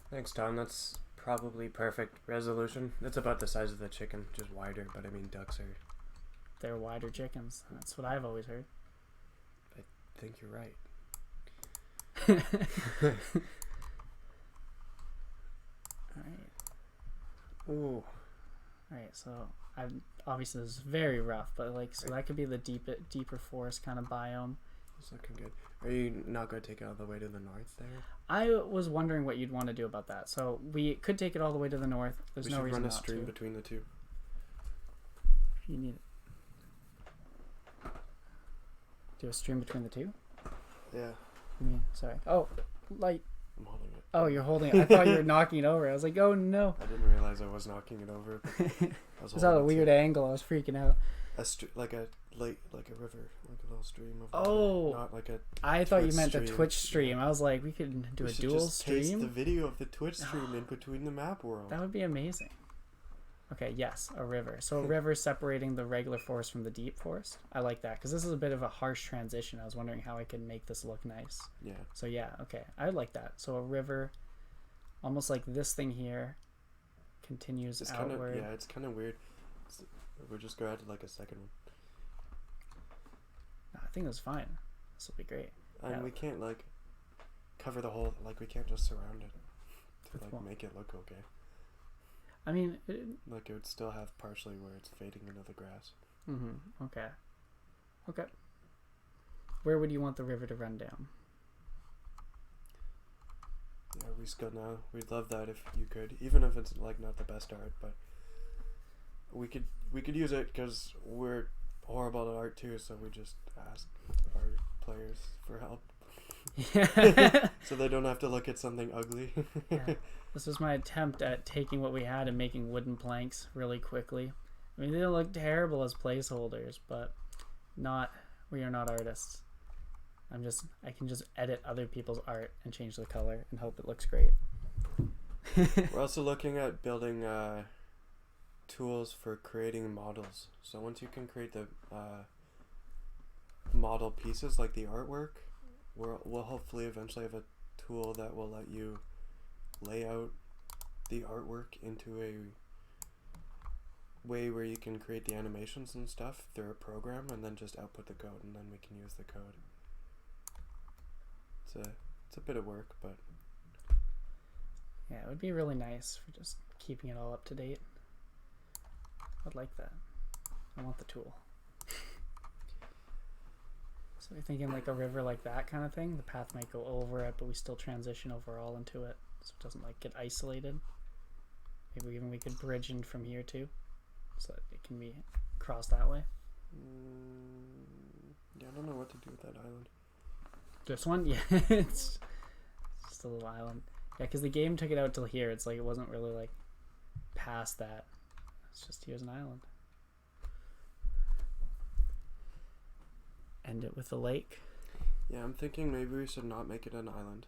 Thanks, Tom. That's probably perfect resolution. It's about the size of the chicken, just wider, but I mean, ducks are... They're wider chickens. That's what I've always heard. I think you're right. Alright. Ooh. Alright, so I'm obviously this is very rough, but like, so that could be the deeper forest kind of biome. It's looking good. Are you not going to take it all the way to the north there? I was wondering what you'd want to do about that. So we could take it all the way to the north. There's no reason not to. We should run a stream between the two. You need it. Do a stream between the two? Yeah. Sorry. Oh, light. I'm holding it. Oh, you're holding it. I thought you were knocking it over. I was like, oh no. I didn't realize I was knocking it over. It was at a weird angle. I was freaking out. Like a river, like a little stream of water, not like a. I thought you meant the Twitch stream. Yeah. I was like, we could do a dual stream. Taste the video of the Twitch stream in between the map world. That would be amazing. Okay, yes, a river. So a river separating the regular forest from the deep forest. I like that because this is a bit of a harsh transition. I was wondering how I could make this look nice. Yeah. So yeah, okay, I like that. So a river, almost like this thing here, continues outward. Yeah, it's kind of weird. We're just going to add like a second one. I think that's fine. This will be great. And we can't like cover the whole. Like we can't just surround it to like make it look okay. I mean, it would still have partially where it's fading into the grass. Mm-hmm. Okay. Okay. Where would you want the river to run down? Yeah, we still know. We'd love that if you could, even if it's like not the best art, but we could use it because we're horrible at art too. So we just ask our players for help. Yeah. So they don't have to look at something ugly. Yeah. This was my attempt at taking what we had and making wooden planks really quickly. I mean, they don't look terrible as placeholders, but we are not artists. I can just edit other people's art and change the color and hope it looks great. We're also looking at building tools for creating models. So once you can create the model pieces, like the artwork, we'll hopefully eventually have a tool that will let you lay out the artwork into a way where you can create the animations and stuff through a program and then just output the code, and then we can use the code. It's a bit of work, but yeah, it would be really nice for just keeping it all up to date. I'd like that. I want the tool. So we're thinking like a river like that kind of thing. The path might go over it, but we still transition overall into it, so it doesn't like get isolated. Maybe even we could bridge in from here too, so that it can be crossed that way. Yeah, I don't know what to do with that island. This one, yeah, it's just a little island. Yeah, because the game took it out till here. It's like it wasn't really like past that. It's just here's an island. End it with a lake. Yeah, I'm thinking maybe we should not make it an island.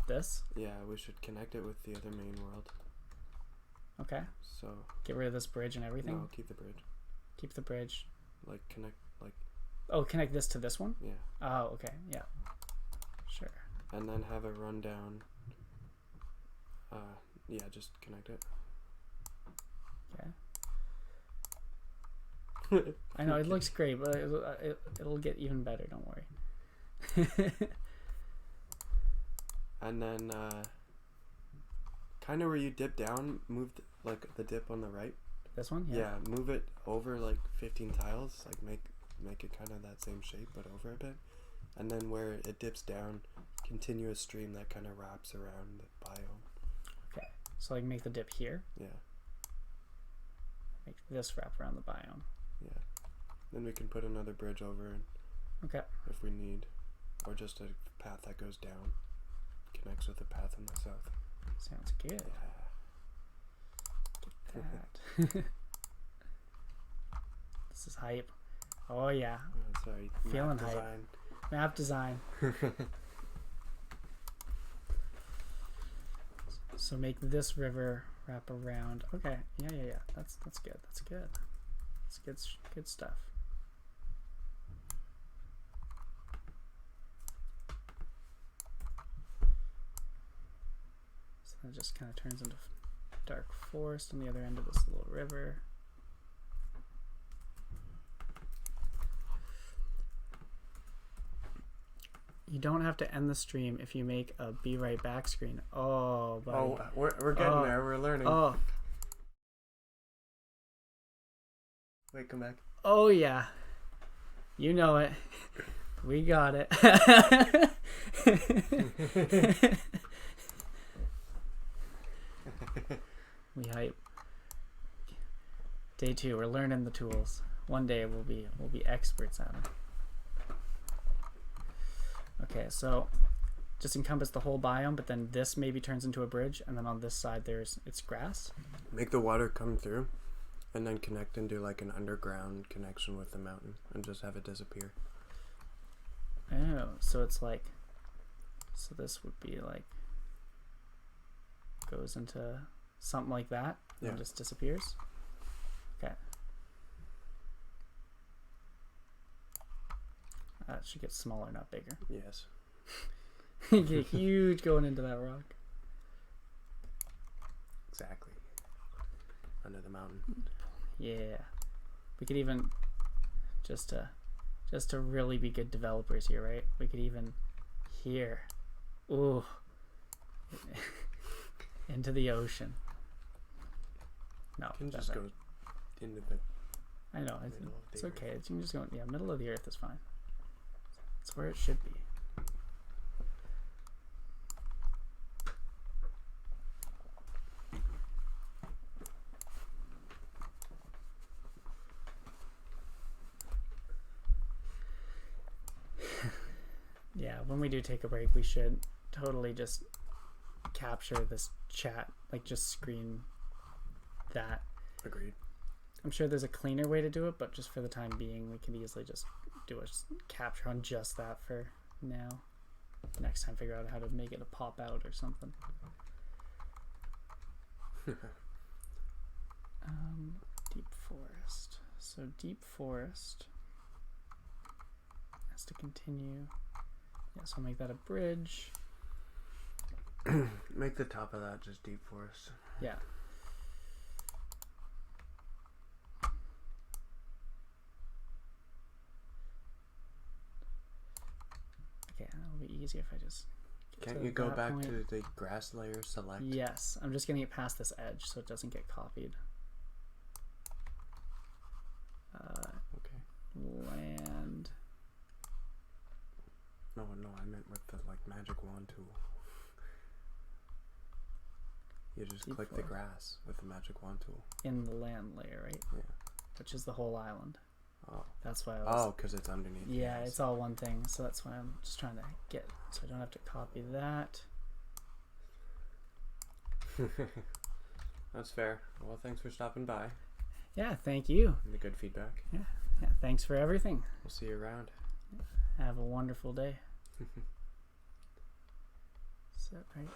This? Yeah, we should connect it with the other main world. Okay. So Get rid of this bridge and everything? no, keep the bridge. Keep the bridge. Like connect, like Oh, connect this to this one? yeah, Oh, okay. Yeah. Sure. and then have a rundown. Yeah, just connect it. Okay. I know, it looks great, but it'll get even better, don't worry. And then kind of where you dip down, move like the dip on the right. This one? Yeah, move it over like 15 tiles, like make it kind of that same shape but over a bit. And then where it dips down, continue a stream that kind of wraps around the biome. Okay. So like make the dip here. Yeah. Make this wrap around the biome. Yeah. Then we can put another bridge over and Okay. if we need, or just a path that goes down, connects with the path in the south. Sounds good. Yeah. Get that. This is hype. Oh yeah. Sorry. Feeling map hype. design. Map design. So make this river wrap around. Okay. Yeah. That's good. That's good. That's good stuff. So it just kind of turns into dark forest on the other end of this little river. You don't have to end the stream if you make a be right back screen. Oh, buddy. Oh, we're getting there. We're learning. Oh, Wait, come back. oh yeah. You know it. We got it. We hype. Day 2, we're learning the tools. One day we'll be experts at them. Okay, so just encompass the whole biome, but then this maybe turns into a bridge, and then on this side it's grass. Make the water come through, and then connect and do like an underground connection with the mountain, and just have it disappear. Oh, so it's like, so this would be like, goes into something like that, and Yeah. just disappears. Okay. That should get smaller, not bigger. Yes. Get huge going into that rock. Exactly. Under the mountain. Yeah. We could even, just to really be good developers here, right? We could even here. Ooh. Into the ocean. No. You can that's just right. go into the I know. middle of It's the okay. You can just go, yeah, middle of the earth is fine. It's where it should be. Yeah, when we do take a break, we should totally just capture this chat, like just screen that. Agreed. I'm sure there's a cleaner way to do it, but just for the time being, we can easily just do a capture on just that for now. Next time, figure out how to make it a pop out or something. Deep forest. So deep forest has to continue. Yeah, so I'll make that a bridge. Make the top of that just deep forest. Yeah. Okay, that'll be easier if I just Can't you go back to the grass layer select? Yes, I'm just getting it past this edge so it doesn't get copied. Okay. Land. No, I meant with the like magic wand tool. You just Deep click forest. the grass with the magic wand tool. In the land layer, right? Yeah. Which is the whole island. Oh. That's why I was... Oh, because it's underneath. Yeah, it's all one thing, so that's why I'm just trying to get... So I don't have to copy that. That's fair. Well, thanks for stopping by. Yeah, thank you. And the good feedback. Yeah, thanks for everything. We'll see you around. Have a wonderful day. Is that right?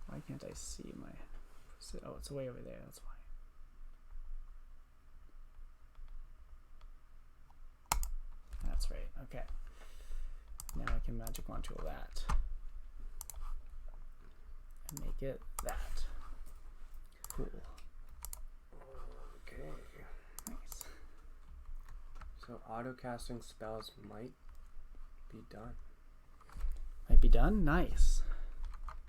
Why can't I see my... Oh, it's way over there, that's why. That's right, okay. Now I can magic wand tool that. And make it that. Cool. Okay. Nice. So auto casting spells might be done. Might be done? Nice.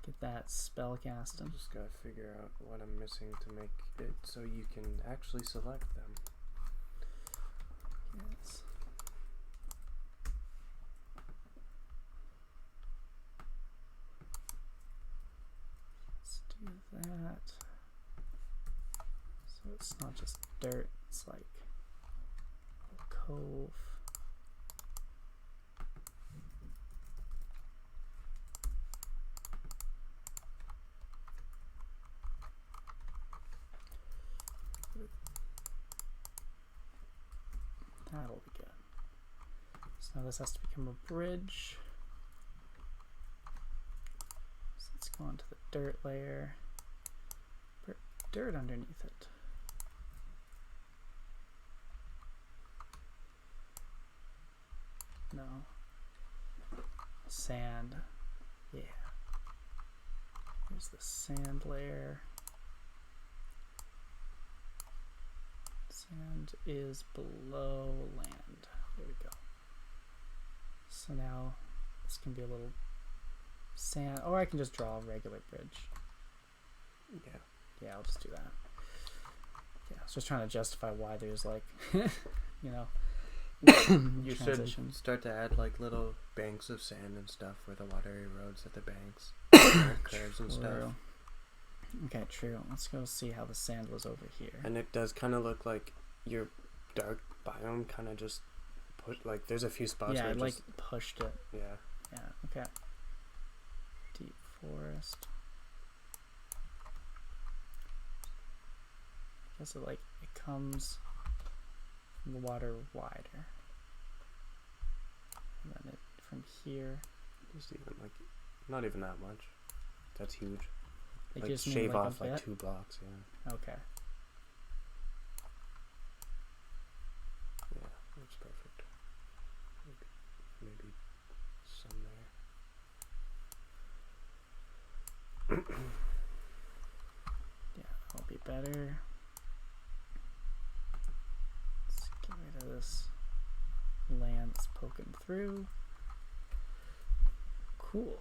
Get that spell casting. Just gotta figure out what I'm missing to make it so you can actually select them. Yes. Let's do that. So it's not just dirt, it's like a cove. That'll be good. So now this has to become a bridge. So let's go onto the dirt layer. Put dirt underneath it. No. Sand. Yeah. Here's the sand layer. Sand is below land. There we go. So now this can be a little sand, or I can just draw a regular bridge. Yeah. Yeah, I'll just do that. Yeah, I was just trying to justify why there's like, you know, You should start to add like little banks of sand and stuff where the water erodes at the banks. Curves and stuff. True. Okay, true. Let's go see how the sand was over here. And it does kind of look like your dark biome kind of just put, like there's a few spots Yeah, where I it like just, pushed it. yeah. Yeah, okay. Deep forest. I guess it comes from the water wider. And then it from here. Just even like, not even that much. That's huge. Like, Like just need, shave like, off a like bit? 2 blocks, yeah. Okay. Yeah, that's perfect. Maybe some there. Yeah, that'll be better. Let's get rid of this land that's poking through. Cool.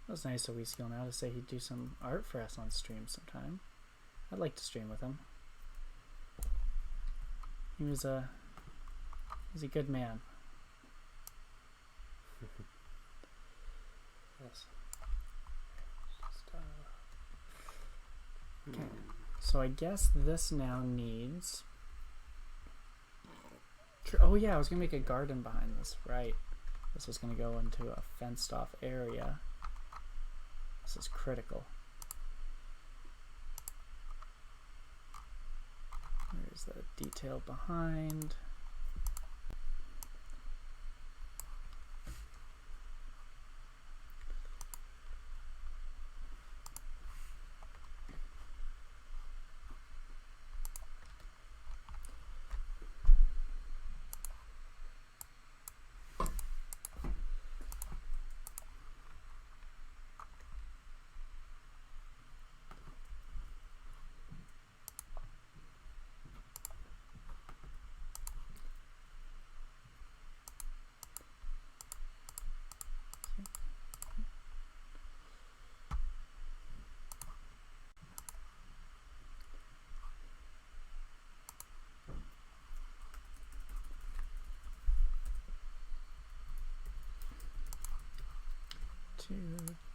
That was nice of Weeskill now to say he'd do some art for us on stream sometime. I'd like to stream with him. He's a good man. Yes. Okay. So I guess this now needs Oh yeah, I was gonna make a garden behind this. Right. This was gonna go into a fenced off area. This is critical. There's the detail behind.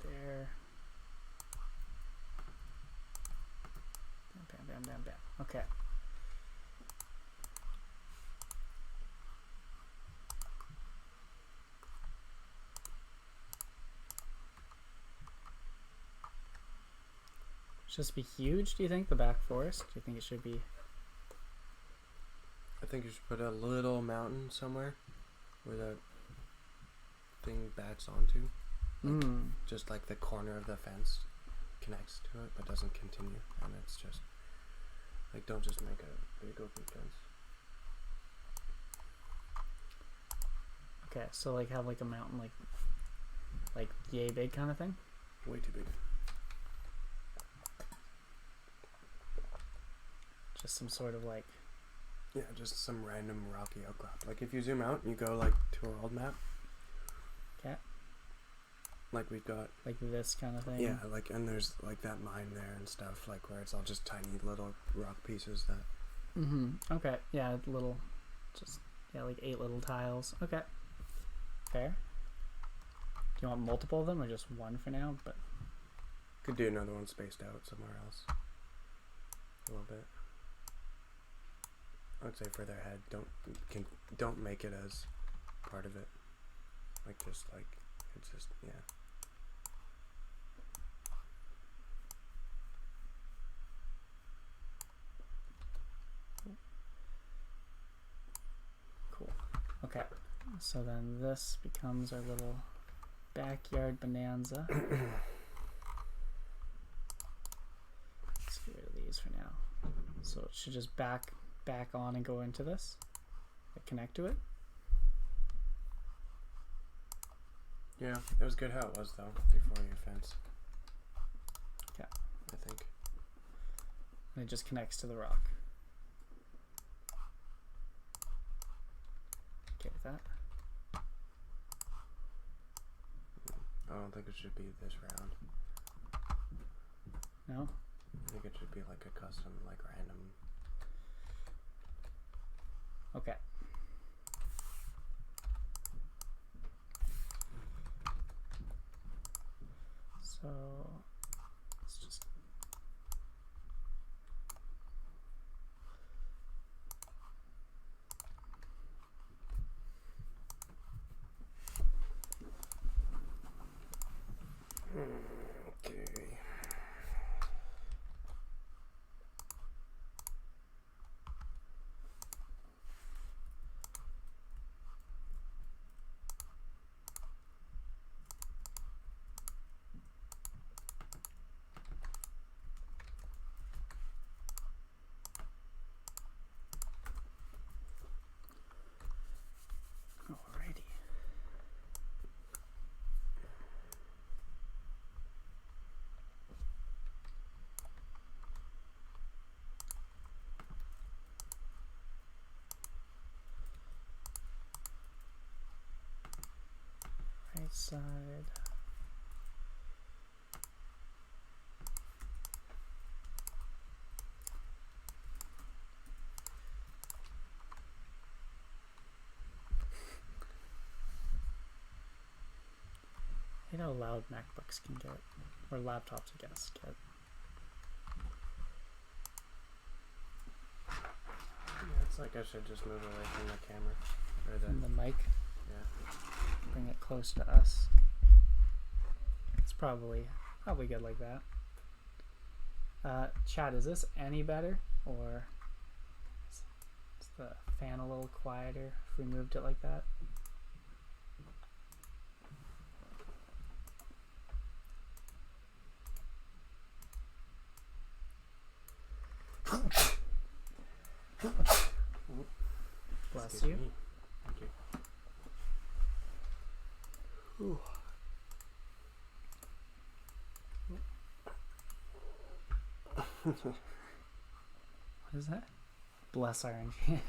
There. Bam, bam, bam, bam. Okay. Should this be huge, do you think, the back forest? Do you think it should be? I think you should put a little mountain somewhere where that thing bats onto. Just like the corner of the fence connects to it but doesn't continue, and it's just like, don't just make a big open fence. Okay, so like have like a mountain like yay big kind of thing? Way too big. Just some sort of like, yeah, just some random rocky outcrop. Like if you zoom out and you go like to our old map. Okay. Like we've got like this kind of thing. Yeah, like, and there's like that mine there and stuff, like where it's all just tiny little rock pieces that. Okay. Yeah, little, just like 8 little tiles. Okay. Fair. Do you want multiple of them or just one for now? But could do another one spaced out somewhere else. A little bit. I would say further ahead. Don't make it as part of it. Like just like it's just yeah. Cool. Okay. So then this becomes our little backyard bonanza. Let's get rid of these for now. So it should just back on and go into this. Connect to it. Yeah, it was good how it was though before your fence. Yeah. I think. And it just connects to the rock. Okay with that. I don't think it should be this round. No? I think it should be like a custom, like random. Okay. So let's just Okay. alrighty. Right side. You know how loud MacBooks can get, or laptops, I guess, get. Yeah, It's like I should just move away from the camera. Or From the mic. yeah. Bring it close to us. It's probably good like that. Chat, is this any better, or is the fan a little quieter if we moved it like that? Bless Excuse you. me. Thank you. Ooh. What is that? Bless RNG.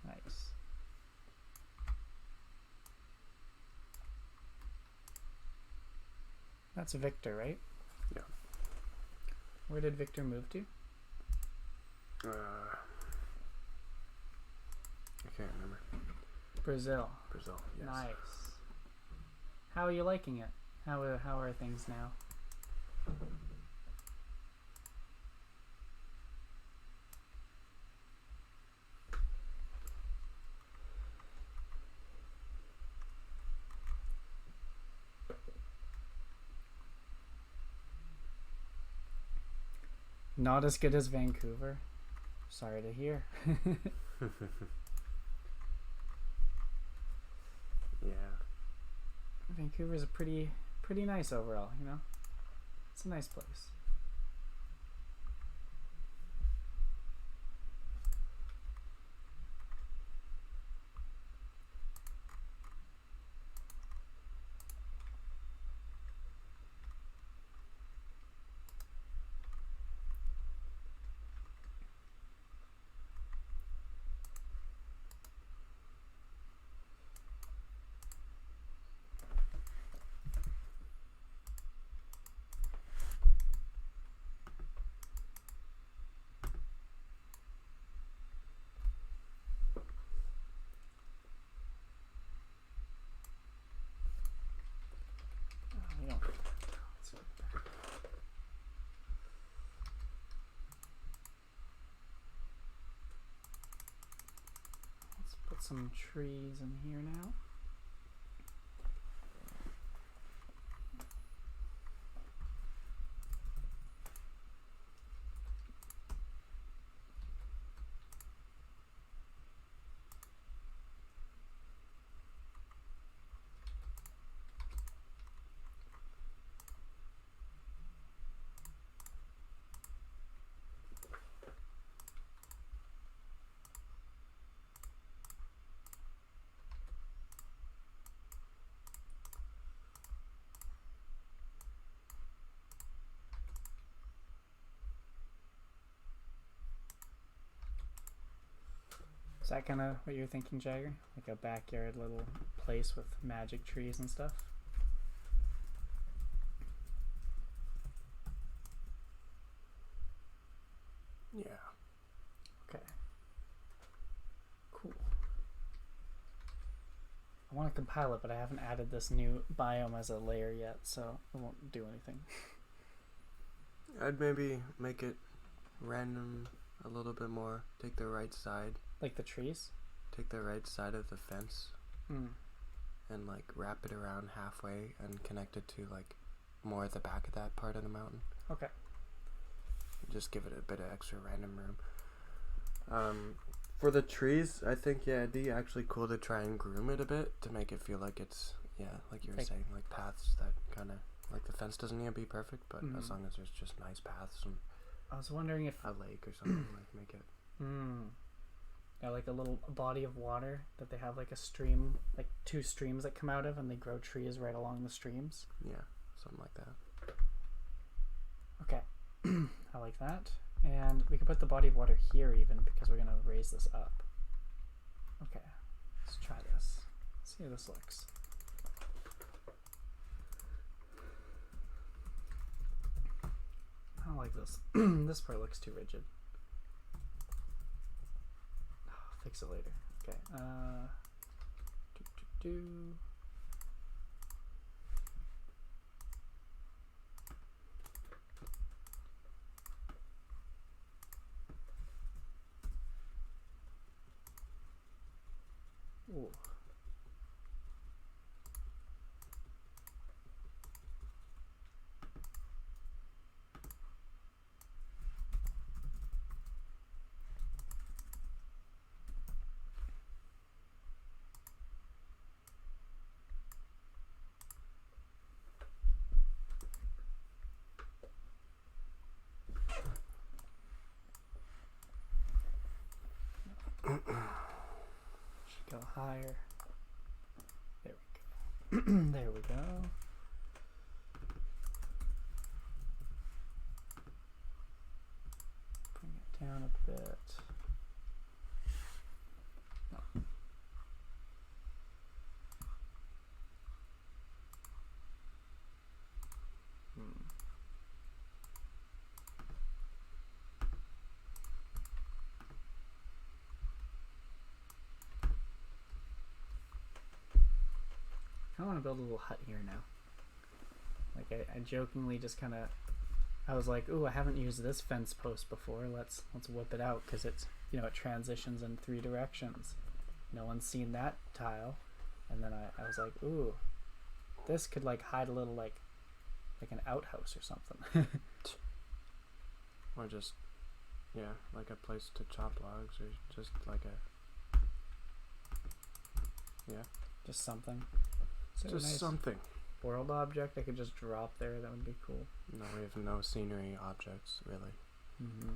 Nice. That's Victor, right? Yeah. Where did Victor move to? I can't remember. Brazil. Brazil. Yes. Nice. How are you liking it? How are things now? Not as good as Vancouver. Sorry to hear. Yeah. Vancouver's a pretty nice overall, you know? It's a nice place. Let's put some trees in here now. Is that kind of what you're thinking, Jagger? Like a backyard little place with magic trees and stuff? Yeah. Okay. Cool. I want to compile it, but I haven't added this new biome as a layer yet, so it won't do anything. I'd maybe make it random a little bit more. Take the right side. Like the trees? Take the right side of the fence Hmm. and like wrap it around halfway and connect it to like more at the back of that part of the mountain. Okay. Just give it a bit of extra random room. For the trees, I think it'd be actually cool to try and groom it a bit to make it feel like it's like you were saying, like paths that kind of like the fence doesn't need to be perfect, but as long as there's just nice paths and I was wondering if a lake or something like make it. Yeah, like a little body of water that they have like a stream, like two streams that come out of, and they grow trees right along the streams. Yeah, something like that. Okay. I like that. And we can put the body of water here even because we're going to raise this up. Okay. Let's try this. Let's see how this looks. I don't like this. This part looks too rigid. Fix it later. Okay. Go higher. There we go. There we go. Bring it down a bit. No. I want to build a little hut here now. Like I jokingly just kind of, I was like, ooh, I haven't used this fence post before. Let's whip it out because it's, you know, it transitions in 3 directions. No one's seen that tile. And then I was like, ooh, this could like hide a little like an outhouse or something. Or just, yeah, like a place to chop logs or just like a, yeah. Just something. So Just nice something. world object I could just drop there. That would be cool. No, we have no scenery objects, really. Mm-hmm.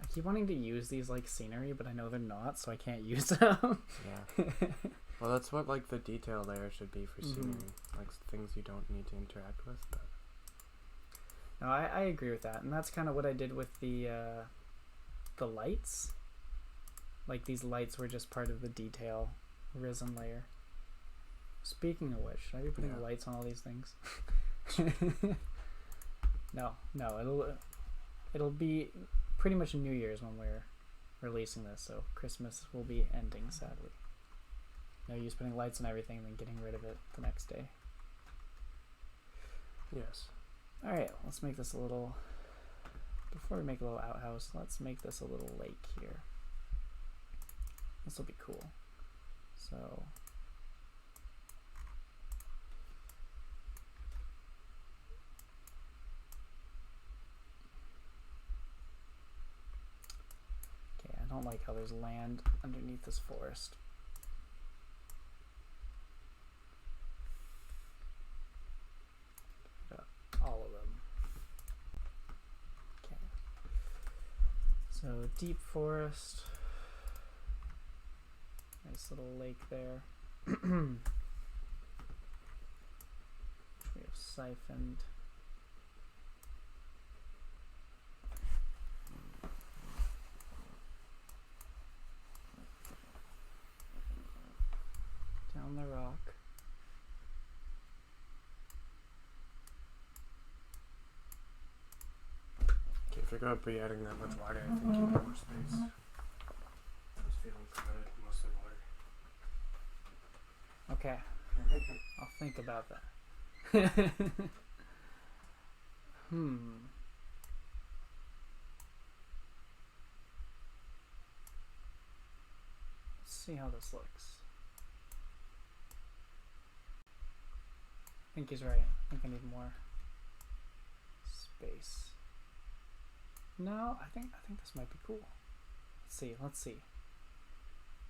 I keep wanting to use these like scenery, but I know they're not, so I can't use them. Yeah. Well, that's what like the detail layer should be for scenery. Like things you don't need to interact with. But No, I agree with that, and that's kind of what I did with the lights. Like these lights were just part of the detail risen layer. Speaking of which, should I be putting lights on all these things? No, it'll be pretty much New Year's when we're releasing this, so Christmas will be ending, sadly. No use putting lights on everything and then getting rid of it the next day. yes. Alright, let's make this a little, before we make a little outhouse, let's make this a little lake here. This will be cool. So okay, I don't like how there's land underneath this forest. All of them. Okay. So deep forest. Nice little lake there. Which we have siphoned. Down the rock. Okay, if you're gonna be adding that much water, I think you need more space. I was feeling crowded, mostly water. Okay. I'll think about that. Let's see how this looks. I think he's right. I think I need more space. No, I think this might be cool. Let's see.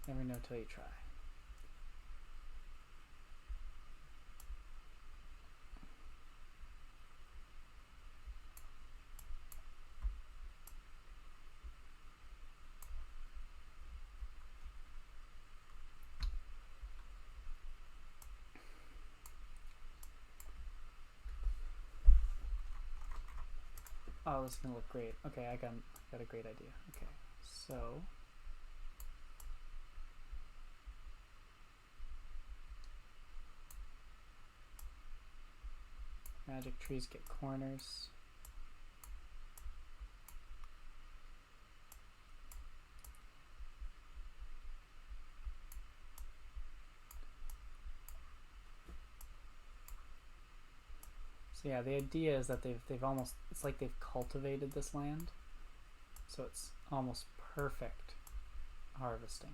Never know till you try. Oh, this is gonna look great. Okay, I got a great idea. Okay, so magic trees get corners. So yeah, the idea is that they've almost, it's like they've cultivated this land, so it's almost perfect harvesting.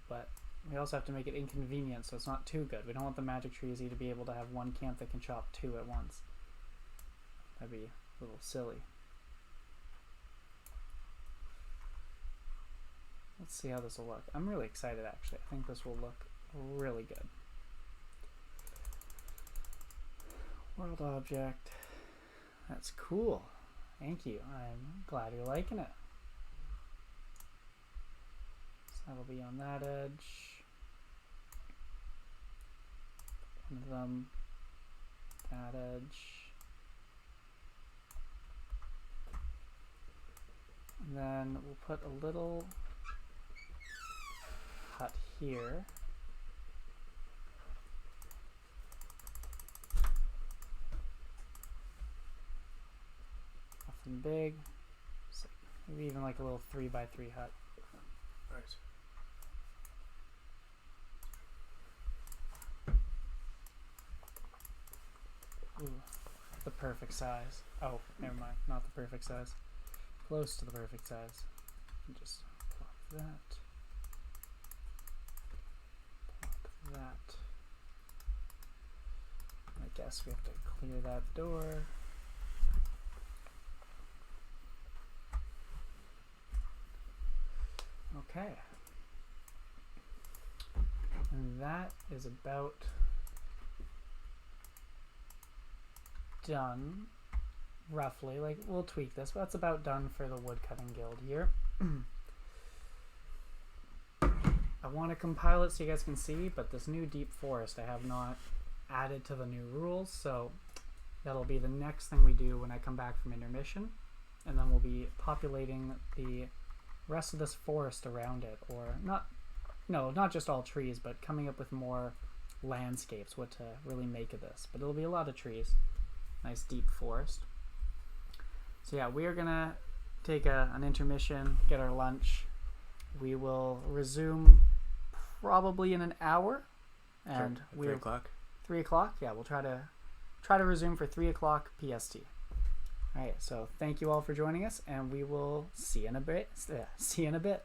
But we also have to make it inconvenient, so it's not too good. We don't want the magic trees to be able to have one camp that can chop 2 at once. That'd be a little silly. Let's see how this will look. I'm really excited, actually. I think this will look really good. World object. That's cool. Thank you. I'm glad you're liking it. That'll be on that edge. One of them, that edge. And then we'll put a little hut here. Nothing big. So maybe even like a little 3x3 hut. Right. Ooh, the perfect size. Oh, never mind. Not the perfect size. Close to the perfect size. Just plop that. Plop that. I guess we have to clear that door. Okay. And that is about done, roughly. Like, we'll tweak this, but that's about done for the woodcutting guild here. I want to compile it so you guys can see, but this new deep forest I have not added to the new rules, so that'll be the next thing we do when I come back from intermission, and then we'll be populating the rest of this forest around it, or not just all trees, but coming up with more landscapes, what to really make of this. But it'll be a lot of trees. Nice deep forest. So yeah, we are gonna take an intermission, get our lunch. We will resume probably in an hour, and Sure. 3 o'clock. 3 o'clock. Yeah, we'll try to resume for 3 o'clock PST. All right. So thank you all for joining us, and we will see you in a bit. See you in a bit.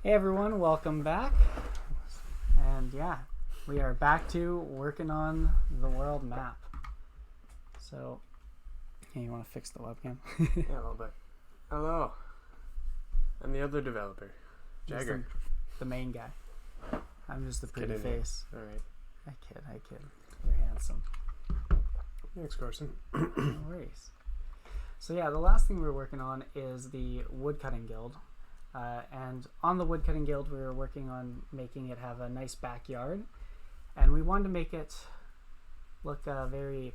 Hey everyone, welcome back. And yeah, we are back to working on the world map. So, hey, you want to fix the webcam? Yeah, a little bit. Hello. I'm the other developer, Jagger. The main guy. I'm just the pretty Get in here. face. Alright. I kid. You're handsome. Thanks, Carson. No worries. So yeah, the last thing we're working on is the woodcutting guild. And on the woodcutting guild, we were working on making it have a nice backyard. And we wanted to make it look very...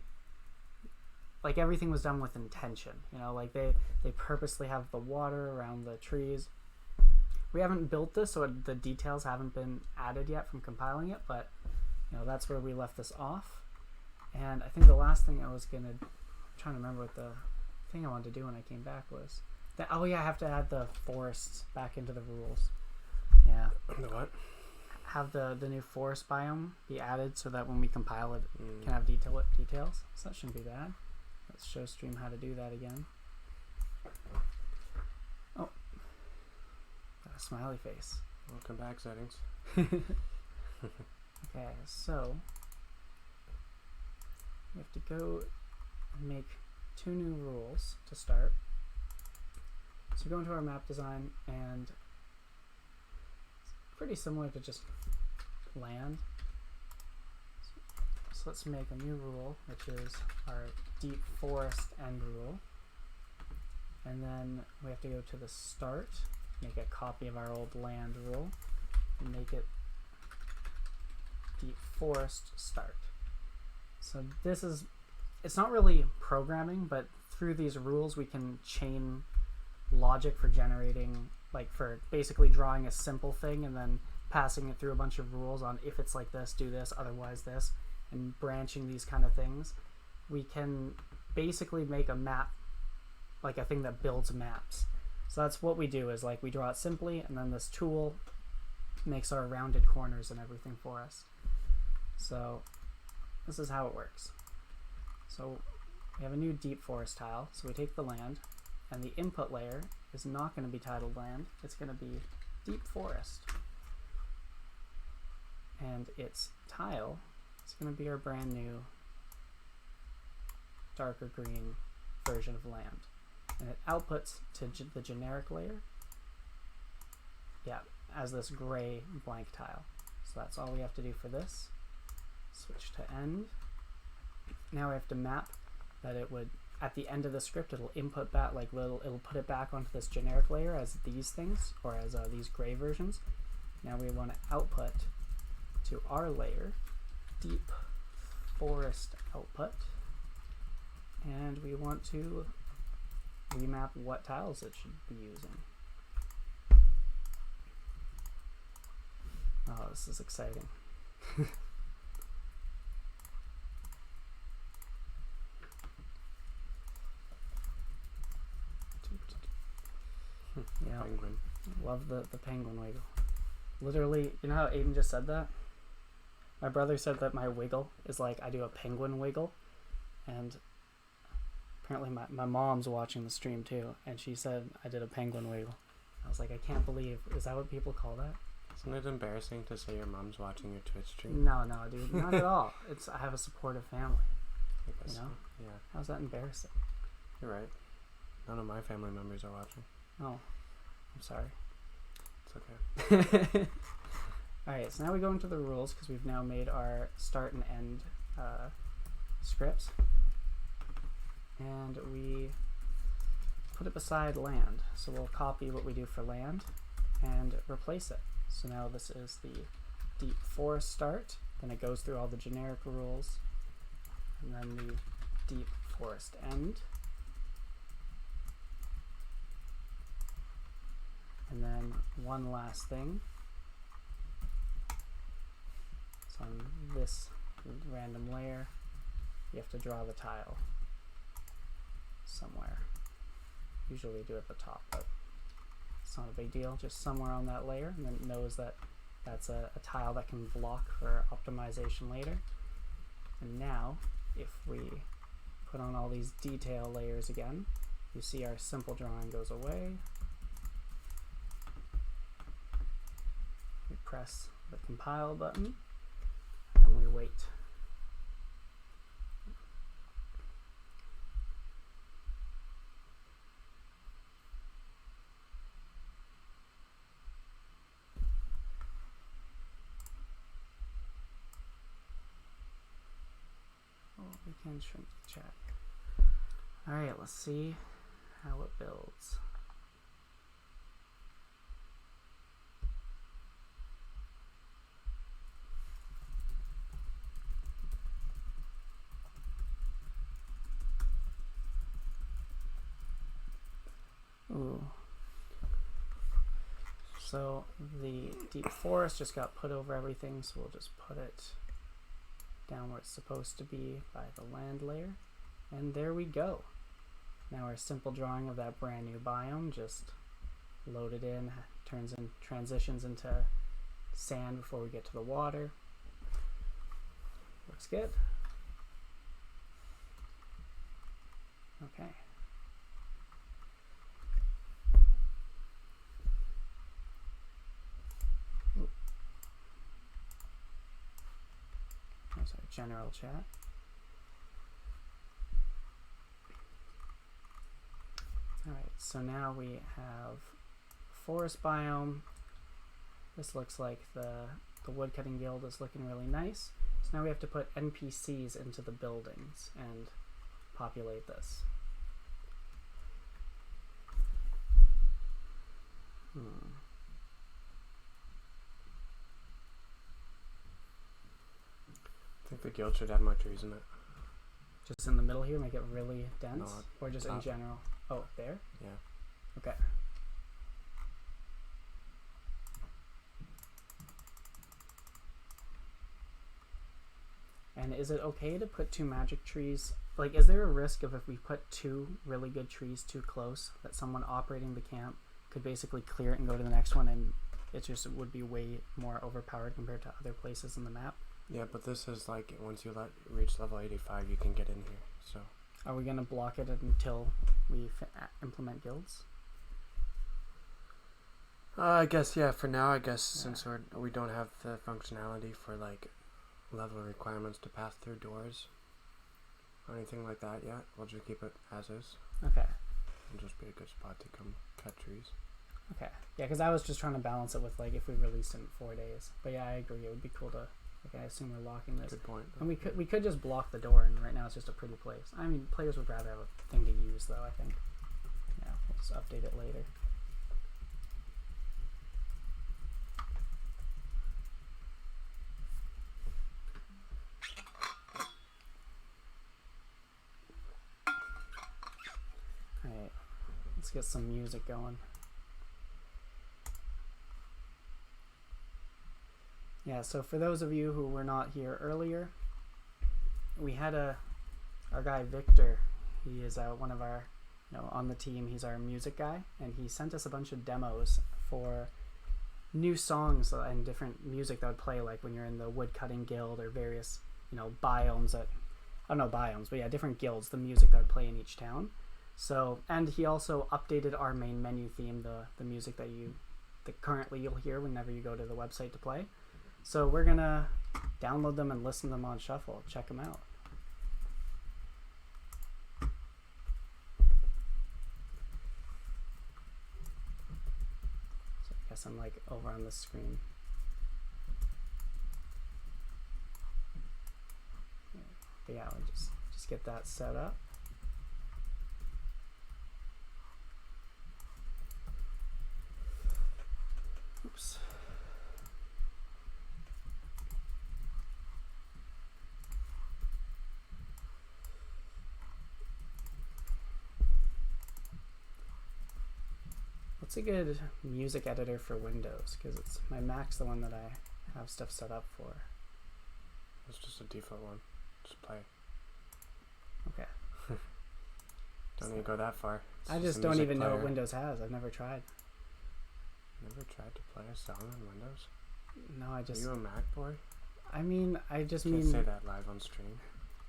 like everything was done with intention. You know, like they purposely have the water around the trees. We haven't built this, so the details haven't been added yet from compiling it, but you know, that's where we left this off. And I think the last thing I was I'm trying to remember what the thing I wanted to do when I came back was that, oh yeah, I have to add the forests back into the rules. Yeah. The what? Have the new forest biome be added so that when we compile it, it can have details. So that shouldn't be bad. Let's show stream how to do that again. Oh, got a smiley face. Welcome back, settings. Okay, so we have to go and make 2 new rules to start. So we go into our map design, and it's pretty similar to just land. So let's make a new rule, which is our deep forest end rule. And then we have to go to the start, make a copy of our old land rule, and make it deep forest start. So this is, it's not really programming, but through these rules we can chain logic for generating, like for basically drawing a simple thing and then passing it through a bunch of rules on if it's like this, do this, otherwise this, and branching these kind of things. We can basically make a map, like a thing that builds maps. So that's what we do, is like we draw it simply, and then this tool makes our rounded corners and everything for us. So this is how it works. So we have a new deep forest tile, so we take the land, and the input layer is not going to be titled land, it's going to be deep forest. And its tile is going to be our brand new darker green version of land. And it outputs to the generic layer, yeah, as this gray blank tile. So that's all we have to do for this. Switch to end. Now we have to map that it would, at the end of the script, it'll input back, like it'll put it back onto this generic layer as these things, or as these gray versions. Now we want to output to our layer, deep forest output, and we want to remap what tiles it should be using. Oh, this is exciting. Yeah, Penguin. love the penguin wiggle. Literally, you know how Aiden just said that? My brother said that my wiggle is like I do a penguin wiggle, and apparently my mom's watching the stream too, and she said I did a penguin wiggle. I was like, I can't believe, is that what people call that? Isn't it embarrassing to say your mom's watching your Twitch stream? No, dude, not at all. I have a supportive family. I guess You know? so. Yeah, How's that embarrassing? you're right. None of my family members are watching. Oh, I'm sorry. It's okay. Alright, so now we go into the rules because we've now made our start and end scripts. And we put it beside land. So we'll copy what we do for land and replace it. So now this is the deep forest start, then it goes through all the generic rules, and then the deep forest end. And then one last thing. So on this random layer, you have to draw the tile somewhere. Usually we do it at the top, but it's not a big deal. Just somewhere on that layer, and then it knows that that's a tile that can block for optimization later. And now, if we put on all these detail layers again, you see our simple drawing goes away. press the compile button and we wait. Oh, we can shrink the chat. Alright, let's see how it builds. Ooh. So the deep forest just got put over everything, so we'll just put it down where it's supposed to be by the land layer. And there we go. Now our simple drawing of that brand new biome just loaded in, transitions into sand before we get to the water. Looks good. Okay. That's our general chat. Alright, so now we have forest biome. This looks like the woodcutting guild is looking really nice. So now we have to put NPCs into the buildings and populate this. I think the guild should have more trees in it. Just in the middle here, make it really dense? No, or just in general? Oh, there? Yeah. Okay. And is it okay to put 2 magic trees? Like, is there a risk of if we put 2 really good trees too close that someone operating the camp could basically clear it and go to the next one and it would be way more overpowered compared to other places in the map? Yeah, but this is like once you reach level 85, you can get in here. So are we gonna block it until we implement guilds? I guess yeah. For now, I guess since we don't have the functionality for like level requirements to pass through doors or anything like that yet, we'll just keep it as is. Okay. It'll just be a good spot to come cut trees. Okay. Yeah, because I was just trying to balance it with like if we released it in 4 days. But yeah, I agree. It would be cool to. Like I assume we're locking this. Good point. And we could just block the door, and right now it's just a pretty place. I mean, players would rather have a thing to use, though. I think. Yeah, we'll just update it later. All right, let's get some music going. Yeah, so for those of you who were not here earlier, we had our guy Victor. He is one of our, on the team. He's our music guy, and he sent us a bunch of demos for new songs and different music that would play, like when you're in the woodcutting guild or various, biomes that, I don't know biomes, but yeah, different guilds, the music that would play in each town. So, and he also updated our main menu theme, the music that currently you'll hear whenever you go to the website to play. So we're gonna download them and listen to them on shuffle. Check them out. So I guess I'm like over on the screen. But yeah, we'll just get that set up. Oops. What's a good music editor for Windows? Because it's my Mac's the one that I have stuff set up for. It's just a default one. Just play. Okay. Don't even go that far. I just don't even know what Windows has. I've never tried. Never tried to play a song on Windows? No, I just. Are you a Mac boy? I mean, I just Can't mean. say that live on stream.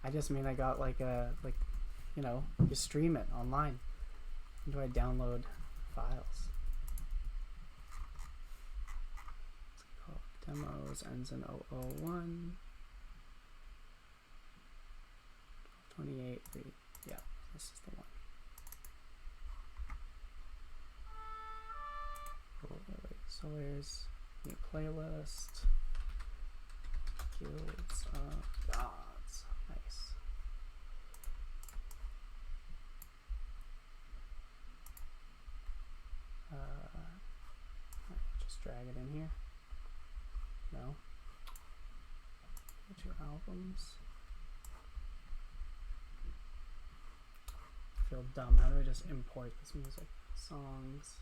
I just mean I got you stream it online. How do I download files? Demos ends in 001. 28. Yeah, this is the one. Wait, so where's new playlist? Guilds of Gods. Nice. Just drag it in here. No. Go to albums. I feel dumb. How do I just import this music? Songs.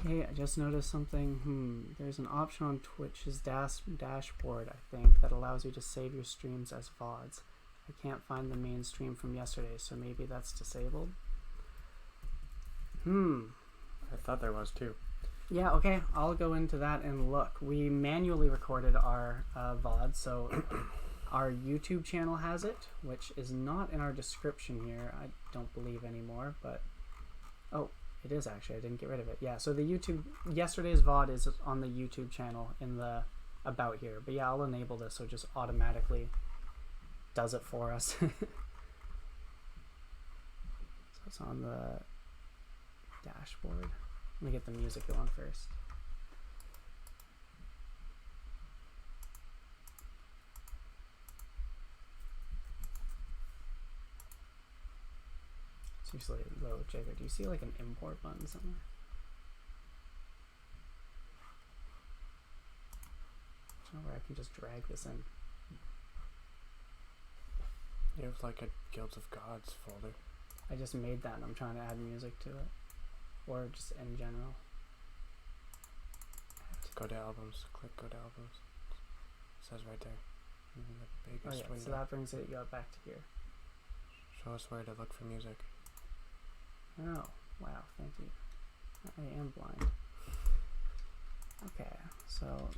Hey, I just noticed something. There's an option on Twitch's dashboard, I think, that allows you to save your streams as VODs. I can't find the main stream from yesterday, so maybe that's disabled. I thought there was too. Yeah, okay, I'll go into that and look. We manually recorded our VOD, so our YouTube channel has it, which is not in our description here, I don't believe anymore, but... Oh, it is actually. I didn't get rid of it. Yeah, so the YouTube... Yesterday's VOD is on the YouTube channel in the About here. But yeah, I'll enable this so it just automatically does it for us. So it's on the dashboard. Let me get the music going first. Seriously, low, Jacob, do you see like an import button somewhere? I don't know where I can just drag this in. You have like a Guilds of Gods folder. I just made that and I'm trying to add music to it. Or just in general. Go to albums. Click go to albums. It says right there. In the biggest window. So that brings it back to here. Show us where to look for music. Oh, wow, thank you. I am blind. Okay, so...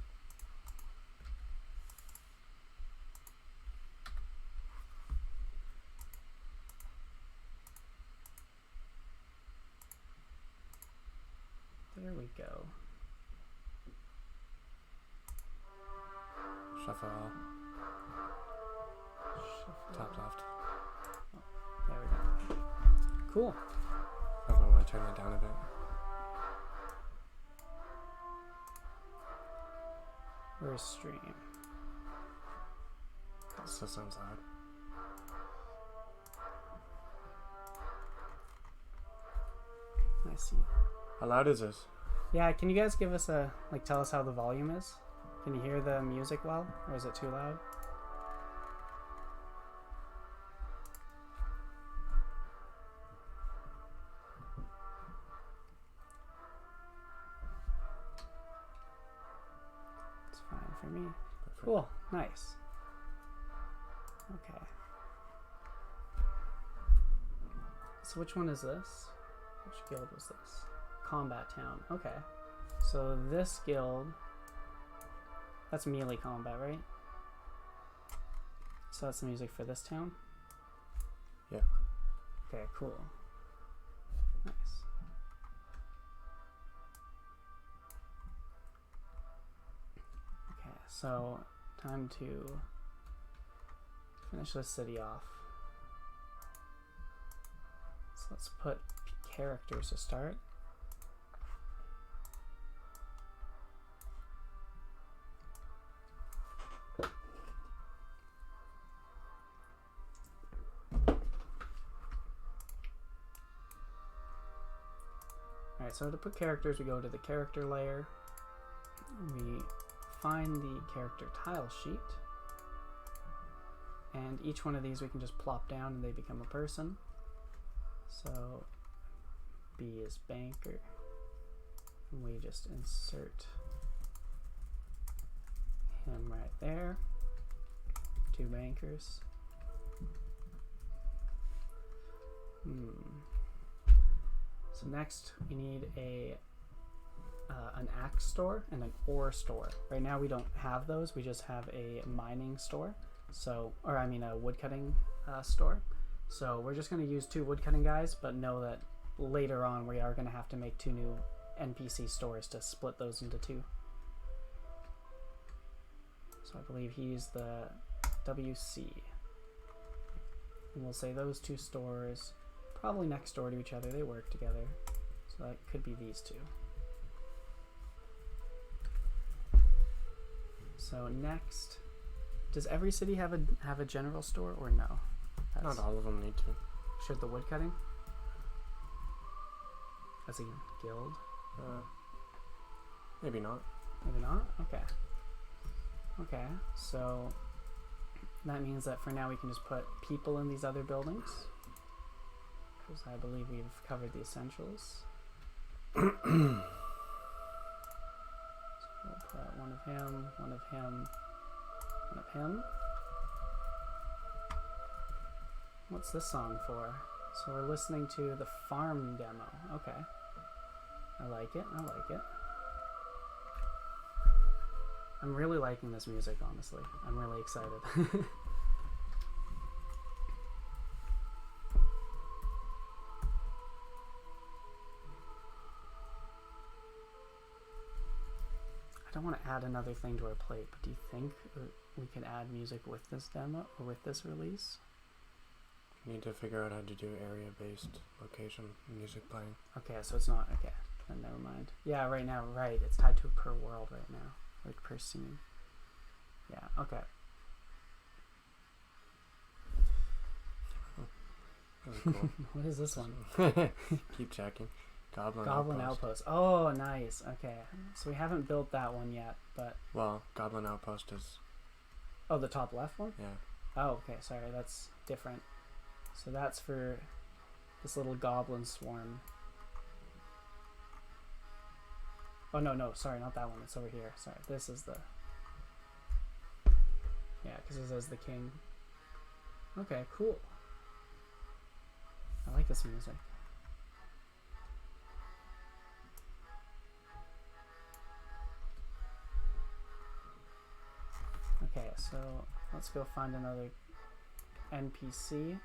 There we go. Shuffle all. Top left. Oh, there we go. Cool. Probably want to turn that down a bit. Where's stream? That still sounds loud. I see. How loud is this? Yeah, can you guys give us a, like, tell us how the volume is? Can you hear the music well? Or is it too loud? It's fine for me. Perfect. Cool, nice. Okay. So which one is this? Which guild was this? Combat Town. Okay. So this guild, that's melee combat, right? So that's the music for this town? Yeah. Okay, cool. Nice. Okay, so time to finish this city off. So let's put characters to start. Alright, so to put characters, we go to the character layer. We find the character tile sheet. And each one of these we can just plop down and they become a person. So B is banker. And we just insert him right there. 2 bankers. So next we need an axe store and an ore store. Right now we don't have those. We just have a mining store. So, or I mean a woodcutting store. So we're just going to use 2 woodcutting guys, but know that later on we are going to have to make 2 new NPC stores to split those into 2. So I believe he's the WC. And we'll say those 2 stores probably next door to each other. They work together. So that could be these 2. So next, does every city have a general store or no? Not all of them need to. Should the woodcutting? As a guild? Maybe not. Maybe not? Okay. Okay, so that means that for now we can just put people in these other buildings. Because I believe we've covered the essentials. So we'll put one of him, one of him, one of him. What's this song for? So we're listening to the farm demo. Okay. I like it. I like it. I'm really liking this music, honestly. I'm really excited. I don't want to add another thing to our plate, but do you think we can add music with this demo or with this release? We need to figure out how to do area-based location music playing. Okay, so it's not, okay, then never mind. Yeah, right now, right, it's tied to per world right now, like per scene. Yeah, okay. That was cool. What is this one? Keep checking. Goblin Outpost. Oh, nice. Okay. So we haven't built that one yet, but... Well, Goblin Outpost is... Oh, the top left one? Yeah. Oh, okay. Sorry, that's different. So that's for this little goblin swarm. Oh, no. Sorry, not that one. It's over here. Sorry. This is the... Yeah, because it says the king. Okay, cool. I like this music. Okay, so let's go find another NPC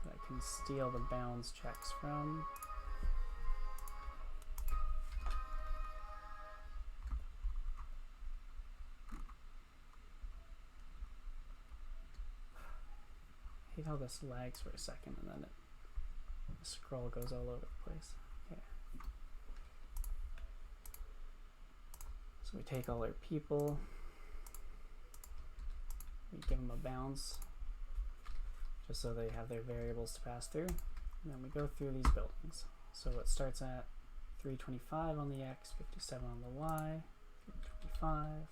that I can steal the bounds checks from. I hate how this lags for a second and then the scroll goes all over the place. Okay. So we take all our people. We give them a bounce just so they have their variables to pass through, and then we go through these buildings. So it starts at 325 on the X, 57 on the Y, 325,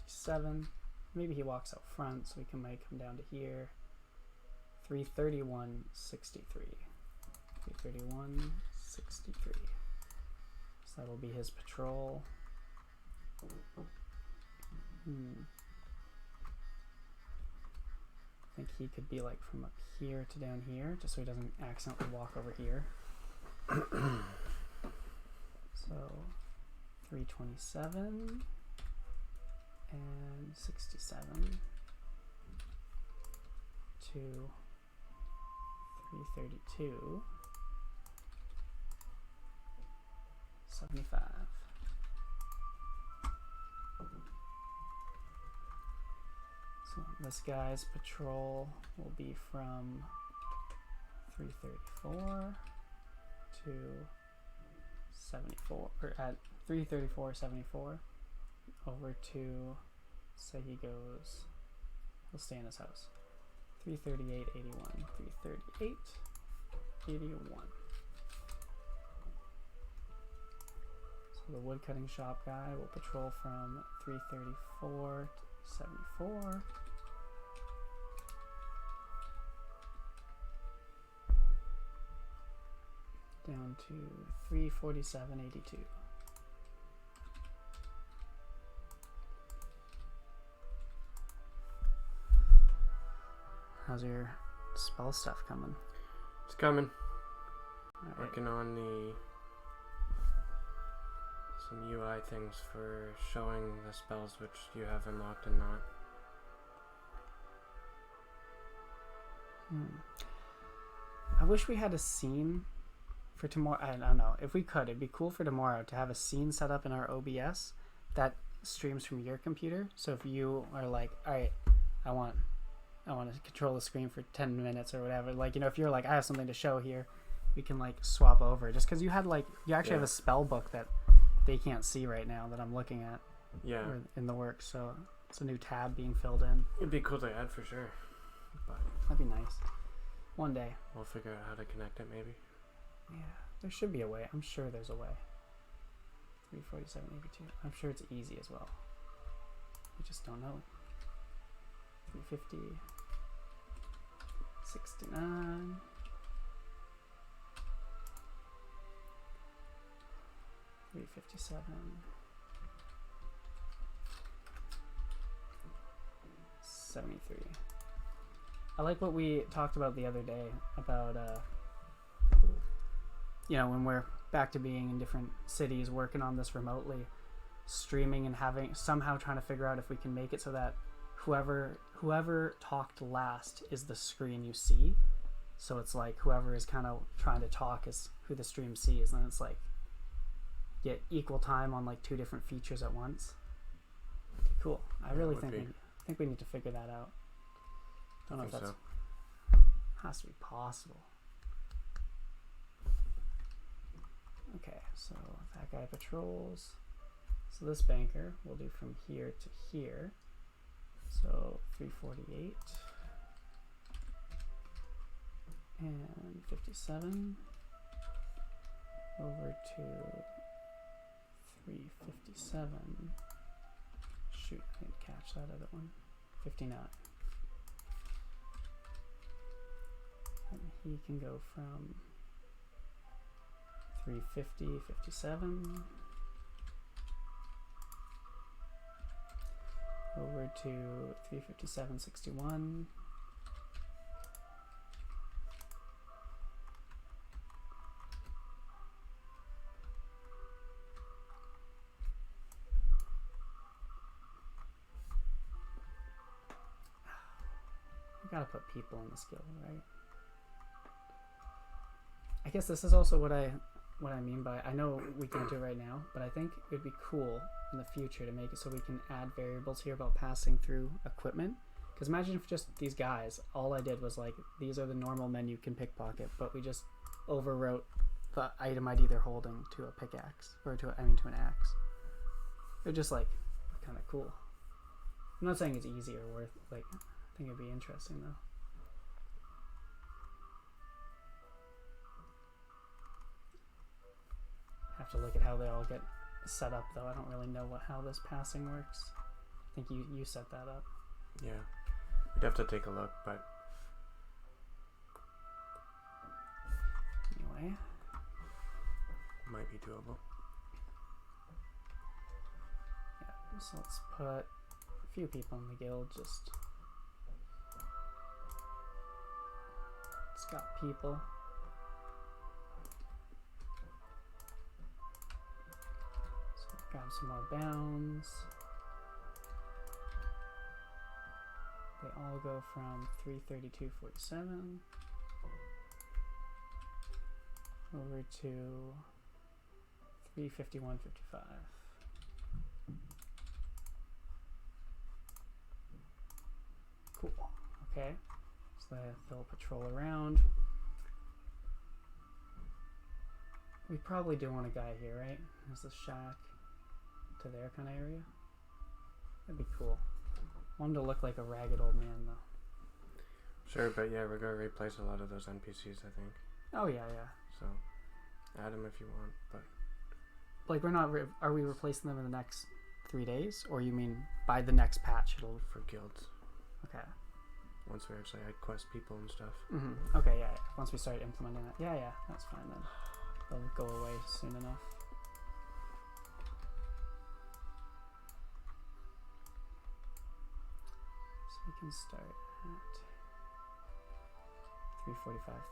57. Maybe he walks out front, so we can might come down to here. 331, 63. 331, 63. So that'll be his patrol. I think he could be like from up here to down here, just so he doesn't accidentally walk over here. So 327 and 67 to 332, 75. So this guy's patrol will be from 334 to 74, or at 334, 74 over to, say he goes, he'll stay in his house. 338, 81, 338, 81. So the woodcutting shop guy will patrol from 334 to 74. Down to 347, 82. How's your spell stuff coming? It's coming. All right. Working on some UI things for showing the spells which you have unlocked and not. I wish we had a scene for tomorrow. I don't know. If we could, it'd be cool for tomorrow to have a scene set up in our OBS that streams from your computer. So if you are like, all right, I want to control the screen for 10 minutes or whatever. Like, you know, if you're like, I have something to show here, we can like swap over. Just because you actually have a spell book that they can't see right now that I'm looking at. Yeah. Or in the works. So it's a new tab being filled in. It'd be cool to add for sure. But that'd be nice. One day. We'll figure out how to connect it maybe. Yeah, there should be a way. I'm sure there's a way. 347 82. I'm sure it's easy as well. We just don't know. 350. 69. 357. 73. I like what we talked about the other day about you know, when we're back to being in different cities working on this remotely, streaming and somehow trying to figure out if we can make it so that whoever talked last is the screen you see. So it's like whoever is kind of trying to talk is who the stream sees, and it's like get equal time on like 2 different features at once. Cool. I really think we need to figure that out. Don't know if that's has to be possible. Okay, so that guy patrols. So this banker will do from here to here. So 348 and 57 over to 357. Shoot, I didn't catch that other one. 59. And he can go from 350, 57 over to 357, 61. We gotta put people in the skill, right? I guess this is also what I mean by, I know we can't do it right now, but I think it would be cool in the future to make it so we can add variables here about passing through equipment. Because imagine if just these guys, all I did was like, these are the normal men you can pickpocket, but we just overwrote the item ID they're holding to a pickaxe, or to an axe. They're just like, kind of cool. I'm not saying it's easy or worth, like, I think it'd be interesting though. Have to look at how they all get set up though. I don't really know how this passing works. I think you set that up. Yeah, we'd have to take a look, but anyway, might be doable. Yeah, so let's put a few people in the guild. Just it's got people. Grab some more bounds. They all go from 332.47 over to 351.55. Cool. Okay. So they'll patrol around. We probably do want a guy here, right? There's the shack to their kind of area. That'd be cool. I want him to look like a ragged old man though. Sure, but yeah, we're gonna replace a lot of those NPCs, I think. Oh yeah, yeah. So add them if you want, but like we're not. Are we replacing them in the next 3 days, or you mean by the next patch it'll for guilds? Okay. Once we actually add quest people and stuff. Mm-hmm. Okay, yeah. Once we start implementing that, yeah, that's fine then. They'll go away soon enough. We can start at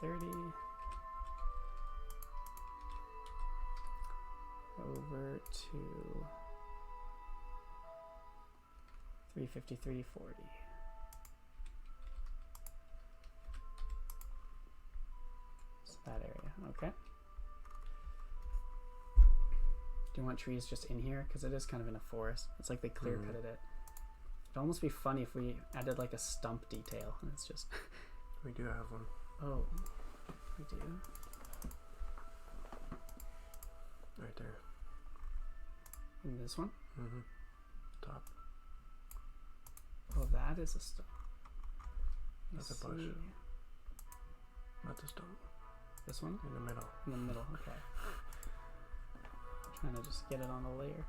345.30 over to 353.40. Okay. Do you want trees just in here? Because it is kind of in a forest. It's like they clear cutted it. It'd almost be funny if we added like a stump detail, and it's just. We do have one. Oh, we do. Right there. In this one? Mm-hmm. Top. Oh, that is a stump. That's a bush. That's a stump. This one? In the middle. In the middle, okay. Trying to just get it on a layer.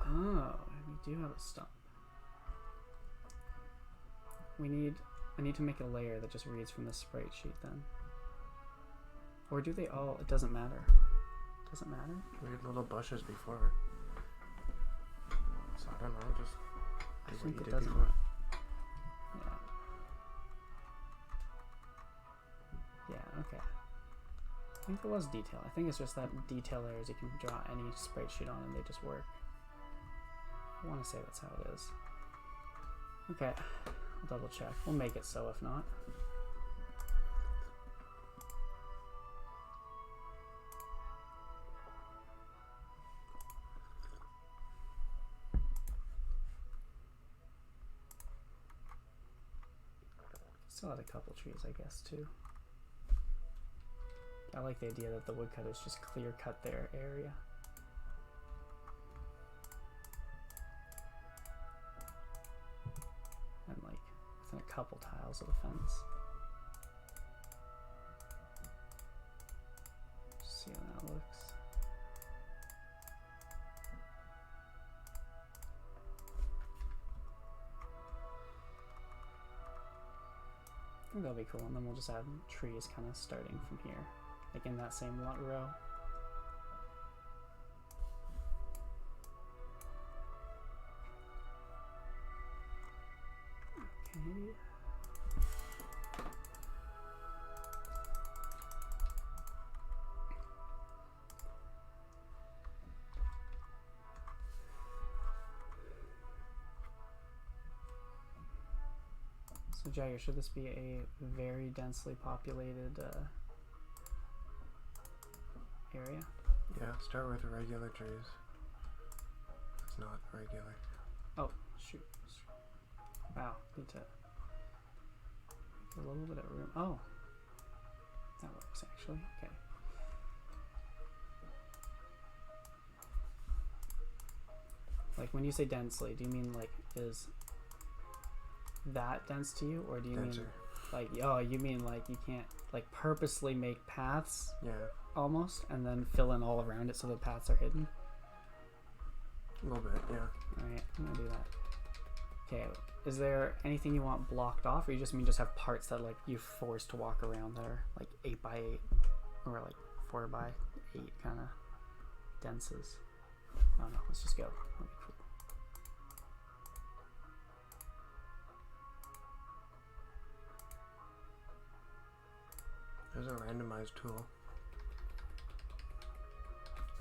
Oh, we do have a stump. I need to make a layer that just reads from the sprite sheet then. Or do they all? It doesn't matter. Doesn't matter? We had little bushes before. So I don't know, just I do what think you it did doesn't. before. Yeah. Yeah, okay. I think there was detail. I think it's just that detail layers you can draw any sprite sheet on and they just work. I want to say that's how it is. Okay, I'll double check. We'll make it so if not. Still had a couple trees, I guess, too. I like the idea that the woodcutters just clear cut their area. And like within a couple tiles of the fence. Just see how that looks. I think that'll be cool, and then we'll just add trees kind of starting from here, like in that same row. Okay. So Jagger, should this be a very densely populated area? Yeah, start with regular trees. It's not regular. Oh, shoot. Wow, need to make a little bit of room. Oh, that works actually. Okay. Like when you say densely, do you mean like is that dense to you, or do you Denser. mean like, oh, you mean like you can't like purposely make paths Yeah, almost and then fill in all around it so the paths are hidden? a little bit, yeah. Alright, I'm gonna do that. Okay, is there anything you want blocked off, or you just mean just have parts that like you forced to walk around that are like 8 by 8 or like 4 by 8 kind of denses? I don't know, let's just go. That'll be cool. There's a randomize tool.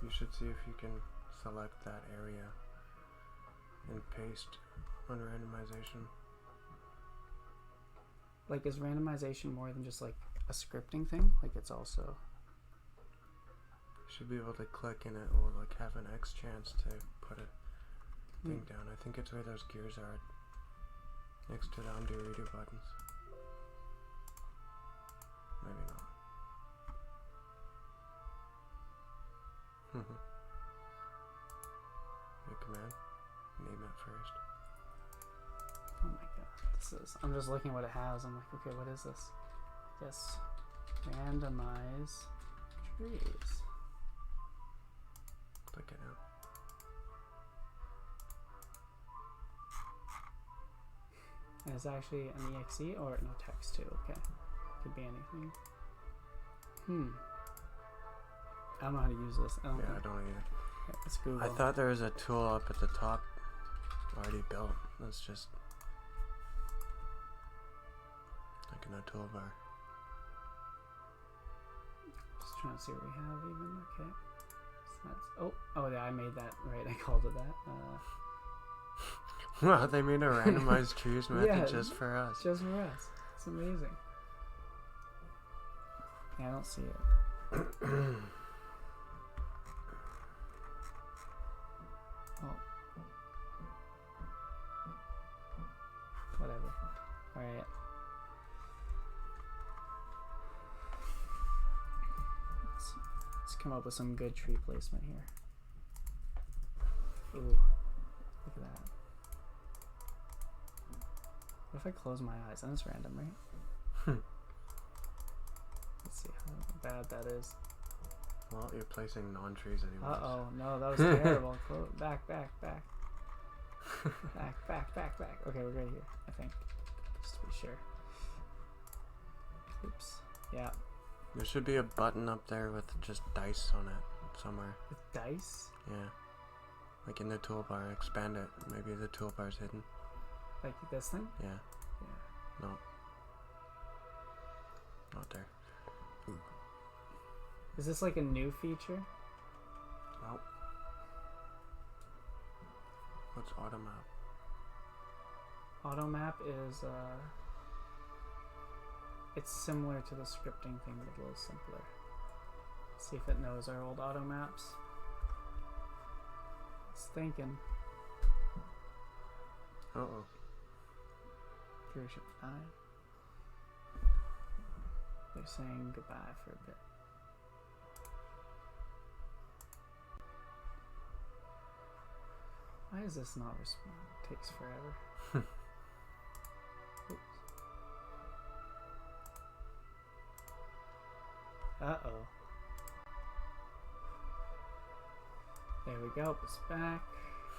You should see if you can select that area and paste on randomization. Like, is randomization more than just like a scripting thing? Like, it's also. You should be able to click and it will like have an X chance to put a thing down. I think it's where those gears are next to the undo redo buttons. Maybe not. New command. Name it first. Oh my god. This is. I'm just looking what it has. I'm like, okay, what is this? Yes. Randomize trees. Click it out. And it's actually an exe or no text too. Okay. Could be anything. I don't know how to use this. I don't Yeah, think. I don't either. Okay, let's Google. I thought there was a tool up at the top already built. That's just like in a toolbar. Just trying to see what we have even. Okay. So that's, oh yeah, I made that right. I called it that. Wow, they made a randomized trees method Yeah, just for us. Just for us. It's amazing. Yeah, I don't see it. Oh. Whatever. Alright. Let's come up with some good tree placement here. Ooh. Look at that. What if I close my eyes? And it's random, right? Let's see how bad that is. Well, you're placing non-trees anyways. Uh-oh. No, that was terrible. Back. Back. Okay, we're right here, I think. Just to be sure. Oops. Yeah. There should be a button up there with just dice on it somewhere. With dice? Yeah. Like in the toolbar. Expand it. Maybe the toolbar's hidden. Like this thing? Yeah. Yeah. No. Not there. Ooh. Is this like a new feature? Nope. What's auto map? Auto map is it's similar to the scripting thing, but a little simpler. Let's see if it knows our old auto maps. It's thinking. Uh-oh. Viewership 9. They're saying goodbye for a bit. Why is this not respond? It takes forever. Oops. Uh-oh. There we go. It's back.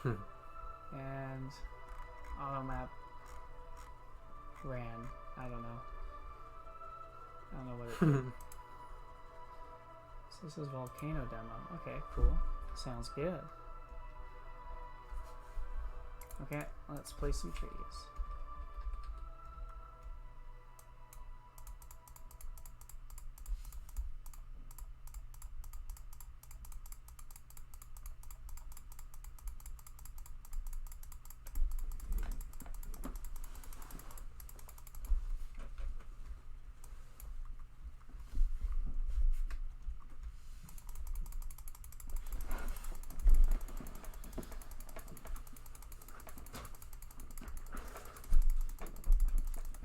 And auto map ran. I don't know. I don't know what it did. So this is volcano demo. Okay, cool. Sounds good. Okay, let's place some trees.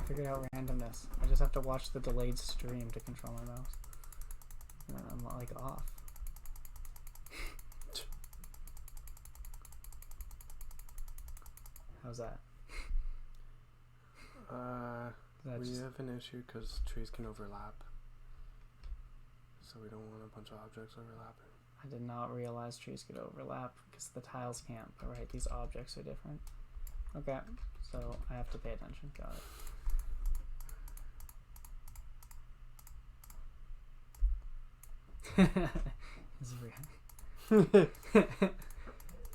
Figured out randomness. I just have to watch the delayed stream to control my mouse. And then I'm like off. How's that? We have an issue because trees can overlap. So we don't want a bunch of objects overlapping. I did not realize trees could overlap because the tiles can't. But right, these objects are different. Okay, so I have to pay attention. Got it.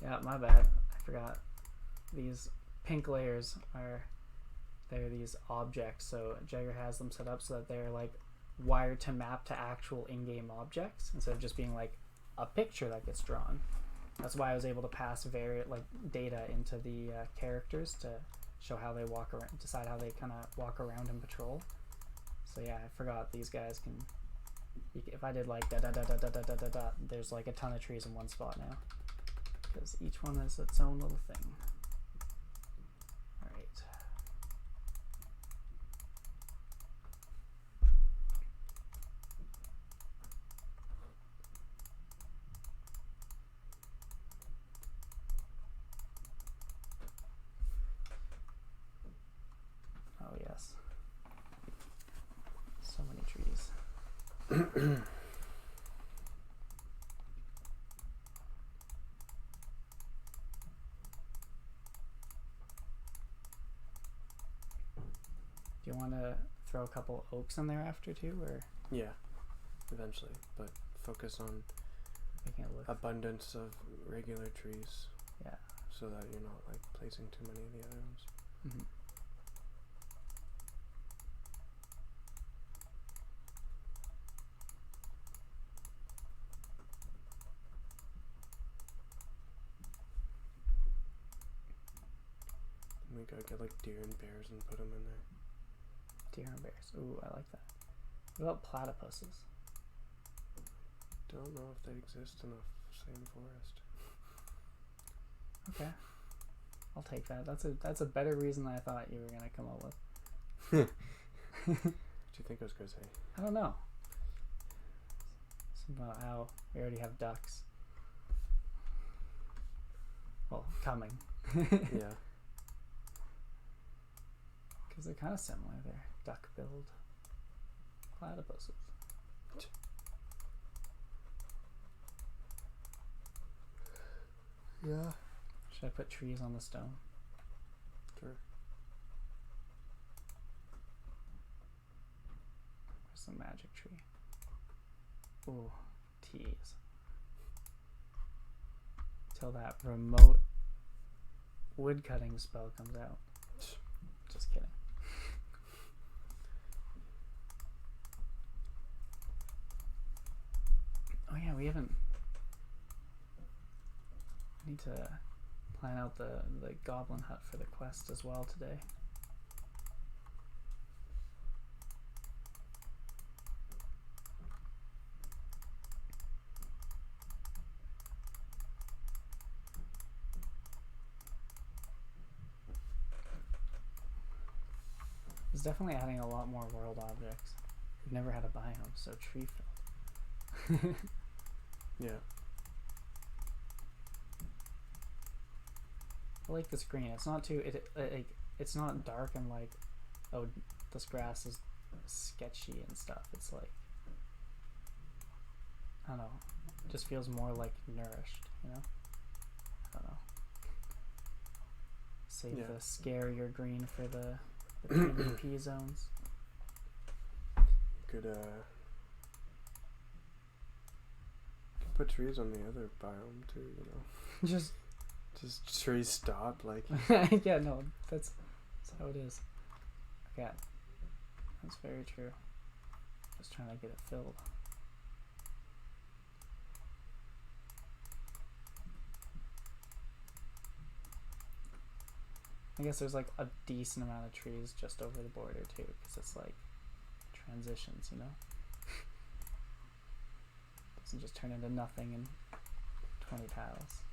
Yeah, my bad. I forgot. These pink layers they're these objects. So Jagger has them set up so that they're like wired to map to actual in-game objects instead of just being like a picture that gets drawn. That's why I was able to pass data into the characters to show how they walk around, decide how they kind of walk around and patrol. So yeah, I forgot these guys can. If I did like there's like a ton of trees in one spot now because each one is its own little thing. All right. Oh yes. So many trees. Do you want to throw a couple oaks in there after too, or? Yeah, eventually, but focus on making it look abundance of regular trees. Yeah. So that you're not like placing too many of the other ones. Mm-hmm. We gotta get like deer and bears and put them in there. Deer and bears. Ooh, I like that. What about platypuses? Don't know if they exist in the same forest. Okay, I'll take that. That's a better reason than I thought you were gonna come up with. What do you think I was gonna say? I don't know. Something about how we already have ducks. Well, coming. Yeah. Because they're kind of similar. They're duck-billed platypuses. Yeah. Should I put trees on the stone? Sure. Where's the magic tree? Ooh, tease. Till that remote wood cutting spell comes out. Just kidding. Oh yeah, we haven't. I need to plan out the goblin hut for the quest as well today. It's definitely adding a lot more world objects. We've never had a biome so tree filled. Yeah. I like this green. It's not too it's not dark and like, oh, this grass is sketchy and stuff. It's like, I don't know, it just feels more like nourished, you know? I don't know. Save the scarier green for the PvP zones. Could put trees on the other biome too, you know. Just trees stop, like. yeah, no, that's how it is. Okay, that's very true. Just trying to get it filled. I guess there's like a decent amount of trees just over the border too, because it's like transitions, you know? Doesn't just turn into nothing in 20 tiles.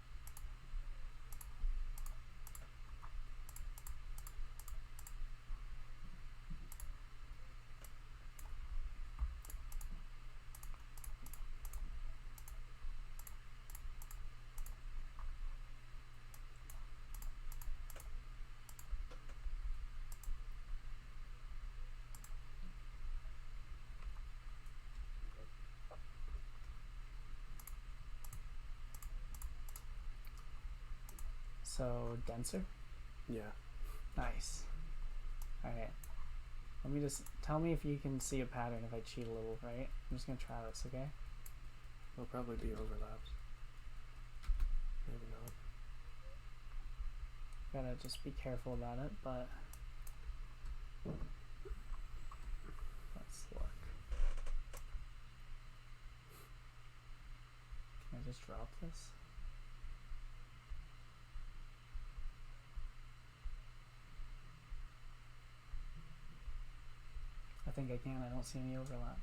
So, denser? Yeah. Nice. Alright. Let me just, tell me if you can see a pattern if I cheat a little, right? I'm just gonna try this, okay? There'll probably be overlaps. Maybe not. Gotta just be careful about it, but let's look. Can I just drop this? I think I can. I don't see any overlap.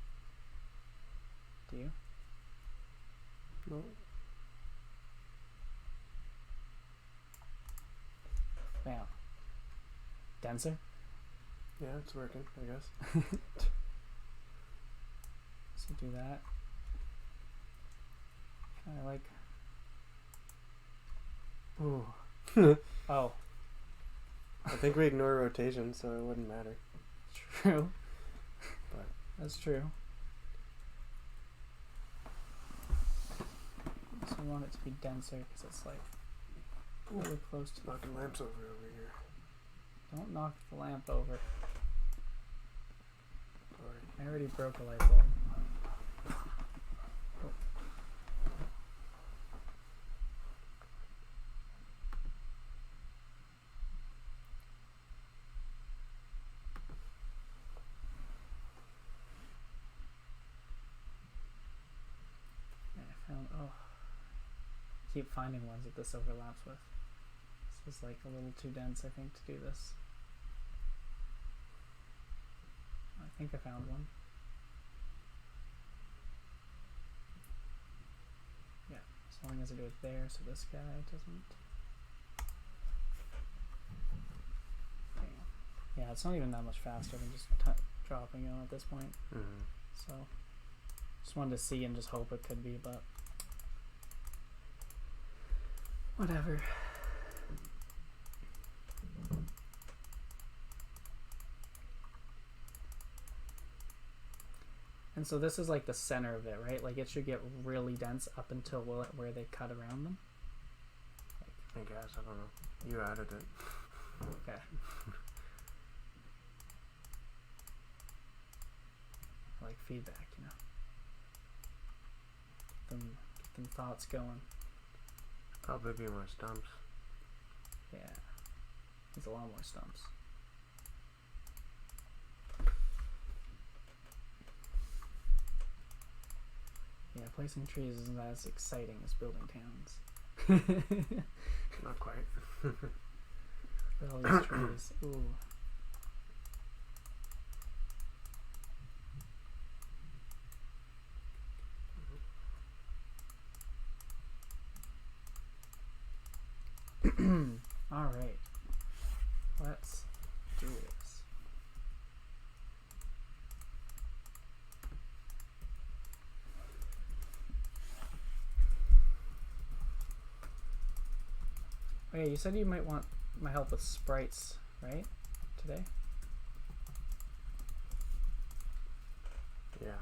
Do you? No. Bam. Denser? Yeah, it's working, I guess. So do that. Kind of like. Ooh. Oh. I think we ignore rotation, so it wouldn't matter. True. But that's true. So I want it to be denser because it's like really close to knocking lamps over here. Don't knock the lamp over. Sorry. I already broke a light bulb. Oh. Keep finding ones that this overlaps with. This is like a little too dense, I think, to do this. I think I found one. Nothing has to do it there, so this guy doesn't. Yeah, it's not even that much faster than just dropping him at this point. Mm-hmm. So, just wanted to see and just hope it could be, but whatever. And so this is like the center of it, right? Like it should get really dense up until where they cut around them. I guess, I don't know. You added it. Okay. I like feedback, you know. Get them thoughts going. Probably be more stumps. Yeah. There's a lot more stumps. Yeah, placing trees isn't as exciting as building towns. Not quite. Look at all these trees. Ooh. All right. Let's do this. Okay, you said you might want my help with sprites, right? Today? Yeah.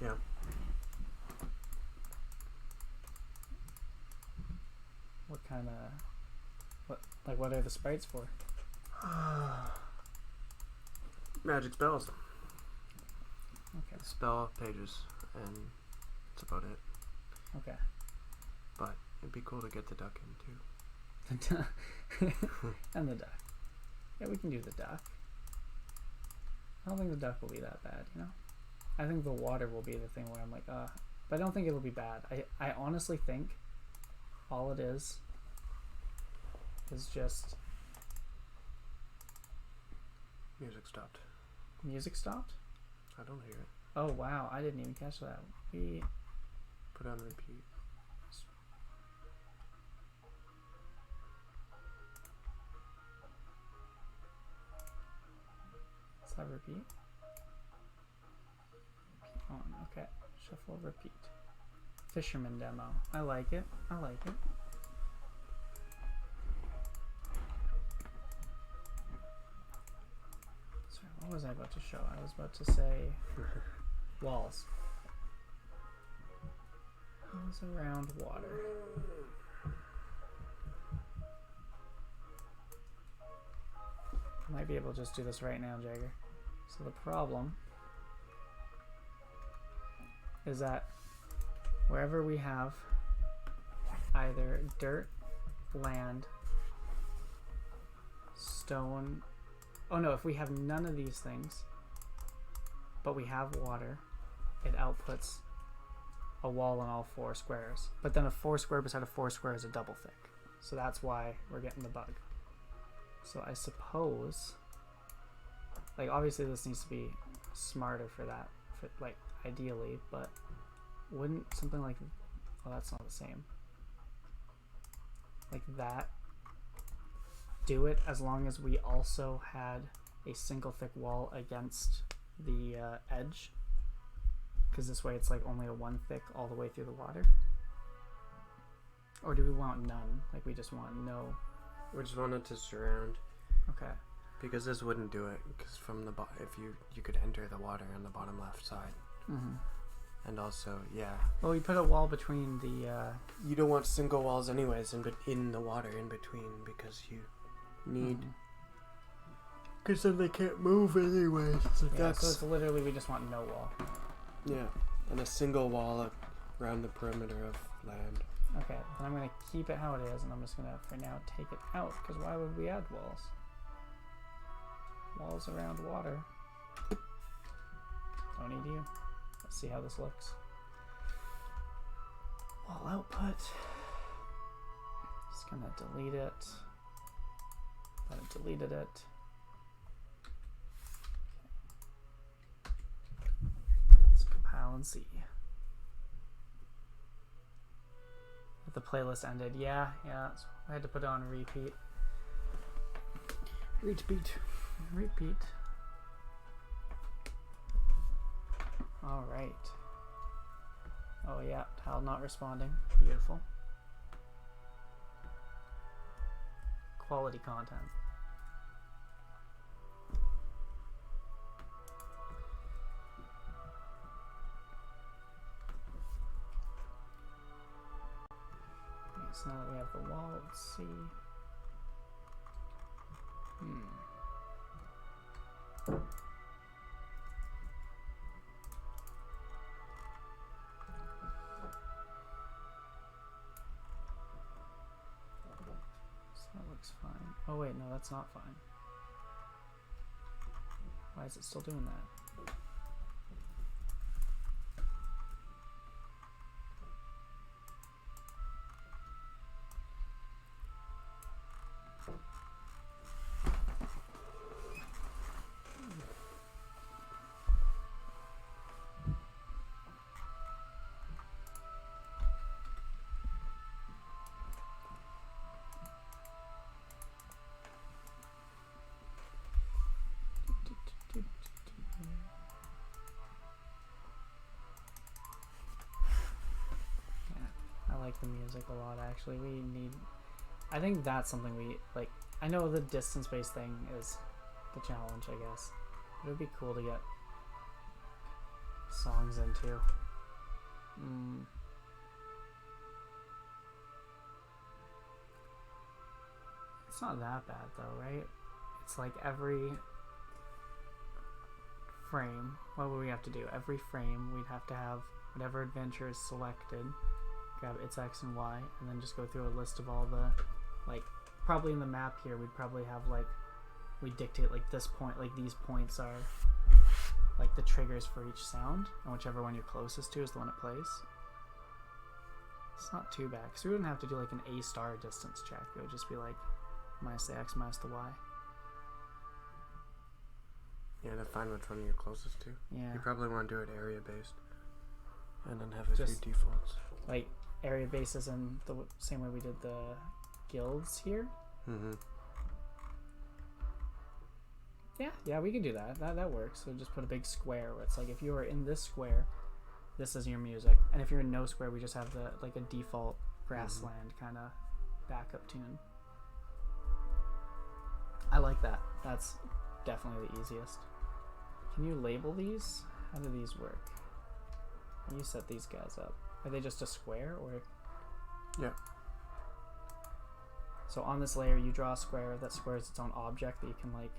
Yeah. What kind of... What are the sprites for? Magic spells. Okay. Spell pages, and that's about it. Okay. But it'd be cool to get the duck in too. And the duck. Yeah, we can do the duck. I don't think the duck will be that bad, you know? I think the water will be the thing where I'm like, but I don't think it'll be bad. I honestly think all it is just... Music stopped. Music stopped? I don't hear it. Oh, wow. I didn't even catch that. Put on repeat. Let's have repeat. Repeat on. Okay. Shuffle, repeat. Fisherman demo. I like it. I like it. Sorry, what was I about to show? I was about to say walls. Walls around water. I might be able to just do this right now, Jagger. So the problem is that wherever we have either dirt, land, stone... Oh no, if we have none of these things, but we have water, it outputs a wall on all 4 squares. But then a 4 square beside a 4 square is a double thick. So that's why we're getting the bug. So I suppose, like obviously this needs to be smarter for that, like ideally, but wouldn't something like, oh that's not the same, like that do it as long as we also had a single thick wall against the edge? Because this way it's like only a 1 thick all the way through the water. Or do we want none? Like we just want no... We just wanted to surround. Okay. Because this wouldn't do it. Because from the if you could enter the water on the bottom left side. Mm-hmm. And also, yeah. Well, we put a wall between the... You don't want single walls anyways in the water in between, because you need... Because then they can't move anyways. So yeah, so it's literally we just want no wall. Yeah, and a single wall around the perimeter of land. Okay, then I'm going to keep it how it is, and I'm just going to, for now, take it out, because why would we add walls? Walls around water. Don't need you. Let's see how this looks. Wall output. Just going to delete it. But it deleted it. Let's compile and see. The playlist ended. Yeah. So I had to put it on repeat. Repeat. All right. Oh yeah, tile not responding. Beautiful. Quality content. Okay, so now that we have the wall, let's see. So that looks fine. Oh wait, no, that's not fine. Why is it still doing that? I like the music a lot, actually. I think that's something we like. I know the distance-based thing is the challenge, I guess, but it would be cool to get songs into. It's not that bad though, right? It's like every frame, what would we have to do? Every frame we'd have to have whatever adventure is selected, grab its X and Y, and then just go through a list of all the, like, probably in the map here we'd probably have, like, we dictate like this point, like these points are like the triggers for each sound, and whichever one you're closest to is the one it plays. It's not too bad, because we wouldn't have to do like an A* distance check. It would just be like minus the X, minus the Y. Yeah, to find which one you're closest to. Yeah. You probably want to do it area based, and then have a few defaults. Like area based is in the same way we did the guilds here. Yeah, we can do that. That works. So just put a big square where it's like if you are in this square, this is your music, and if you're in no square, we just have the like a default grassland kind of backup tune. I like that. That's definitely the easiest. Can you label these? How do these work? You set these guys up. Are they just a square or? Yeah. So on this layer, you draw a square. That square is its own object that you can like.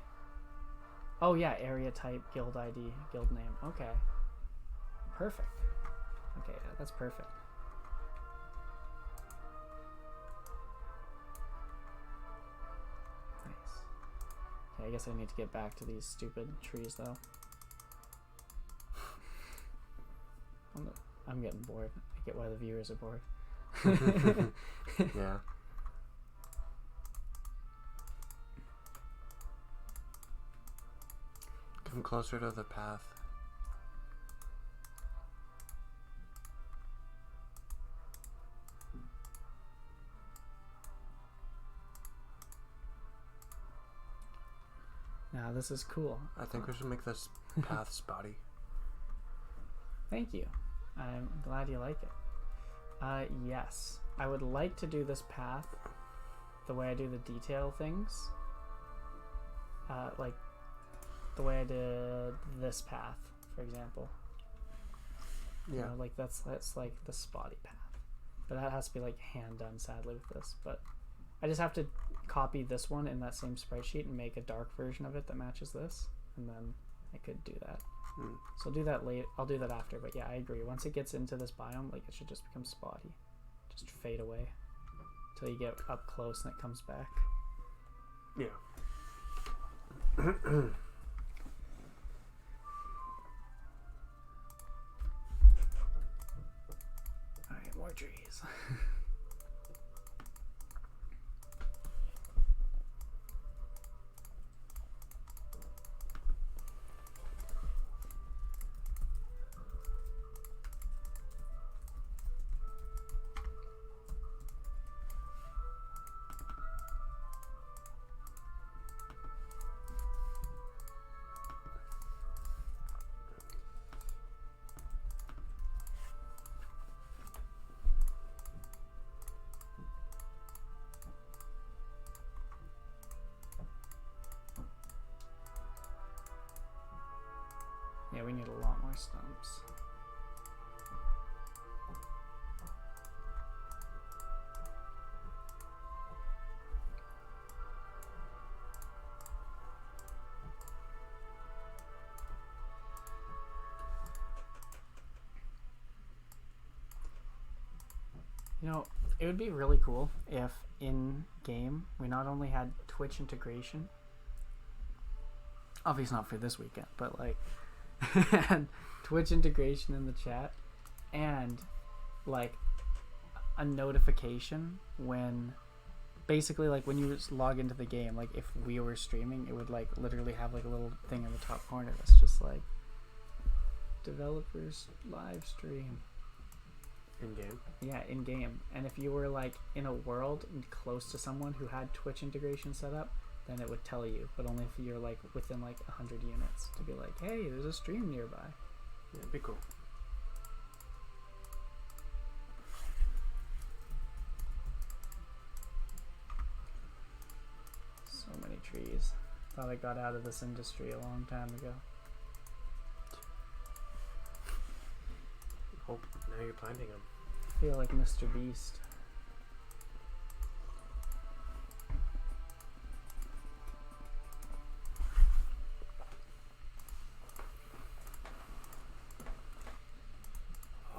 Oh yeah, area type, guild ID, guild name. Okay. Perfect. Okay, yeah, that's perfect. Nice. Okay, I guess I need to get back to these stupid trees though. I'm getting bored. I get why the viewers are bored. Yeah. Come closer to the path. Now this is cool. I think we should make this path spotty. Thank you. I'm glad you like it. Yes. I would like to do this path the way I do the detail things. Like the way I did this path, for example. Yeah. You know, like that's like the spotty path. But that has to be like hand done, sadly, with this. But I just have to copy this one in that same spreadsheet and make a dark version of it that matches this, and then I could do that. So I'll do that late. I'll do that after. But yeah, I agree. Once it gets into this biome, like it should just become spotty, just fade away until you get up close and it comes back. Yeah. Alright, more trees. Yeah, we need a lot more stumps. You know, it would be really cool if in game we not only had Twitch integration, obviously not for this weekend, but like had Twitch integration in the chat and like a notification when basically like when you just log into the game, like if we were streaming, it would like literally have like a little thing in the top corner that's just like developers live stream. In game? Yeah, in game. And if you were like in a world close to someone who had Twitch integration set up, then it would tell you, but only if you're like within like 100 units to be like, hey, there's a stream nearby. Yeah, it'd be cool. So many trees. Thought I got out of this industry a long time ago. Oh, now you're planting them. I feel like Mr. Beast.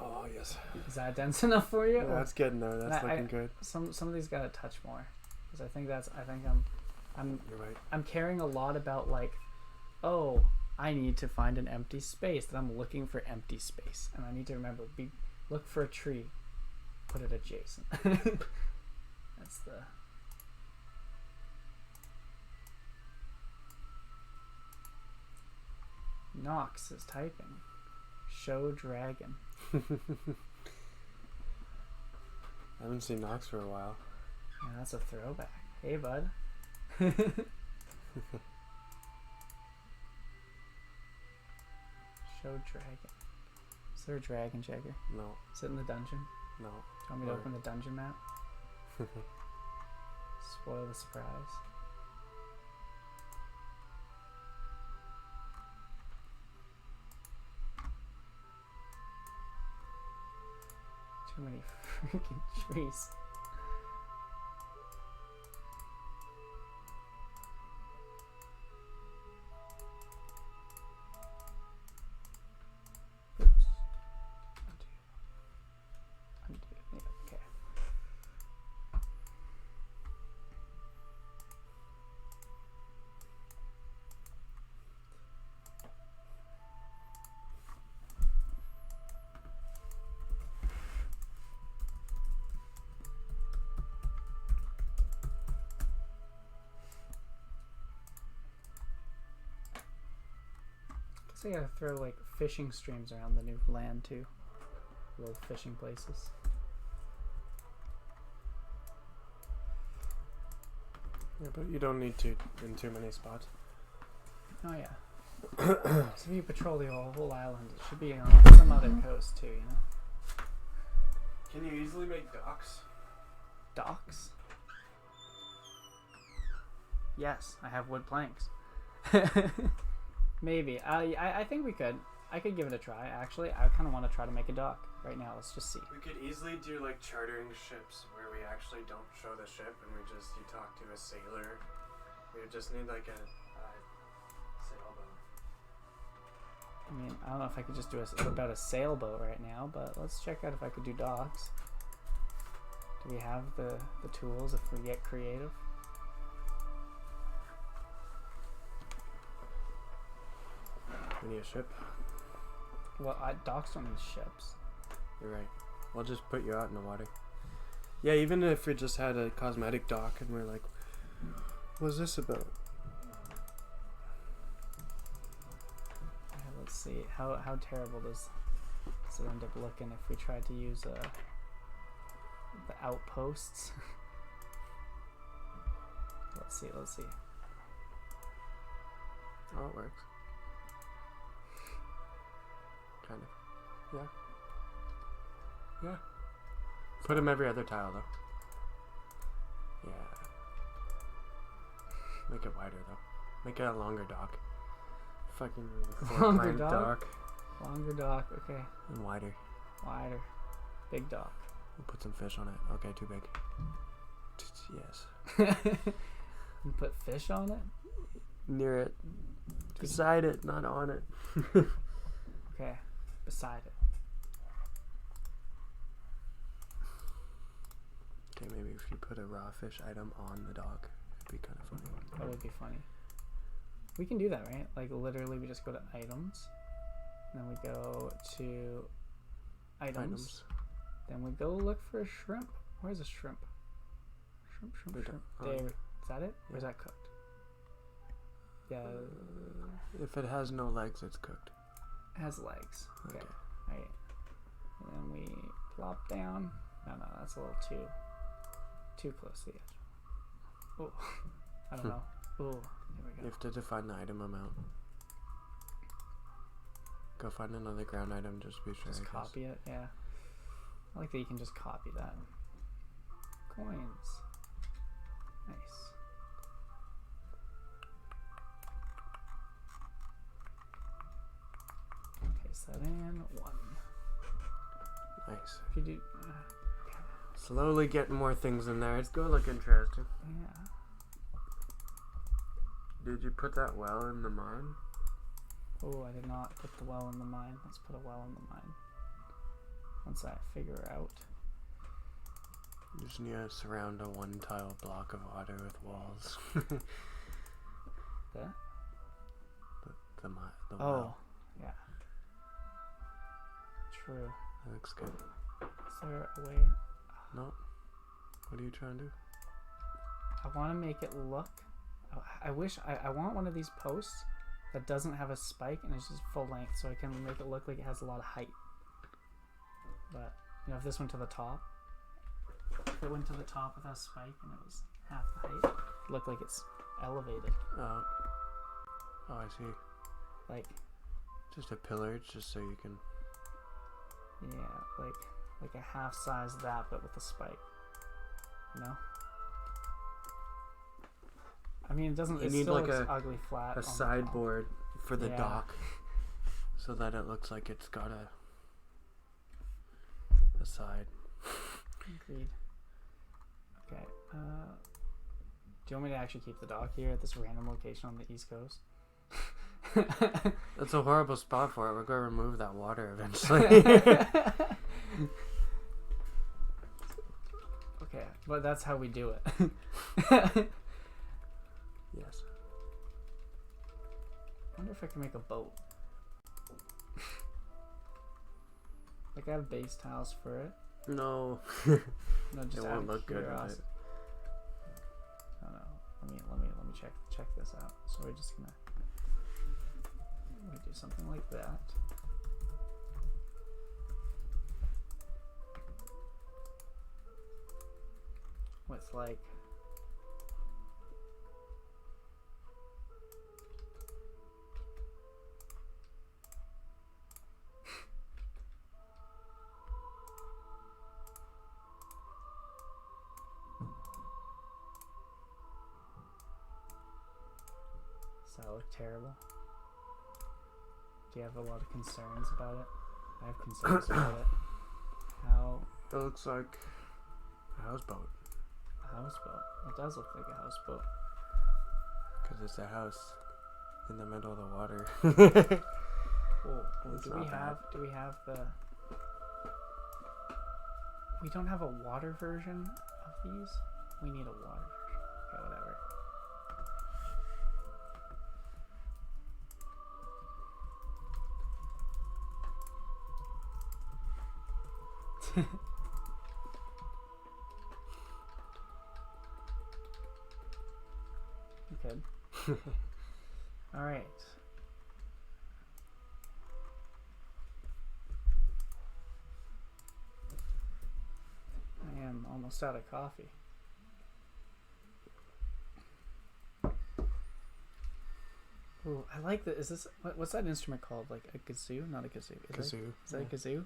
Oh, yes. Is that dense enough for you? Yeah, that's getting there. That's looking good. Some of these gotta touch more, because I think I'm You're right. I'm caring a lot about like, oh, I need to find an empty space. That I'm looking for empty space, and I need to remember look for a tree, put it adjacent. That's the. Nox is typing. Show dragon. I haven't seen Nox for a while. Yeah, that's a throwback. Hey, bud. Show dragon. Is there a dragon, Jagger? No. Is it in the dungeon? No. Do you want me to open the dungeon map? Spoil the surprise. Too many freaking trees. Oops. Undo. Yeah, okay. So you gotta throw like fishing streams around the new land too. Little fishing places. Yeah, but you don't need to in too many spots. Oh yeah. So if you patrol the whole island, it should be on some other coast too, you know? Can you easily make docks? Docks? Yes, I have wood planks. Maybe. I think we could. I could give it a try, actually. I kind of want to try to make a dock right now. Let's just see. We could easily do like chartering ships where we actually don't show the ship and you talk to a sailor. We would just need like a sailboat. I mean, I don't know if I could just do about a sailboat right now, but let's check out if I could do docks. Do we have the tools if we get creative? We need a ship. Well, docks don't need ships. You're right. We'll just put you out in the water. Yeah, even if we just had a cosmetic dock and we're like, what's this about? Yeah, let's see. How terrible does it end up looking if we tried to use the outposts? Let's see. Oh, it works. Kind of. Yeah. Put them every other tile, though. Yeah. Make it wider, though. Make it a longer dock. fucking Longer four-plank dock? dock. Longer dock. Okay. And wider. Wider. Big dock. We'll put some fish on it. Okay, too big. Yes. You put fish on it? Near it. Beside it, not on it. Okay. Beside it. Okay, maybe if you put a raw fish item on the dock, it'd be kind of funny. That would be funny. We can do that, right? Like literally we just go to items. And then we go to items. Then we go look for a shrimp. Where's a shrimp? Shrimp. There. Is that it? Or is that cooked? Yeah. If it has no legs, it's cooked. It has legs. Okay. Okay. Alright. And then we plop down. No, that's a little too close to the edge. Oh, I don't know. Oh, there we go. You have to define the item amount. Go find another ground item, just be sure. Just copy it, yeah. I like that you can just copy that. Coins. Nice. Paste that in. 1. Nice. If you do... Slowly getting more things in there. It's gonna look interesting. yeah. Did you put that well in the mine? Oh, I did not put the well in the mine. Let's put a well in the mine. Once I figure out. You just need to surround a one-tile block of water with walls. That? The Oh, well. yeah. True. That looks good. Is there a way? No. What are you trying to do? I want to make it look. I wish I want one of these posts that doesn't have a spike and it's just full length, so I can make it look like it has a lot of height. But you know, if this went to the top, if it went to the top without a spike and it was half the height, it'd look like it's elevated. Oh, I see. Like, Just a pillar, just so you can. yeah, like a half size that, but with a spike. You know. I mean, it doesn't. You It need still like looks a ugly flat. A on the top. sideboard for the Yeah. dock, so that it looks like it's got a side. Agreed. Okay. Do you want me to actually keep the dock here at this random location on the East Coast? That's a horrible spot for it. We're gonna remove that water eventually. Okay, but that's how we do it. Yes. I wonder if I can make a boat. Like I have base tiles for it. No. No, just It out won't of look good with curiosity. it. No. Let me check this out. So we're just gonna do something like that. With like does that look terrible? Do you have a lot of concerns about it? I have concerns about it. How It looks like a houseboat. a houseboat. It does look like a houseboat. Because it's a house in the middle of the water. Oh, It's do not we bad. have the? We don't have a water version of these. We need a water version. Okay, whatever. Good. All right. I am almost out of coffee. Ooh, I like that. Is this what's that instrument called? Like a kazoo? Not a kazoo. Kazoo. Is that a kazoo?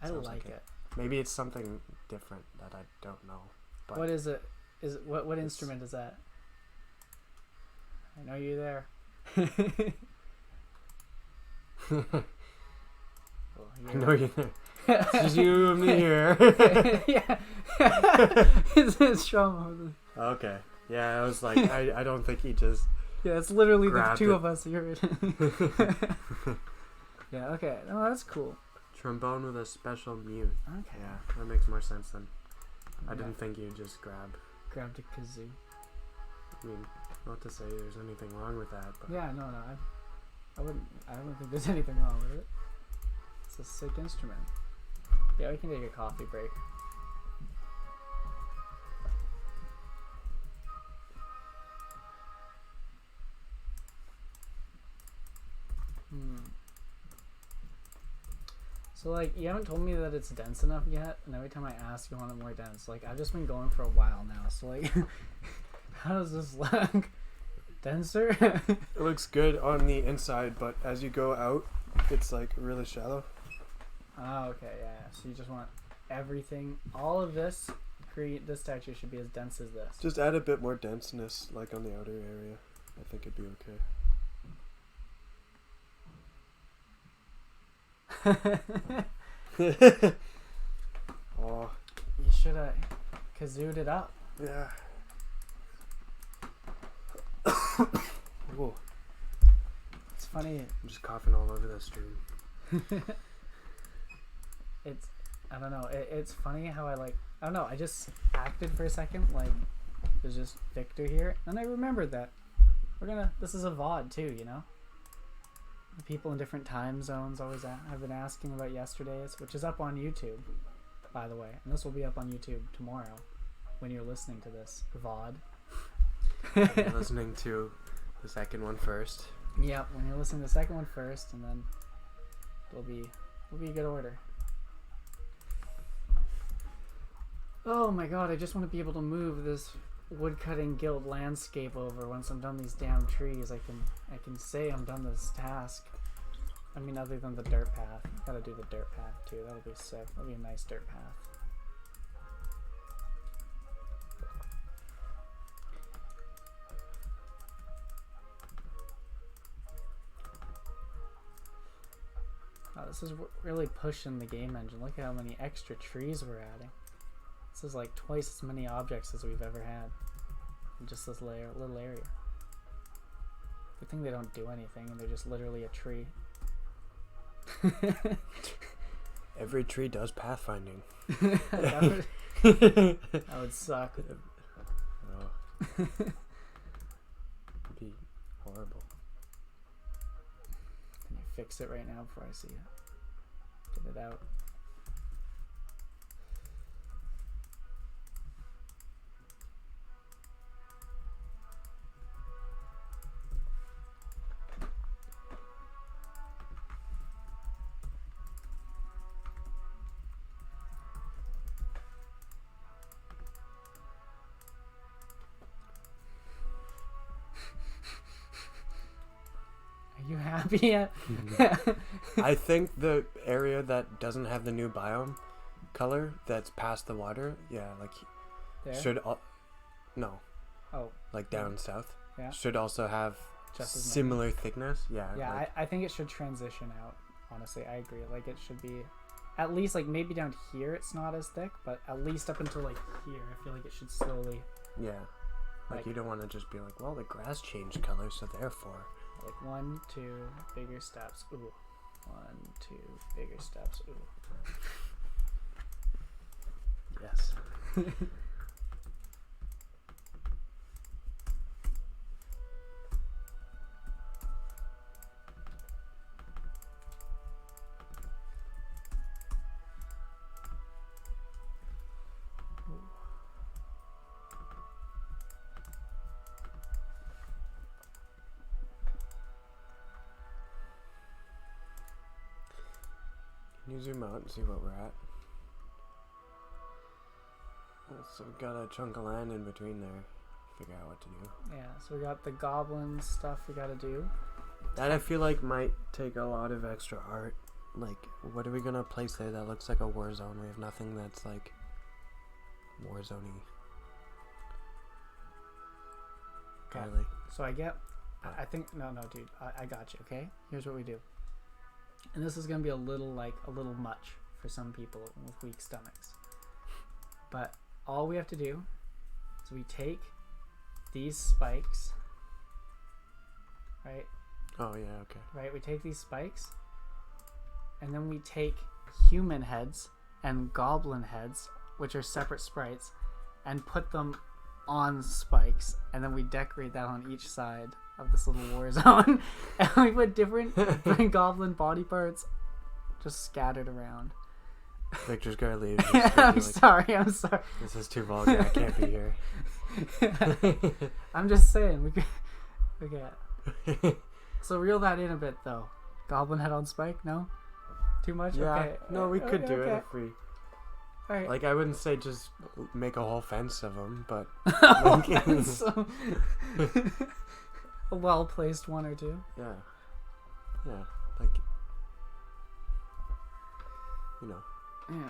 I Sounds like like it. Maybe it's something different that I don't know. But What is it? Is it what instrument is that? I know you're there. I know you're there. It's just you and me here. Yeah. It's trauma. Okay. Yeah, I was like, I don't think he just... Yeah, it's literally the grabbed two it. of us here. Yeah, okay. Oh, that's cool. Trombone with a special mute. Okay. Yeah, that makes more sense then. I Yeah. didn't think you'd just grab. Grabbed a kazoo. I mean, not to say there's anything wrong with that, but... Yeah, no. I don't think there's anything wrong with it. It's a sick instrument. Yeah, we can take a coffee break. So, like, you haven't told me that it's dense enough yet, and every time I ask, you want it more dense. Like, I've just been going for a while now, so, like, how does this look? Denser? It looks good on the inside, but as you go out, it's, like, really shallow. Oh, okay, yeah. So you just want everything, all of this, this texture should be as dense as this. Just add a bit more denseness, like, on the outer area. I think it'd be okay. Oh, You should have kazooed it up. yeah. Whoa. It's funny. I'm just coughing all over the stream. I don't know. It's funny how I don't know. I just acted for a second like there's just Victor here, and I remembered that this is a VOD too, you know. The people in different time zones always have been asking about yesterday's, which is up on YouTube, by the way, and this will be up on YouTube tomorrow when you're listening to this VOD. You're listening to the second one first. Yep, when you're listening to the second one first, and then it'll be a good order. Oh my god, I just want to be able to move this woodcutting guild landscape over once I'm done these damn trees. I can say I'm done this task. I mean, other than the dirt path. Gotta do the dirt path too. That'll be sick. That'll be a nice dirt path. Oh, this is really pushing the game engine. Look at how many extra trees we're adding. This is like twice as many objects as we've ever had in just this little area. Good thing they don't do anything and they're just literally a tree. Every tree does pathfinding. that would suck. Oh. It'd be horrible. Can you fix it right now before I see it? Get it out. Are you happy yet? I think the area that doesn't have the new biome color that's past the water, yeah, like There? should no, Oh, like down south, yeah. should also have Just as much. similar thickness. Yeah, Yeah, like, I think it should transition out. Honestly, I agree. Like, it should be at least, like, maybe down here it's not as thick, but at least up until, like, here, I feel like it should slowly, yeah. Like you don't want to just be like, well, the grass changed color, so therefore. like, 1, 2, bigger steps. Ooh. 1, 2, bigger steps. Ooh. Yes. Can you zoom out and see what we're at? So we've got a chunk of land in between there. Figure out what to do. Yeah, so we got the goblin stuff we gotta do. That I feel like might take a lot of extra art. Like, what are we gonna place there that looks like a war zone? We have nothing that's like war zoney. Okay. Really. So I think, no, dude, I got you, okay? Here's what we do. And this is gonna be a little much for some people with weak stomachs. But all we have to do is we take these spikes, right? Oh yeah, okay. Right, we take these spikes, and then we take human heads and goblin heads, which are separate sprites, and put them on spikes, and then we decorate that on each side of this little war zone. And we put different goblin body parts just scattered around. Victor's gotta leave. I'm sorry. This is too vulgar. I can't be here. I'm just saying. We okay. So reel that in a bit, though. Goblin head on spike? No? Too much? Yeah. Okay. No, we could do it if we... All right. Like, I wouldn't say just make a whole fence of them, but... A well-placed one or two. Yeah. Yeah. Like... You know. Yeah.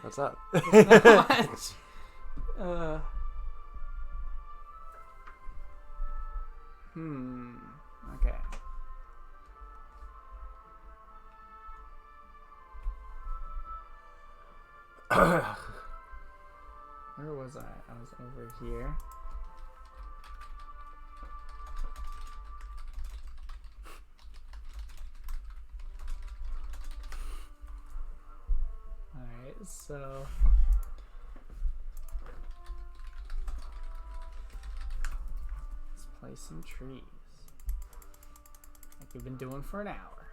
What's up? Not much. Okay. Where was I? I was over here. Alright, so... let's place some trees. Like we've been doing for an hour.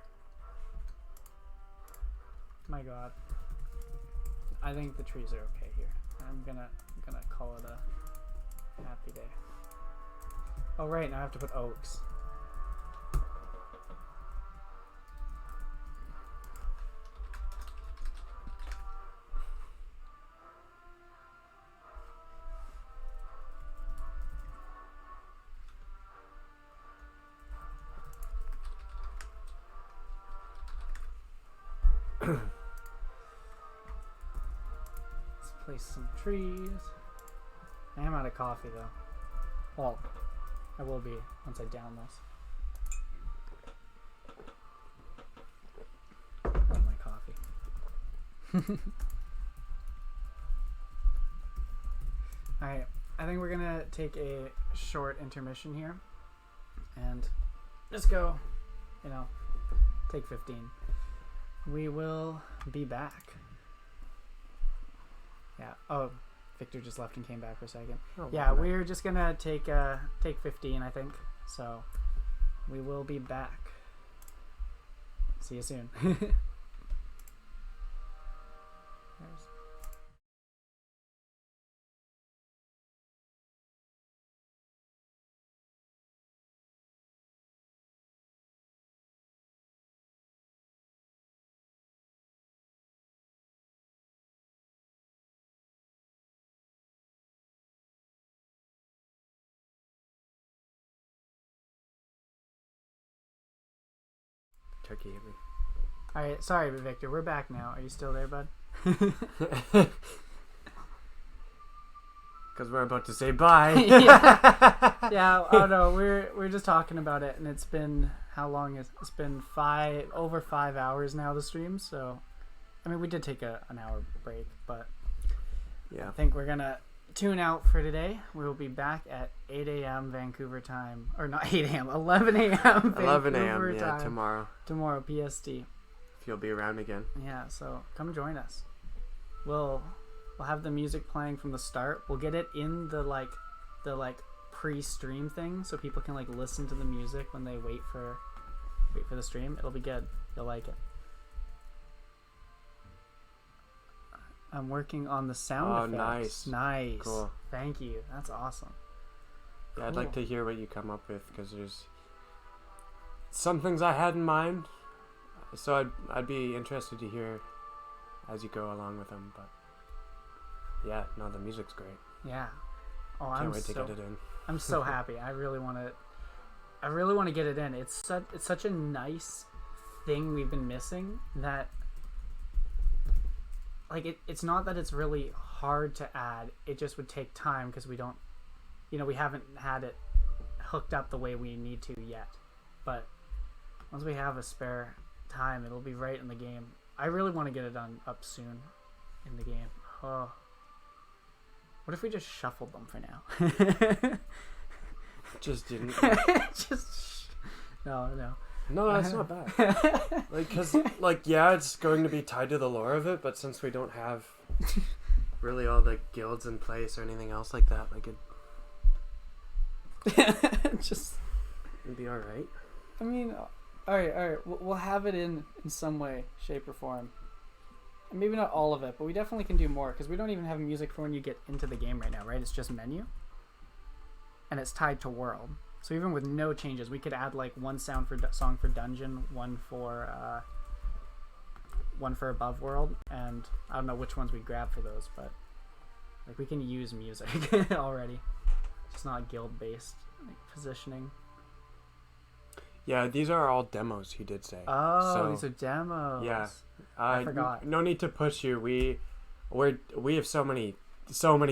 My god. I think the trees are okay here. I'm gonna call it a happy day. Oh right, now I have to put oaks. Place some trees. I am out of coffee though. Well, I will be once I down this. Love my coffee. Alright, I think we're gonna take a short intermission here and just go, take 15. We will be back. Yeah. Oh, Victor just left and came back for a second. Oh, yeah, wow. We're just gonna take 15, I think. So we will be back. See you soon. Turkey hit me. Alright, sorry, Victor. We're back now. Are you still there, bud? Because we're about to say bye. Yeah. Oh no, we're just talking about it, and it's been how long? It's been over 5 hours now. The stream. So, I mean, we did take an hour break, but yeah, I think we're gonna tune out for today. We will be back at 8 a.m. Vancouver time, or not 8 a.m. 11 a.m. 11 a.m. Yeah, tomorrow. Tomorrow PST. If you'll be around again. Yeah. So come join us. We'll have the music playing from the start. We'll get it in the pre-stream thing, so people can listen to the music when they wait for the stream. It'll be good. You'll like it. I'm working on the sound effects. Nice. Cool. Thank you. That's awesome. Yeah, cool. I'd like to hear what you come up with, because there's some things I had in mind. So I'd be interested to hear as you go along with them. But yeah, no, the music's great. Yeah. Oh, Can't wait to get it in. I'm so happy. I really want to get it in. It's such a nice thing we've been missing that. It's not that it's really hard to add. It just would take time because we don't, we haven't had it hooked up the way we need to yet. But once we have a spare time, it'll be right in the game. I really want to get it done up soon in the game. Oh. What if we just shuffled them for now? Just didn't. No. No, that's not bad. Like, cause, like, yeah, it's going to be tied to the lore of it, but since we don't have really all the guilds in place or anything else like that, like it'd be all right. I mean, all right. We'll have it in some way, shape, or form. Maybe not all of it, but we definitely can do more because we don't even have music for when you get into the game right now, right? It's just menu, and it's tied to world. So even with no changes, we could add like one song for dungeon, one for above world, and I don't know which ones we grab for those, but like we can use music already. It's not guild based like, positioning. Yeah, these are all demos. He did say. Oh, so, these are demos. Yeah, I forgot. No need to push you. We have so many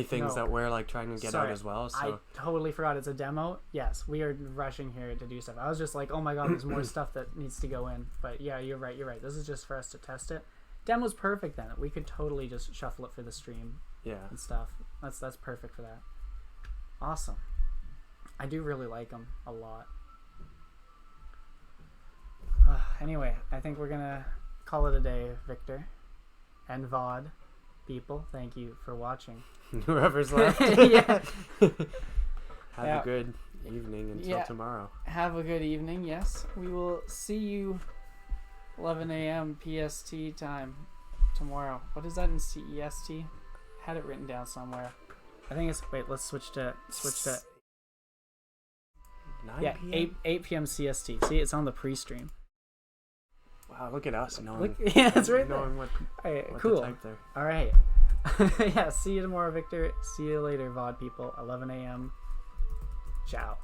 things that we're like trying to get out as well. So I totally forgot it's a demo. Yes, we are rushing here to do stuff. I was just like, oh my god, there's more stuff that needs to go in. But yeah, you're right. This is just for us to test it. Demo's perfect then. We could totally just shuffle it for the stream. Yeah. And stuff. That's perfect for that. Awesome. I do really like them a lot. Anyway, I think we're gonna call it a day, Victor, and VOD people. Thank you for watching. Whoever's left. Yeah. Have a good evening until tomorrow. Have a good evening. Yes, we will see you 11 a.m. PST time tomorrow. What is that in CEST? Had it written down somewhere. I think it's let's switch to 9 p.m. 8 p.m. CST. See, it's on the pre-stream. Wow, look at us knowing. Yeah, it's right knowing there. What Cool. to type there. All right. Yeah, see you tomorrow, Victor. See you later, VOD people. 11 a.m. Ciao.